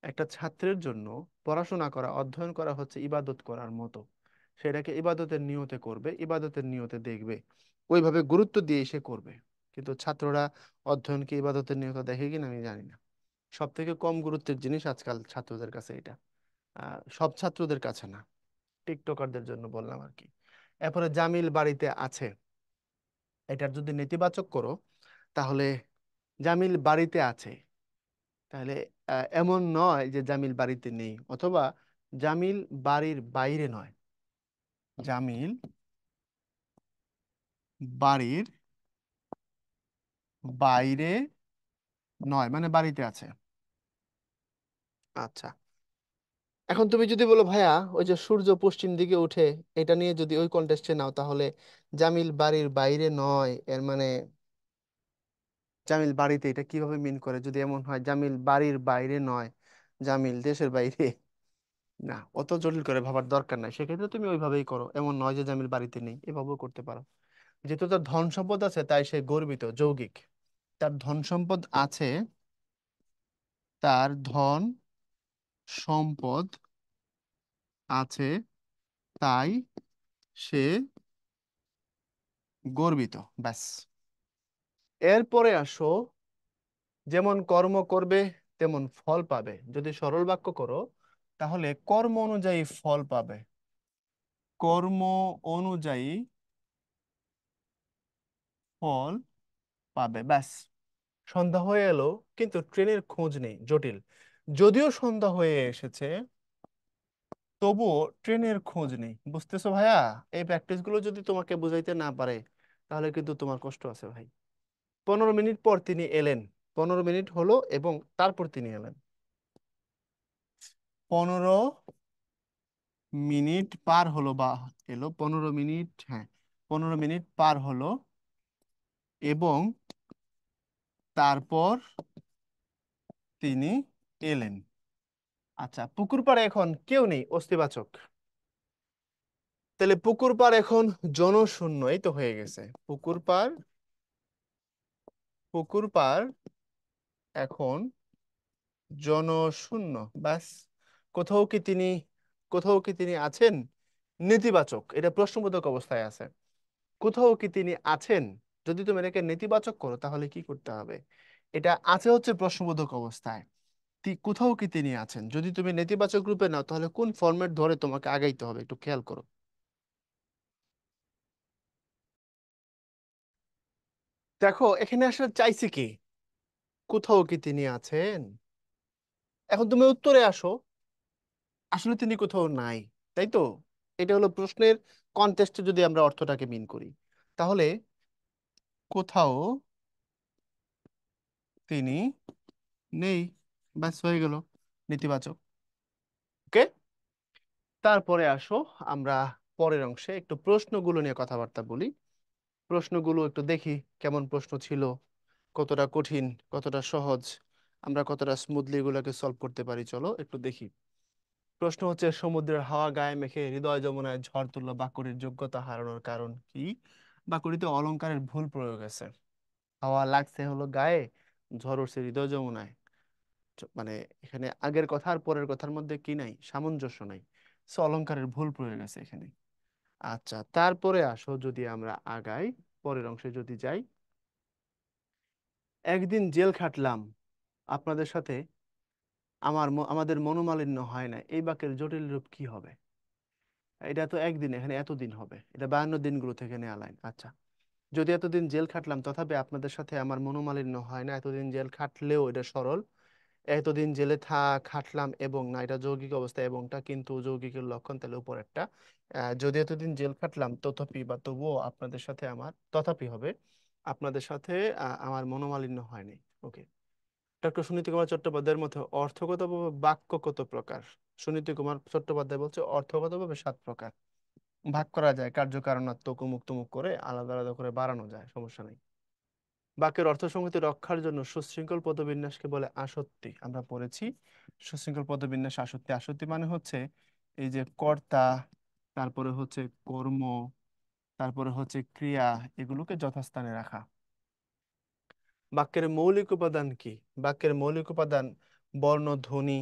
একটা ছাত্রের জন্য পড়াশোনা করা, অধ্যয়ন করা হচ্ছে ইবাদত করার মতো। সেটাকে ইবাদতের নিয়তে করবে, ইবাদতের নিয়তে দেখবে, ওইভাবে গুরুত্ব দিয়ে সে করবে। কিন্তু ছাত্ররা অধ্যয়নকে ইবাদতের নিয়তে দেখে কিনা আমি জানি না। সব থেকে কম গুরুত্বের জিনিস আজকাল ছাত্রদের কাছে এটা। সব ছাত্রদের কাছে না, টিকটকারদের জন্য বললাম আর কি। এরপরে জামিল বাড়িতে আছে, এটার যদি নেতিবাচক করো তাহলে জামিল বাড়িতে আছে, তাহলে এমন নয় যে জামিল বাড়িতে নেই, অথবা জামিল বাড়ির বাইরে নয়, জামিল বাড়ির বাইরে নয়, মানে বাড়িতে আছে। আচ্ছা, এখন তুমি যদি বলো ভাইয়া ওই যে সূর্য পশ্চিম দিকে উঠে, এটা নিয়ে যদি ওই কন্টেস্টে নাও, তাহলে জামিল বাড়ির বাইরে নয় এর মানে জামিল বাড়িতে, এটা কিভাবে মিন করে যদি এমন হয় জামিল বাড়ির বাইরে নয়, জামিল দেশের বাইরে? না, অত জটিল করে ভাবার দরকার নাই। সেক্ষেত্রে তুমি ওইভাবেই করো, এমন নয় যে জামিল বাড়িতে নেই, এভাবেও করতে পারো। যেহেতু তার ধন সম্পদ আছে তাই সে গর্বিত, যৌগিক। তার ধন সম্পদ আছে, তার ধন সম্পদ আছে, তাই সে গর্বিত। ব্যাস। এরপরে আসো, যেমন কর্ম করবে তেমন ফল পাবে। যদি সরল বাক্য করো তাহলে কর্ম অনুযায়ী ফল পাবে, কর্ম অনুযায়ী ফল পাবে। ব্যাস। সন্ধ্যা হয়ে এলো কিন্তু ট্রেনের খোঁজ নেই, জটিল। যদিও সন্ধ্যা হয়ে এসেছে তবুও ট্রেনের খোঁজ নেই। বুঝতেছো ভাইয়া? এই প্র্যাকটিস গুলো যদি তোমাকে বুঝাইতে না পারে তাহলে কিন্তু তোমার কষ্ট আছে ভাই। 15 মিনিট পর তিনি এলেন, 15 মিনিট হলো এবং তারপর তিনি এলেন। 15 মিনিট পার হলো বা এলো, 15 মিনিট, হ্যাঁ, 15 মিনিট পার হলো এবং তারপর তিনি এলেন। আচ্ছা, পুকুর পাড়ে এখন কেউ নেই, অস্তিবাচক। তাহলে পুকুর পাড় এখন জনশূন্য, এই তো হয়ে গেছে। পুকুর পাড় এখন জনশূন্য। ব্যাস। কোথাও কি তিনি কোথাও কি তিনি আছেন? নেতিবাচক, এটা প্রশ্নবোধক অবস্থায় আছে। কোথাও কি তিনি আছেন? যদি তুমি এটাকে নেতিবাচক করো তাহলে কি করতে হবে? এটা আছে হচ্ছে প্রশ্নবোধক অবস্থায়, কোথাও কি তিনি আছেন। যদি তুমি নেতিবাচক রূপে নাও তাহলে কোন ফরম্যাট ধরে তোমাকে আগাইতে হবে একটু খেয়াল করো। দেখো এখানে আসলে চাইছে কি, কোথাও কি তিনি আছেন। এখন তুমি উত্তরে আসো, আসলে তিনি কোথাও নাই, তাই তো? এটা হলো প্রশ্নের কনটেক্সটে যদি আমরা অর্থটাকে মিন করি, তাহলে কোথাও তিনি নেই, ব্যাস হয়ে গেল নেতিবাচক। ওকে। তারপরে আসো, আমরা পরের অংশে একটু প্রশ্নগুলো নিয়ে কথাবার্তা বলি। প্রশ্নগুলো একটু দেখি কেমন প্রশ্ন ছিল, কতটা কঠিন, কতটা সহজ, আমরা কতটা স্মুথলি এগুলোকে সলভ করতে পারি। চলো একটু দেখি। প্রশ্ন হচ্ছে, সমুদ্রের হাওয়া গায়ে মেখে হৃদয় যমুনায় ঝড় তুললো, বাঁকুড়ির যোগ্যতা হারানোর কারণ কি? বাঁকুড়িতে অলংকারের ভুল প্রয়োগ আছে। হাওয়া লাগছে হলো গায়ে, ঝড় উঠছে হৃদয় যমুনায়। মানে এখানে আগের কথা আর পরের কথার মধ্যে কি নাই, সামঞ্জস্য নাই। সো অলংকারের ভুল প্রয়োগ আছে এখানে। আচ্ছা, তারপরে আসো যদি আমরা আগাই, পরের অংশে যদি যাই। একদিন জেল খাটলাম আপনাদের সাথে, আমাদের মনোমালিন্য হয় না, এই বাক্যের জটিল রূপ কি হবে? এটা তো একদিন, এখানে এতদিন হবে, এটা 52 দিনগুলো থেকে নেওয়া লাইন। আচ্ছা, যদি এতদিন জেল খাটলাম তথাপি আপনাদের সাথে আমার মনোমালিন্য হয় না, এতদিন জেল খাটলেও এটা সরল। এতদিন জেলে খাটলাম এবং না, এটা যৌগিক অবস্থা, এবংটা কিন্তু যৌগিকের লক্ষণ, তাহলে উপর একটা। যদি এতদিন জেল খাটলাম তথাপি বা তবুও আপনাদের সাথে আমার, তথাপি হবে আপনাদের সাথে আমার মনোমালিন্য হয়নি। ওকে। ডক্টর সুনীতি কুমার চট্টোপাধ্যায়ের মতে অর্থগতভাবে বাক্য কত প্রকার? সুনীতি কুমার চট্টোপাধ্যায় বলছে অর্থগতভাবে 7 প্রকার। ভাগ করা যায়, কার্যকারণাত্মক অমুক তমুক করে আলাদা আলাদা করে বাড়ানো যায়, সমস্যা নেই। বাক্যের অর্থসংগতি রক্ষার জন্য সুশৃঙ্খল পদবিন্যাসকে বলে আসত্তি, আমরা পড়েছি। সুশৃঙ্খল পদবিন্যাস আসত্তি, আসত্তি মানে হচ্ছে এই যে কর্তা, তারপরে হচ্ছে কর্ম, তারপরে হচ্ছে ক্রিয়া, এগুলোকে যথাস্থানে রাখা। বাক্যের মৌলিক উপাদান কি? বাক্যের মৌলিক উপাদান বর্ণ, ধ্বনি,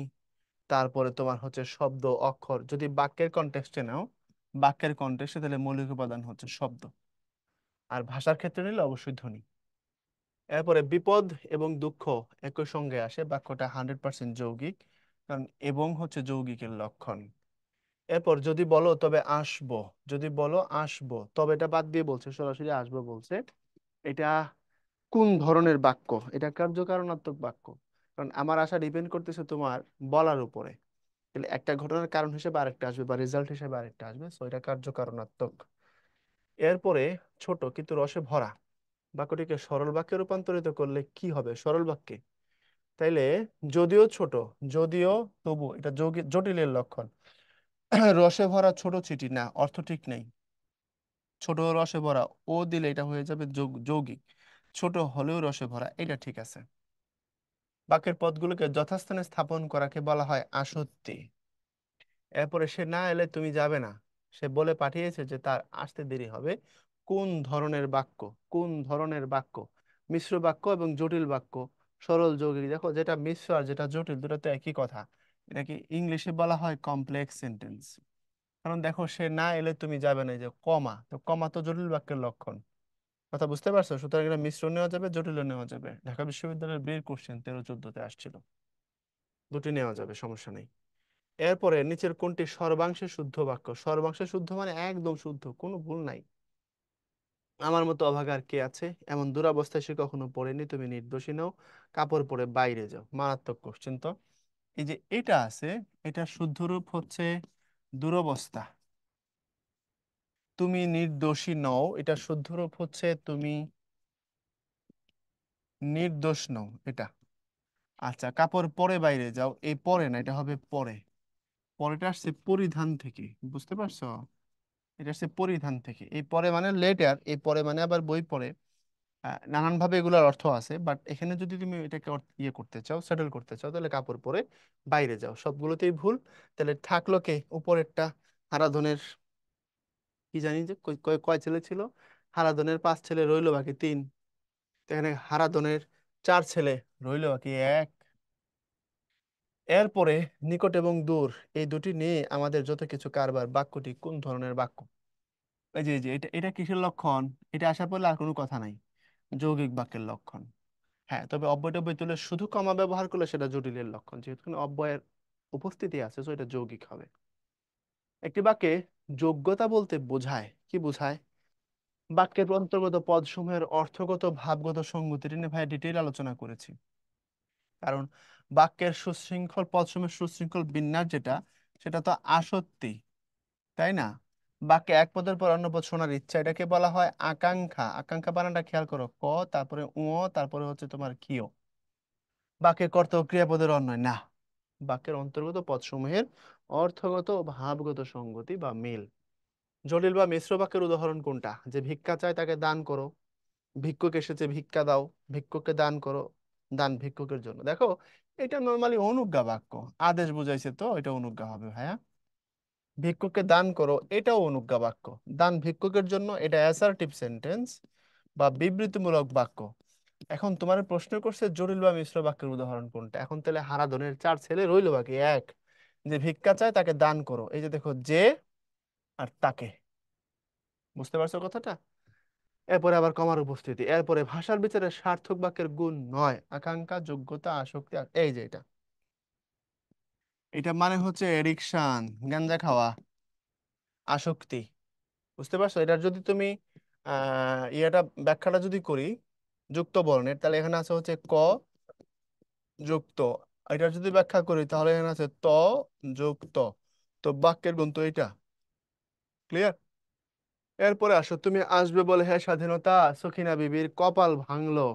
তারপরে তোমার হচ্ছে শব্দ, অক্ষর। যদি বাক্যের কনটেক্সটে নাও, বাক্যের কনটেক্সটে, তাহলে মৌলিক উপাদান হচ্ছে শব্দ, আর ভাষার ক্ষেত্রে নিলে অবশ্যই ধ্বনি। এরপরে বিপদ এবং দুঃখ একই সঙ্গে আসে, বাক্যটা 100% যৌগিক, কারণ এবং হচ্ছে যৌগিকের লক্ষণ। এরপর যদি বলো তবে আসবো, যদি বলো আসবো তবে, এটা বাদ দিয়ে বলছে, সরাসরি আসবো বলছে। এটা কোন ধরনের বাক্য? এটা কার্যকারণাত্মক বাক্য, কারণ আমার আশা ডিপেন্ড করতেছে তোমার বলার উপরে। তাহলে একটা ঘটনার কারণ হিসেবে আরেকটা আসবে, বা রেজাল্ট হিসেবে আরেকটা আসবে, সো এটা কার্যকারণাত্মক। এরপরে ছোট কিন্তু রসে ভরা, বাক্যটিকে সরল বাক্যে রূপান্তরিত করলে কি হবে সরল বাক্যে? তাইলে যদিও ছোট, যদিও, তবু, এটা জটিলের লক্ষণ। রসে ভরা ছোট চিঠি, না, অর্থ ঠিক নেই। ছোট রসে ভরা, ও দিলে এটা হয়ে যাবে যৌগিক। ছোট হলেও রসে ভরা, এটা ঠিক আছে। বাক্যের পদগুলোকে যথাস্থানে স্থাপন করাকে বলা হয় আসত্তি। এরপরে সে না এলে তুমি যাবে না, সে বলে পাঠিয়েছে যে তার আসতে দেরি হবে। কোন ধরনের বাক্য? কোন ধরনের বাক্য? মিশ্র বাক্য এবং জটিল বাক্য, সরল যৌগিক। দেখো, যেটা মিশ্র আর যেটা জটিল, দুটো তো একই কথা। এটাকে ইংলিশে বলা হয় কমপ্লেক্স সেন্টেন্স। কারণ দেখো, সে না এলে তুমি যাবে না, এই যে কমা, তো কমা তো জটিল বাক্যের লক্ষণ। কথা বুঝতে পারছো? সুতরাং এটা মিশ্র নেওয়া যাবে, জটিল নেওয়া যাবে। ঢাকা বিশ্ববিদ্যালয়ের বিয়ের কোশ্চেন 13-14-তে আসছিল, দুটি নেওয়া যাবে, সমস্যা নেই। এরপরে নিচের কোনটি সর্বাংশে শুদ্ধ বাক্য? সর্বাংশে শুদ্ধ মানে একদম শুদ্ধ, কোনো ভুল নাই। আমার মতো অভাগা আর কে আছে, এমন দুরবস্থায় সে কখনো পড়েনি, তুমি নির্দোষী নও, কাপড় পরে বাইরে যাও। মারাত্মক কোশ্চেন তো। এই যে এটা আছে, এটা শুদ্ধ রূপ হচ্ছে দুরবস্থা। তুমি নির্দোষী নও, এটা শুদ্ধ রূপ হচ্ছে তুমি নির্দোষ নও, এটা। আচ্ছা, কাপড় পরে বাইরে যাও, এই পরে না, এটা হবে পরে। পরেটা আসছে পরিধান থেকে, বুঝতে পারছো? এটা হচ্ছে পরিধান থেকে। এই পরে মানে লেটার, এই পরে মানে আবার বই পড়ে। নানান ভাবে এগুলোর অর্থ আছে, বাট এখানে যদি তুমি এটাকে ইয়ে করতে চাও, সেটেল করতে চাও, তাহলে কাপড় পরে বাইরে যাও, সবগুলোতেই ভুল। তাহলে থাকলো কে উপরেরটা? হারাধনের, কি জানি যে কয় কয় কয় ছেলে ছিল? হারাধনের 5 ছেলে, রইলো বাকি 3। এখানে হারাধনের 4 ছেলে, রইলো বাকি 1। এরপরে নিকট এবং দূর, এই দুটি নিয়ে আমাদের যত কিছু কারবার। বাক্যটি কোন ধরনের বাক্য? এই যে এটা এটা কিসের লক্ষণ? এটা আসার পড়লে আর কোনো কথা নাই, যৌগিক বাক্যের লক্ষণ। হ্যাঁ, তবে অব্যয় টব্যয় তুলে শুধু কমা ব্যবহার করলে সেটা জটিলের লক্ষণ, যেহেতু এখানে অব্যয়ের উপস্থিতি আছে, তো এটা যৌগিক হবে। একটি বাক্যে যোগ্যতা বলতে বোঝায় কি? বোঝায় বাক্যের অন্তর্গত পদসমূহের অর্থগত ভাবগত সঙ্গতি নিয়ে ভাই ডিটেইল আলোচনা করেছি। কারণ বাক্যের সুশৃঙ্খল পদসমূহের সুশৃঙ্খল বিন্যাস যেটা, সেটা তো আসত্তি, তাই না? বাক্যে এক পদের পর অন্য পদ শোনার ইচ্ছা, এটাকে বলা হয় আকাঙ্ক্ষা। আকাঙ্ক্ষা বানানটা খেয়াল করো, ক, তারপরে উ, তারপরে হচ্ছে তোমার কিও। বাক্যে কর্তা ও ক্রিয়াপদের অন্বয় না, বাক্যের অন্তর্গত পদসমূহের অর্থগত ও ভাবগত সঙ্গতি বা মিল। জটিল বা মিশ্র বাক্যের উদাহরণ কোনটা? যে ভিক্ষা চায় তাকে দান করো, ভিক্ষুক এসেছে ভিক্ষা দাও, ভিক্ষুককে দান করো, দান ভিক্ষুকের জন্য। দেখো, এটা নর্মালি অনুজ্ঞা বাক্য, আদেশ বুঝাইছে, তো এটা অনুজ্ঞা হবে ভাইয়া। ভিক্ষুককে দান করো, এটাও অনুজ্ঞা বাক্য। দান ভিক্ষুকের জন্য, এটা অ্যাসার্টিভ সেন্টেন্স বা বিবৃতিমূলক বাক্য। এখন তোমার প্রশ্ন করছে জটিল বা মিশ্র বাক্যের উদাহরণ কোনটা। এখন তাহলে হারাধনের 4 ছেলে, রইলো বাকি 1। যে ভিক্ষা চায় তাকে দান করো, এই যে দেখো, যে আর তাকে। বুঝতে পারছো কথাটা? এরপরে আবার কমার উপস্থিতি। এরপরে ভাষার বিচারে সার্থক বাক্যের গুণ নয়, আকাঙ্ক্ষা, যোগ্যতা, আসক্তি, আর এই যে এটা, এটা মানে হচ্ছে এডিকশন, গাঞ্জা খাওয়া, আসক্তি। বুঝতে পারছো? এটার যদি তুমি ইয়েটা, ব্যাখ্যাটা যদি করি যুক্ত বর্ণের, তাহলে এখানে আছে হচ্ছে ক যুক্ত। এটার যদি ব্যাখ্যা করি তাহলে এখানে আছে ত যুক্ত। তো বাক্যের গুণ তো এটা। ক্লিয়ার? এরপরে আসো, তুমি আসবে বলে হ্যাঁ স্বাধীনতা, সখিনা বিবির কপাল ভাঙলো।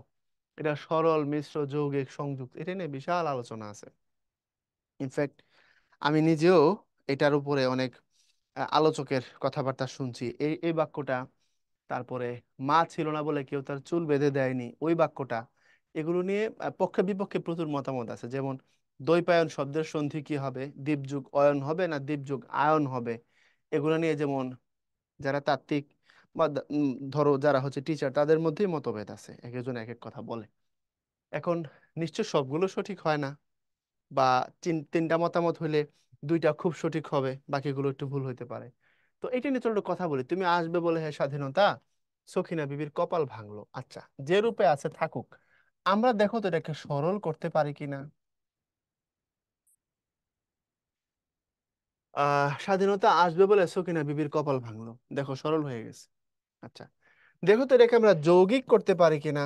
এটা সরল, মিশ্র, যৌগিক, সংযুক্ত, এটা নিয়ে বিশাল আলোচনা আছে। ইনফ্যাক্ট আমি নিজেও এটার উপরে অনেক আলোচকের কথাবার্তা শুনছি। এই এই বাক্যটা, তারপরে মা ছিল না বলে কেউ তার চুল বেঁধে দেয়নি, ওই বাক্যটা, এগুলো নিয়ে পক্ষে বিপক্ষে প্রচুর মতামত আছে। যেমন দ্বৈপায়ন শব্দের সন্ধি কি হবে? দীপযুগ অয়ন হবে না দীপযুগ আয়ন হবে? এগুলো নিয়ে যেমন যারা তাত্ত্বিক বা ধরো যারা হচ্ছে টিচার, তাদের মধ্যেই মতভেদ আছে, এক একজন এক এক কথা বলে। এখন নিশ্চয় সবগুলো সঠিক হয় না, বা তিনটা মতামত হইলে দুইটা খুব সঠিক হবে, বাকিগুলো একটু ভুল হইতে পারে। তো এটা নিয়ে চলো একটু কথা বলি। তুমি আসবে বলে হ্যাঁ স্বাধীনতা, সখিনা বিবির কপাল ভাঙলো। আচ্ছা, যে রূপে আছে থাকুক, আমরা দেখো তো এটাকে সরল করতে পারি কিনা। স্বাধীনতা আসবে বলে সকিনা বিবির কপাল ভাঙলো, দেখো সরল হয়ে গেছে। আচ্ছা, দেখো তো এটাকে আমরা যৌগিক করতে পারি কিনা।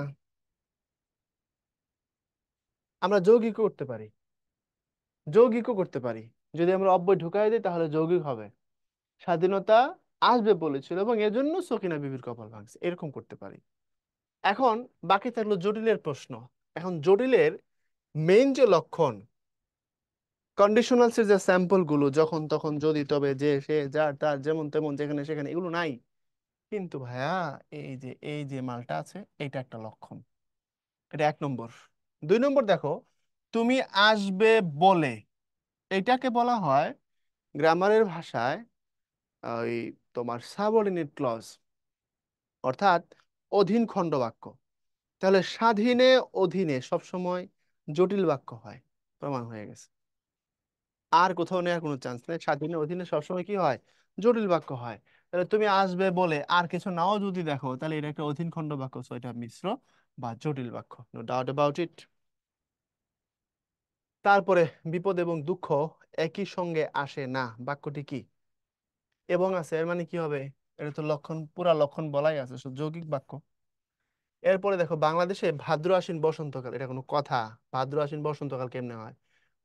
আমরা যৌগিকও করতে পারি, যৌগিকও করতে পারি। যদি আমরা অব্যয় ঢুকাই দিই তাহলে যৌগিক হবে। স্বাধীনতা আসবে বলেছিল এবং এজন্য সকিনা বিবির কপাল ভাঙছে, এরকম করতে পারি। এখন বাকি থাকলো জটিলের প্রশ্ন। এখন জটিলের মেইন যে লক্ষণ, কন্ডিশনালসের যে স্যাম্পল গুলো, যখন তখন, যদি তবে, যে সে যার তার, যেমন তেমন, যেখানে সেখানে, এগুলো নাই। কিন্তু ভাইয়া, এই যে মালটা আছে, এটা একটা লক্ষণ। এটা 1 নম্বর। 2 নম্বর দেখো, তুমি আসবে বলে, এটাকে বলা হয় গ্রামারের ভাষায় ওই তোমার সাবঅর্ডিনেট ক্লজ, অর্থাৎ অধীন খণ্ডবাক্য। তাহলে স্বাধীনে অধীনে সবসময় জটিল বাক্য হয়, প্রমাণ হয়ে গেছে। আর কোথাও নেওয়ার কোনো চান্স নেই, স্বাধীনে অধীনে সবসময় কি হয়, জটিল বাক্য হয়। তাহলে তুমি আসবে বলে আর কিছু নাও যদি দেখো, তাহলে এটা একটা অধীন খণ্ড বাক্য, so এটা মিশ্র বা জটিল বাক্য, নো ডাউট অ্যাবাউট ইট। তারপরে বিপদ এবং দুঃখ একই সঙ্গে আসে না, বাক্যটি কি? এবং আছে, এর মানে কি হবে? এটা তো লক্ষণ, পুরা লক্ষণ বলাই আছে, যৌগিক বাক্য। এরপরে দেখো, বাংলাদেশে ভাদ্র আশ্বিন বসন্তকাল, এটা কোনো কথা? ভাদ্র আশ্বিন বসন্তকাল কেমনে হয়?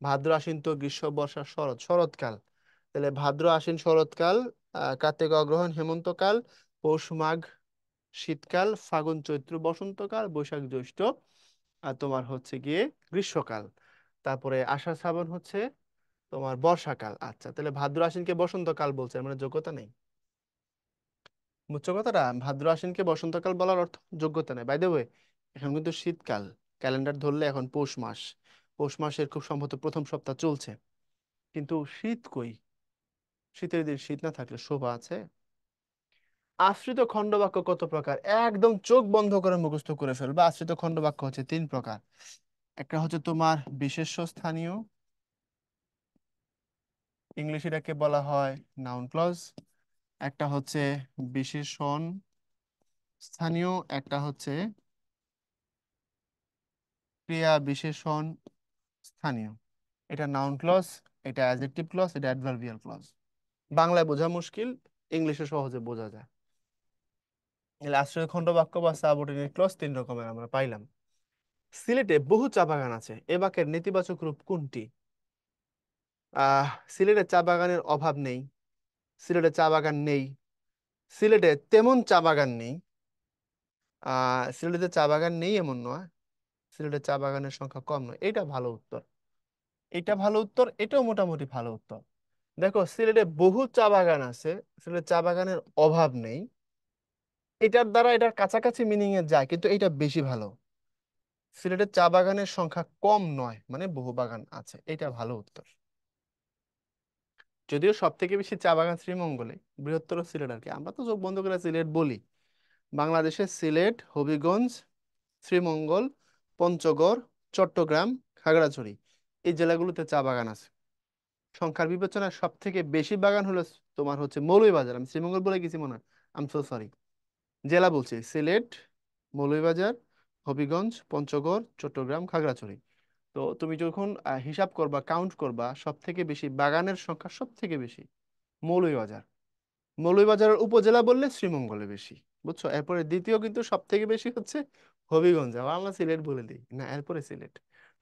ভাদ্র আশ্বিন তো গ্রীষ্ম, বর্ষা, শরৎ, শরৎকাল। তাহলে ভাদ্র আশ্বিন শরৎকাল, কার্তিক অগ্রহায়ণ হেমন্তকাল, পৌষ মাঘ শীতকাল, ফাগুন চৈত্র বসন্তকাল, বৈশাখ জ্যৈষ্ঠ আর তোমার হচ্ছে গিয়ে গ্রীষ্মকাল। তারপরে আষাঢ় শ্রাবণ হচ্ছে তোমার বর্ষাকাল। আচ্ছা, তাহলে ভাদ্র আশ্বিনকে বসন্তকাল বলছে, মানে যোগ্যতা নেই। বুঝছো কথাটা? ভাদ্র আশ্বিনকে বসন্তকাল বলার অর্থ যোগ্যতা নেই। বাই দ্য ওয়ে, এখন কিন্তু শীতকাল, ক্যালেন্ডার ধরলে এখন পৌষ মাস, পৌষ মাসের খুব সম্ভবত প্রথম সপ্তাহ চলছে, কিন্তু শীত কই? শীতের দিন শীত না থাকলে শোভা আছে? আশ্রিত খণ্ডবাক্য কত প্রকার? একদম চোখ বন্ধ করে মুখস্থ করে ফেলবা। আশ্রিত খণ্ডবাক্য হচ্ছে 3 প্রকার। একটা হচ্ছে তোমার বিশেষ্য স্থানীয়, ইংলিশে এটাকে বলা হয় নাউন ক্লজ। একটা হচ্ছে বিশেষণ স্থানীয়, একটা হচ্ছে ক্রিয়া বিশেষণ স্থানীয়। এটা নাউন ক্লজ, এটা অ্যাডজেক্টিভ ক্লজ, এটা অ্যাডভার্বিয়াল ক্লজ। বাংলায় বোঝা মুশকিল, ইংলিশে সহজে বোঝা যায়। এর আশ্রয় খণ্ড বাক্য বা সাবঅর্ডিনেট ক্লজ 3 রকমের আমরা পাইলাম। সিলেটে বহু চা বাগান আছে, এ বাক্যের নেতিবাচক রূপ কোনটি? আহ সিলেটে চা বাগানের অভাব নেই, সিলেটে চা বাগান নেই, সিলেটে তেমন চা বাগান নেই। সিলেটে চা বাগান নেই এমন নয়, সিলেটে চা বাগানের সংখ্যা কম নয়। এটা ভালো উত্তর, এটা ভালো উত্তর, এটাও মোটামুটি ভালো উত্তর। দেখো, সিলেটে বহু চা বাগান আছে, সিলেটে চা বাগানের অভাব নেই, এটার দ্বারা এটার কাছাকাছি মিনিং এ যায়, কিন্তু এটা বেশি ভালো। সিলেটে চা বাগানের সংখ্যা কম নয়, মানে বহু বাগান আছে, এটা ভালো উত্তর। যদিও সব থেকে বেশি চা বাগান শ্রীমঙ্গলে, বৃহত্তর সিলেট আর কি, আমরা তো চোখ বন্ধ করে সিলেট বলি। বাংলাদেশের সিলেট, হবিগঞ্জ, শ্রীমঙ্গল, পঞ্চগড়, চট্টগ্রাম, খাগড়াছড়ি, এই জেলাগুলোতে চা বাগান আছে। সংখ্যার বিবেচনায় সব থেকে বেশি বাগান হলো তোমার হচ্ছে মৌলভীবাজার। আমি শ্রীমঙ্গল বলে গেছি মনে হয়, আই এম সো সরি। জেলা বলছি সিলেট, মৌলভীবাজার, হবিগঞ্জ, পঞ্চগড়, চট্টগ্রাম, খাগড়াছড়ি। তো তুমি যখন হিসাব করবা, কাউন্ট করবা, সব থেকে বেশি বাগানের সংখ্যা সব থেকে বেশি মৌলভীবাজার। মৌলভীবাজারের উপজেলা বললে শ্রীমঙ্গলে বেশি। বুঝছো? এরপরে দ্বিতীয় কিন্তু সব থেকে বেশি হচ্ছে হবিগঞ্জ, আবার আমরা সিলেট বলে দিই না, এরপরে সিলেট।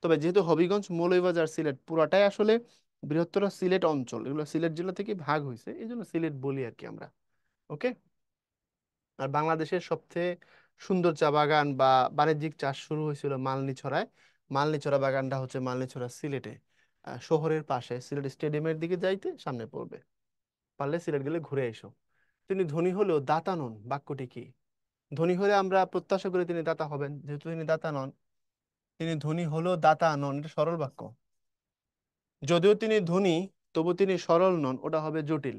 তবে যেহেতু হবিগঞ্জ, মৌলভীবাজার, সিলেট পুরাটাই আসলে বৃহত্তর সিলেট অঞ্চল, এগুলো সিলেট জেলা থেকে ভাগ হয়েছে, এই জন্য সিলেট বলি আর কি আমরা। ওকে। আর বাংলাদেশের সবচেয়ে সুন্দর চা বাগান বা বাণিজ্যিক চাষ শুরু হয়েছিল মালনীছড়ায়। মালনীছড়া বাগানটা হচ্ছে মালনীছড়া সিলেটে, শহরের পাশে, সিলেট স্টেডিয়ামের দিকে যাইতে সামনে পড়বে। পারলে সিলেট গেলে ঘুরে এসো। তিনি ধনী হলেও দাতা নন, বাক্যটি কি? ধনী হলে আমরা প্রত্যাশা করি তিনি দাতা হবেন, যেহেতু তিনি দাতা নন। তিনি ধনী হলেও দাতা নন, এটা সরল বাক্য। যদিও তিনি ধনী, তবু তিনি সরল নন, ওটা হবে জটিল।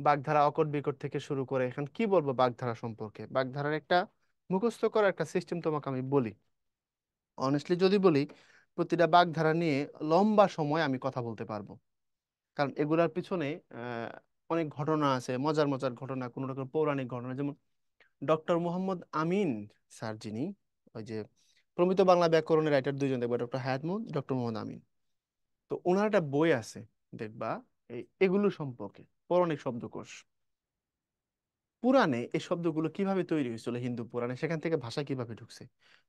বাগধারা, অকট বিকট থেকে শুরু করে এখন কি বলবো বাগধারা সম্পর্কে? বাগধারার একটা মুখস্থ করা একটা সিস্টেম তোমাকে আমি বলি। অনেস্টলি যদি বলি, প্রতিটা বাগধারা নিয়ে লম্বা সময় আমি কথা বলতে পারবো। কারণ এগুলার পিছনে আহ, অনেক ঘটনা আছে, মজার মজার ঘটনা, কোনো রকম পৌরাণিক ঘটনা। যেমন ডক্টর মোহাম্মদ আমিন স্যার, যিনি ওই যে প্রমিত বাংলা ব্যাকরণের রাইটার, দুইজন দেখবা, ডক্টর হায়াত মোহাম্মদ, ডক্টর মোহাম্মদ আমিন। তো ওনার একটা বই আছে, দেখবা, এগুলো সম্পর্কে, পৌরাণিক শব্দকোষ। পুরাণে এই শব্দগুলো কিভাবে তৈরি হয়েছিল, হিন্দু পুরাণে সেখান থেকে ভাষা কিভাবে ঢুকছে,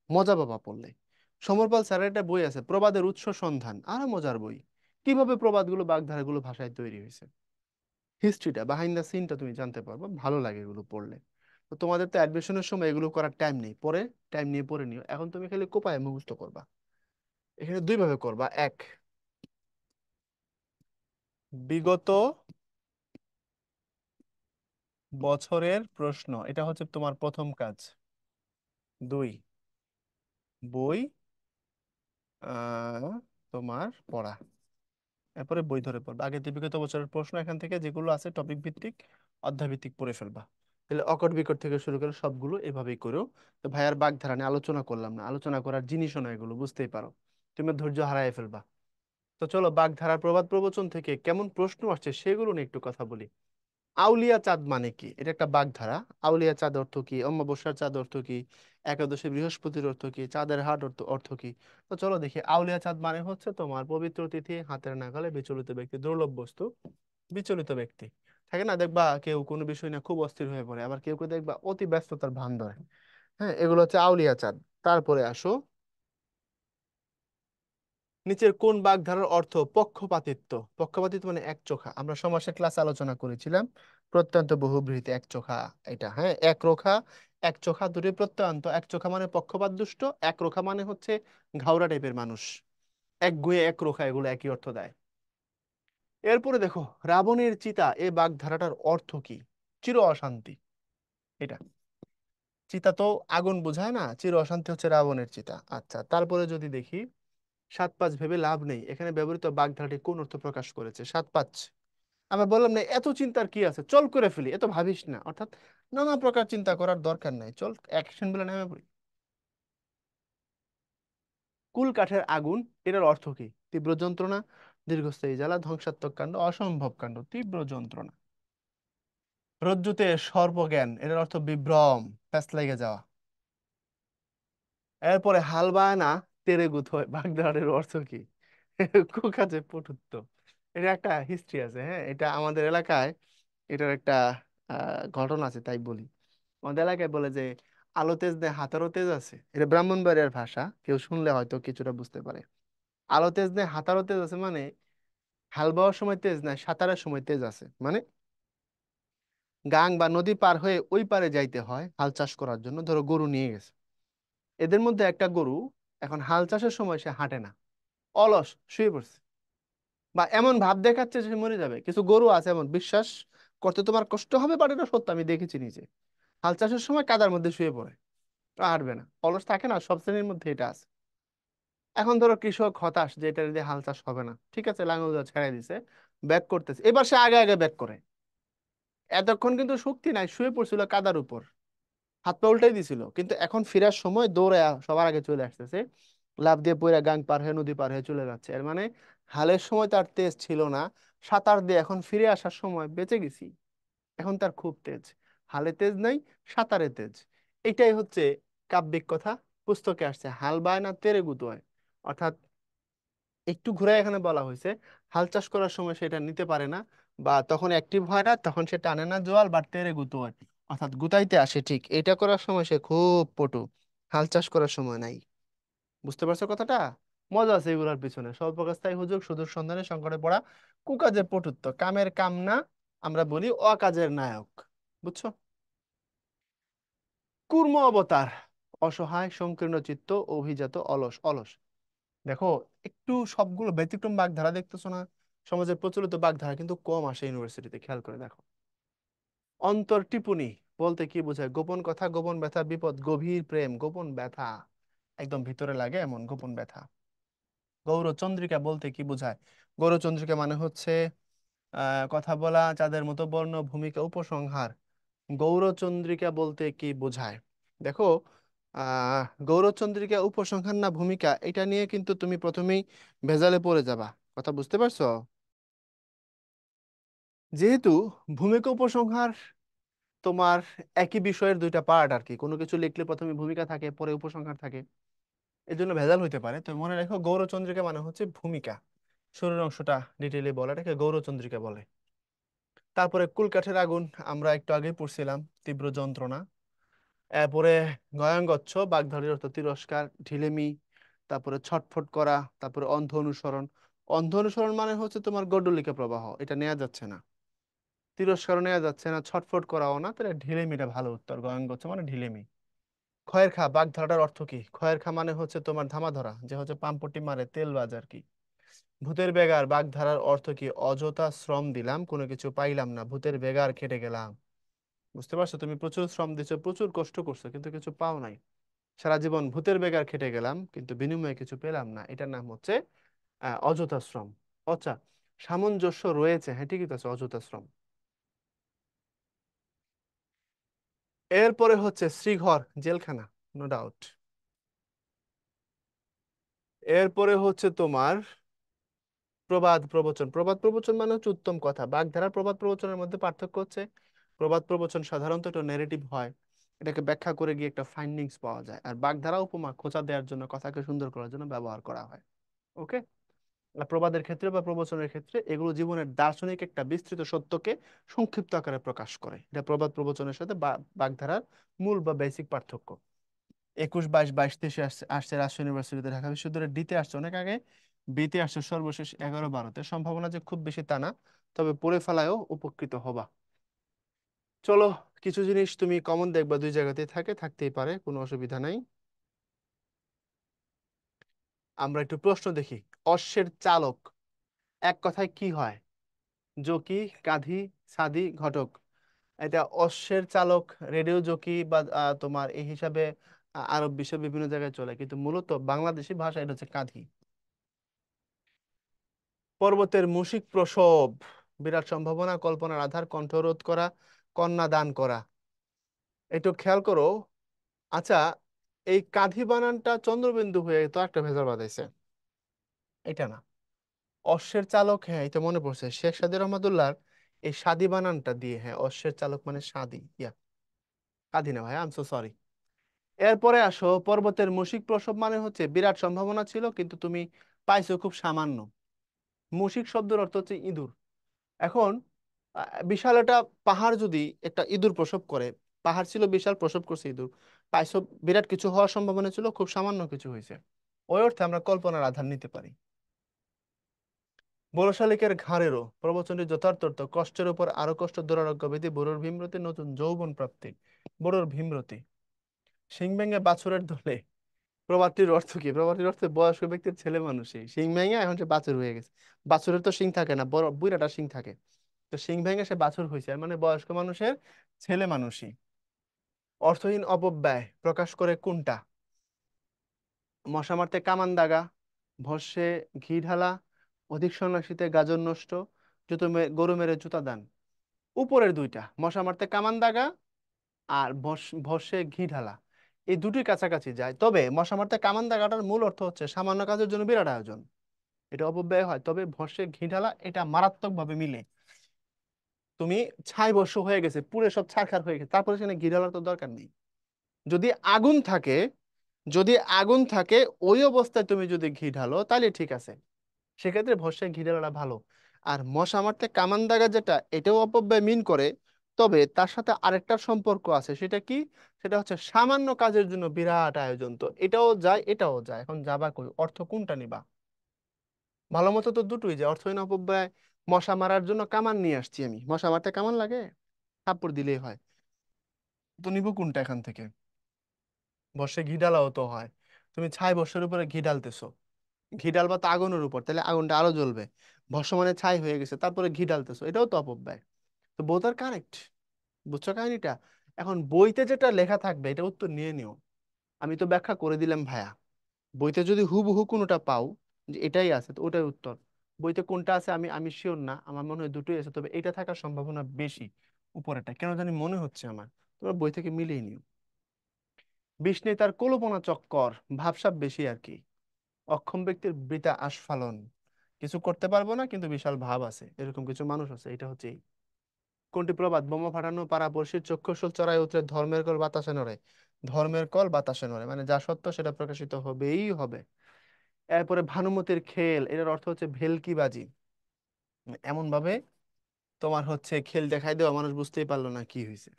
মজা বাবা পড়লে। সমরপাল স্যারের একটা বই আছে প্রবাদের উৎস সন্ধান, আরো মজার বই। কিভাবে প্রবাদগুলো বাগধারাগুলো ভাষায় তৈরি হয়েছে, হিস্ট্রিটা বিহাইন্ড দ্য সিনটা তুমি জানতে পারবে, ভালো লাগে এগুলো পড়লে। তো তোমাদের তো অ্যাডমিশনের সময় এগুলো করার টাইম নেই, পরে টাইম নিয়ে পড়ে নিও। এখন তুমি খালি কোপায় মুখস্থ করবা। এখানে দুই ভাবে করবা। এক, বিগত বছরের প্রশ্ন, এটা হচ্ছে তোমার প্রথম কাজ। দুই, বই আহ তোমার পড়া। এরপরে বই ধরে পড়বা, আগে বিগত বছরের প্রশ্ন এখান থেকে যেগুলো আছে টপিক ভিত্তিক, অধ্যায় ভিত্তিক পড়ে ফেলবা। তাহলে অকট বিকট থেকে শুরু করে সবগুলো এভাবেই করো। তো ভাইয়ার বাগধারা নিয়ে আলোচনা করলাম না, আলোচনা করার জিনিসও না এগুলো, বুঝতেই পারো। তুমি ধৈর্য হারায় ফেলবা। তো চলো বাগধারার প্রবাদ প্রবচন থেকে কেমন প্রশ্ন আসছে সেগুলো নিয়ে একটু কথা বলি। আউলিয়া চাঁদ মানে কি, এটা একটা বাগধারা। আউলিয়া চাঁদ অর্থ কি, অমাবস্যার চাঁদ অর্থ কি, একাদশী বৃহস্পতির অর্থ কি, চাঁদের হাট অর্থ অর্থ কি। তো চলো দেখি। আউলিয়া চাঁদ মানে হচ্ছে তোমার পবিত্র তিথি, হাতের নাগালে, বিচলিত ব্যক্তি, দুর্লভ বস্তু, বিচলিত ব্যক্তি। থাকে না, দেখবা কেউ কোনো বিষয় না খুব অস্থির হয়ে পড়ে, আবার কেউ কেউ দেখবা অতি ব্যস্ততার ভান ধরে। হ্যাঁ, এগুলো হচ্ছে আউলিয়া চাঁদ। তারপরে আসো, নিচের কোন বাগধারার অর্থ পক্ষপাতিত্ব। পক্ষপাতিত্ব মানে একচোখা, আমরা সমাসের ক্লাসে আলোচনা করেছিলাম। প্রত্যন্ত বহুব্রীহি একচোখা, এটা হ্যাঁ একরোখা। একচোখা দুটি প্রত্যন্ত, একচোখা মানে পক্ষপাত দুষ্ট, একরোখা মানে হচ্ছে ঘাওড়া টাইপের মানুষ। একগুঁয়ে একরোখা এগুলো একই অর্থ দেয়। এরপরে দেখো, রাবণের চিতা এই বাগধারাটার অর্থ কি, চির অশান্তি। এটা চিতা তো আগুন বোঝায় না, চির অশান্তি হচ্ছে রাবণের চিতা। আচ্ছা, তারপরে যদি দেখি, সাত পাঁচ ভেবে লাভ নেই, এখানে ব্যবহৃত বাগধারাটি কোন অর্থ প্রকাশ করেছে। সাত পাঁচ, আমরা বললাম না এত চিন্তার কি আছে, চল করে ফেলি, এত ভাবিস না, অর্থাৎ নানা প্রকার চিন্তা করার দরকার নাই, চল অ্যাকশন বলে নেমে পড়ি। কুল কাঠের আগুন, এটার অর্থ কি, তীব্র যন্ত্রণা, দীর্ঘস্থায়ী জ্বালা, ধ্বংসাত্মক কাণ্ড, অসম্ভব কাণ্ড, তীব্র যন্ত্রণা। রজ্জুতে সর্পজ্ঞান, এটার অর্থ বিভ্রম, প্যাঁচ লেগে যাওয়া। এরপরে হাল বায়না তেরে গুত হয়, বাগদানের অর্থ কি, কুকাজে পটুত্ব। এটা একটা হিস্ট্রি আছে, হ্যাঁ এটা আমাদের এলাকায়, এটার একটা ঘটনা আছে তাই বলি। আমাদের এলাকায় বলে যে আলো তেজ নেই হাতারও তেজ আছে, এটা ব্রাহ্মণবাড়িয়ার ভাষা, কেউ শুনলে হয়তো কিছুটা বুঝতে পারে। আলো তেজ নেই হাতারও তেজ আছে মানে হাল বাওয়ার সময় তেজ নাই, সাঁতারের সময় তেজ আছে মানে গাং বা নদী পার হয়ে ওই পারে যাইতে হয় হাল চাষ করার জন্য। ধরো গরু নিয়ে গেছে, এদের মধ্যে একটা গরু এখন হাল চাষের সময় সে হাঁটে না, অলস, শুয়ে পড়ছে, বা এমন ভাব দেখাচ্ছে যে সে মরে যাবে। কিছু গরু আছে এমন, বিশ্বাস করতে তোমার কষ্ট হবে, বাট এটা সত্য, আমি দেখেছি নিজে। হাল চাষের সময় কাদার মধ্যে শুয়ে পড়ে, আর হাঁটবে না, অলস থাকে না, সব শ্রেণীর মধ্যে এটা আছে। এখন ধরো কৃষক হতাশ যে এটা দিয়ে হাল চাষ হবে না, ঠিক আছে লাঙল দিয়ে ছেড়ে দিছে, ব্যাক করতেছে, এবার সে আগে আগে ব্যাক করে। এতক্ষণ কিন্তু শক্তি নাই, শুয়ে পড়ছিল কাদার উপর, হাত পা উল্টাই দিছিল, কিন্তু এখন ফেরার সময় দৌড়ে সবার আগে চলে আসতেছে, লাফ দিয়ে পইরা গাং পার হয়ে নদী পার হয়ে চলে যাচ্ছে। এর মানে হালের সময় তার তেজ ছিল না, সাঁতার দিয়ে এখন ফিরে আসার সময় বেঁচে গেছি, এখন তার খুব তেজ। হালে তেজ নাই, সাঁতারে তেজ। এটাই হচ্ছে কাব্যিক কথা, পুস্তকে আসছে হাল বায় না তেরে গুতোয়। অর্থাৎ একটু ঘুরে এখানে বলা হয়েছে হাল চাষ করার সময় সেটা নিতে পারে না, বা তখন অ্যাক্টিভ হয় না, তখন সে টানে না জোয়াল, বা তেরে গুতোয়, অর্থাৎ গুতাইতে আসে ঠিক, এটা করার সময় সে খুব পটু, হাল চাষ করার সময় নাই। বুঝতে পারছো কথাটা? মজা আছে এগুলোর পিছনে। স্বল্পকাস্থায়ী হুজুগ, সুদূর সন্ধানে, সংকটে পড়া, কুকাজে পটুত্ব, কামের কাম না, আমরা বলি অকাজের নায়ক। বুঝছো? কুর্ম অবতার, অসহায়, সংকীর্ণ চিত্ত, অভিজাত, অলস। অলস দেখো, একটু সবগুলো ব্যতিক্রম বাগধারা দেখতেছো না, সমাজের প্রচলিত বাগধারা কিন্তু কম আসে ইউনিভার্সিটিতে, খেয়াল করে দেখো। অন্তর টিপুনি বলতে কি বোঝায়, গোপন কথা, গোপন ব্যথা, বিপদ, গভীর প্রেম, গোপন ব্যথা, একদম ভিতরে লাগে এমন গোপন ব্যথা। গৌরচন্দ্রিকা বলতে কি বোঝায়, গৌরচন্দ্রিকা মানে হচ্ছে কথা বলা, চাঁদের মতো বর্ণ, ভূমিকা, উপসংহার। গৌরচন্দ্রিকা বলতে কি বোঝায়, দেখো, গৌরচন্দ্রিকা উপসংহার না ভূমিকা, এটা নিয়ে কিন্তু তুমি প্রথমেই ভেজালে পড়ে যাবা। কথা বুঝতে পারছো? যেহেতু ভূমিকা উপসংহার তোমার একই বিষয়ের দুইটা পার্ট আর কি, কোনো কিছু লিখলে প্রথমে ভূমিকা থাকে পরে উপসংহার থাকে, এই জন্য ভেজাল হইতে পারে। তো মনে রেখো গৌরচন্দ্রিকা মানে হচ্ছে ভূমিকা, শুরুর অংশটা ডিটেইলে বলে, এটাকে গৌরচন্দ্রিকা বলে। তারপরে কুলকাঠের আগুন, আমরা একটু আগে পড়ছিলাম, তীব্র যন্ত্রণা। এরপরে গয়াঙ্গচ্ছ, বাগধারীর অর্থ তিরস্কার, ঢিলেমি। তারপরে ছটফট করা। তারপরে অন্ধ অনুসরণ। অন্ধ অনুসরণ মানে হচ্ছে তোমার গড্ডলিকা প্রবাহ, এটা নেওয়া যাচ্ছে না। তিরস্কারও নেওয়া যাচ্ছে না, ছটফট করাও না, তাহলে ঢিলেমিটা ভালো উত্তর। গয়াঙ্গচ্ছ মানে ঢিলেমি। খয়ের খা, বাগধারাটার অর্থ কি? খয়ের খা মানে হচ্ছে তোমার ধামা ধরা, যে হচ্ছে পাম্পটি মারে, তেল বাজার কি। ভূতের বেগার, বাগধারার অর্থ কি? অযথা শ্রম দিলাম, কোনো কিছু পাইলাম না, ভূতের বেগার খেটে গেলাম। বুঝতে পারছো? তুমি প্রচুর শ্রম দিছো, প্রচুর কষ্ট করছো, কিন্তু কিছু পাও নাই। সারা জীবন ভূতের বেগার খেটে গেলাম, কিন্তু বিনিময়ে কিছু পেলাম না, এটার নাম হচ্ছে অযথা শ্রম। আচ্ছা, সামঞ্জস্য রয়েছে, হ্যাঁ ঠিকই তো আছে, অযথা শ্রম। এরপরে হচ্ছে শ্রীঘর, জেলখানা, নো ডাউট। এরপরে হচ্ছে তোমার প্রবাদ প্রবচন। প্রবাদ প্রবচন মানে হচ্ছে উত্তম কথা। বাগধারা প্রবাদ প্রবচনের মধ্যে পার্থক্য হচ্ছে, প্রবাদ প্রবচন সাধারণত একটা নেগেটিভ হয়, এটাকে ব্যাখ্যা করে গিয়ে একটা ফাইন্ডিংস পাওয়া যায়। আর বাগধারা উপমা খোঁচা দেওয়ার জন্য, কথাকে সুন্দর করার জন্য ব্যবহার করা হয়। ওকে। প্রবাদের ক্ষেত্রে বা প্রবচনের ক্ষেত্রে এগুলো জীবনের দার্শনিক একটা বিস্তৃত সত্যকে সংক্ষিপ্ত আকারে প্রকাশ করে। এটা প্রবাদ প্রবচনের সাথে বাগধারার মূল বা বেসিক পার্থক্য। 21, 22, 22, 23 আসছে, আসছে রাজশাহী ইউনিভার্সিটিতে, ঢাকা বিশ্ববিদ্যালয়ের ডিতে আসছে অনেক আগে, বিতে আসছে সর্বশেষ 11, 12-তে। সম্ভাবনা যে খুব বেশি তা না, তবে পড়ে ফেলায়ও উপকৃত হবা। চলো, কিছু জিনিস তুমি কমন দেখবা, দুই জায়গাতেই থাকে, থাকতেই পারে, কোনো অসুবিধা নাই। আমরা একটু প্রশ্ন দেখি। অশ্বের চালক এক কথায় কি হয়? জকি, কাঁধি, সাদি, ঘটক। এটা অশ্বের চালক, রেডিও জকি বা তোমার এই হিসাবে আরব বিশ্বের বিভিন্ন জায়গায় চলে, কিন্তু মূলত বাংলাদেশি ভাষা এটা হচ্ছে কাঁধি। পর্বতের মুশিক প্রসব, বিরাট সম্ভাবনা, কল্পনার আধার, কণ্ঠরোধ করা, কন্যা দান করা। একটু খেয়াল করো। আচ্ছা, এই কাঁধি বানানটা চন্দ্রবিন্দু হয়ে তো একটা ভেজাল বাঁধাইছে, এটা না। অশ্বের চালক, হ্যাঁ এটা মনে পড়ছে, শেখ সাদি রহমতুল্লাহর এই সাদি বানানটা দিয়ে, হ্যাঁ অশ্বের চালক মানে সাদি, ইয়া কাঁধি না ভাই, আই এম সো সরি। এরপরে আসো, পর্বতের মুশিক প্রসব মানে হচ্ছে বিরাট সম্ভাবনা ছিল কিন্তু তুমি পাইছো খুব সামান্য। মুশিক শব্দের অর্থ হচ্ছে ইঁদুর। এখন বিশাল একটা পাহাড় যদি একটা ইঁদুর প্রসব করে, পাহাড় ছিল বিশাল, প্রসব করছে ইঁদুর, পাইছো বিরাট কিছু হওয়ার সম্ভাবনা ছিল, খুব সামান্য কিছু হয়েছে। ওই অর্থে আমরা কল্পনার আধার নিতে পারি। বড় শালিকের ঘাড়েরও, প্রবচনটি যথার্থ অর্থ, কষ্টের উপর আরো কষ্ট, দুরারোগ্য ব্যাধি, বড়োর ভীমরতি, নতুন যৌবন প্রাপ্তি। বড়োর ভীমরতি। সিং ব্যাঙে বাছুরের দলে, প্রবাদটির অর্থ কি? প্রবাদটির অর্থ বয়স্ক ব্যক্তির ছেলে মানুষই, সিং ভেঙে এখন সে বাছুর হয়ে গেছে। বাছুরের তো সিং থাকে না, বড় বুইড়াটা সিং থাকে। তো সিং ভেঙে সে বাছুর হয়েছে, আর মানে বয়স্ক মানুষের ছেলে মানুষই। অর্থহীন অপব্যয় প্রকাশ করে কোনটা? মশা মারতে কামান দাগা, ভস্যে ঘি ঢালা, অধিক সন্ন্যাসীতে গাজন নষ্ট, গরু মেরে জুতা দান। উপরের দুইটা, মশা মারতে কামান দাগা আর ভস্যে ঘি ঢালা, এই দুটোই কাছাকাছি যায়, তবে মশা মারতে কামান দাগাটার মূল অর্থ হচ্ছে সামান্য কাজের জন্য বিরাট আয়োজন, এটা অপব্যয় হয়। তবে ভস্যে ঘি ঢালা এটা মারাত্মক ভাবে মিলে। তুমি ছাই বর্ষ হয়ে গেছে, পুরো সব ছারখার হয়ে গেছে, তারপরে সেখানে ঘি ঢালার তো দরকার নেই। যদি আগুন থাকে, যদি আগুন থাকে, ওই অবস্থায় তুমি যদি ঘি ঢালো তাহলে ঠিক আছে, সেক্ষেত্রে ভস্যে ঘি ঢালাটা ভালো। আর মশা মারতে কামান দাগা যেটা, এটাও অপব্যয় মিন করে, তবে তার সাথে আরেকটা সম্পর্ক আছে, সেটা কি? সেটা হচ্ছে সামান্য কাজের জন্য বিরাট আয়োজন, তো এটাও যায় এটাও যায়, এখন যাবা কই, অর্থ কোনটা নিবা? ভালো মতো তো দুটোই যায়, অর্থহীন অপব্যয়। মশা মারার জন্য কামান নিয়ে আসছি আমি, মশা মারতে কামান লাগে, থাপ্পড় দিলেই হয়, তো নিব কোনটা এখান থেকে? বর্ষে ঘি ঢালাও তো হয়, তুমি ছাই বর্ষের উপরে ঘি ঢালতেছো, ঘি ঢালবা তো আগুনের উপর, তাহলে আগুনটা আরো জ্বলবে, ভস্ম মানে ছাই হয়ে গেছে, তারপরে ঘি ঢালতেছো, এটাও তো অপব্যয়। তো বোথ আর কারেক্ট। বুঝছো কাহিনীটা? এখন বইতে যেটা লেখা থাকবে এটা উত্তর নিয়ে নিও, আমি তো ব্যাখ্যা করে দিলাম ভাইয়া। বইতে যদি হুবহু কোনোটা পাও যে এটাই আছে, তো ওটাই উত্তর। বইতে কোনটা আছে আমি আমি শিওর না, আমার মনে হয় দুটোই আছে, তবে এটা থাকার সম্ভাবনা বেশি, উপরেটা কেন জানি মনে হচ্ছে আমার। তোমরা বই থেকে মিলিয়ে নিও। বিষ্ণু তার কল্পনা চক্কর, ভাবসাব বেশি আর কি। অক্ষম ব্যক্তির বৃথা আস্ফালন, কিছু করতে পারবো না কিন্তু বিশাল ভাব আছে, এরকম কিছু মানুষ আছে, এটা হচ্ছে এই। কোনটি প্রবাদ? বোমা ফাটানো পাড়াপড়শির চক্ষুশূল চড়াই উতরে ধর্মের কল বাতাসে নড়ে। ধর্মের কল বাতাসে নড়ে মানে যা সত্য সেটা প্রকাশিত হবেই হবে। এরপরে ভানুমতির খেল, এটার অর্থ হচ্ছে ভেলকিবাজি, এমন ভাবে তোমার হচ্ছে খেল দেখাই দেওয়া, মানুষ বুঝতেই পারলো না কি হয়েছে।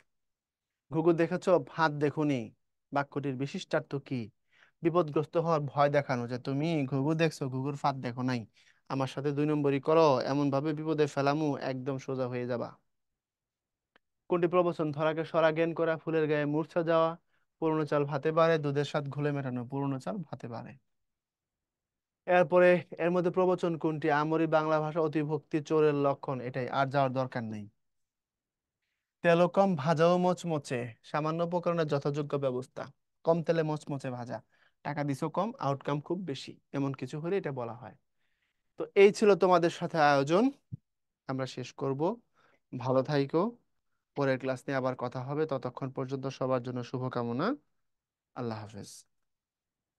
ঘুঘু দেখেছো, ভাত দেখোনি, বাক্যটির বিশিষ্টার্থ কি? বিপদগ্রস্ত হওয়ার ভয় দেখানো, যে তুমি ঘুঘু দেখছো, ঘুঘুর ফাঁদ দেখো নাই, আমার সাথে 2 নম্বরই করো, এমন ভাবে বিপদে ফেলামু একদম সোজা হয়ে যাবা। কোনটি প্রবচন? ধরাকে সরা জ্ঞান করা, ফুলের গায়ে মূর্ছা যাওয়া, পুরনো চাল ভাতে পারে, দুধের স্বাদ ঘোলে মেটানো, পুরনো চাল ভাতে পারে। এরপরে এর মধ্যে প্রবচন কোনটি? আমরি বাংলা ভাষা অতিভক্তি চোরের লক্ষণ, এটাই, আর যাওয়ার দরকার নেই। তেলও কম ভাজাও মচমচে, সামান্য উপকরণের যথাযোগ্য ব্যবস্থা, কম তেলে মচমচে ভাজা, টাকা দিছো কম, আউটকাম খুব বেশি, এমন কিছু হলে এটা বলা হয়। তো এই ছিল তোমাদের সাথে আয়োজন, আমরা শেষ করব। ভালো থাইকো, পরের ক্লাস নিয়ে আবার কথা হবে, ততক্ষণ পর্যন্ত সবার জন্য শুভকামনা। আল্লাহ হাফেজ।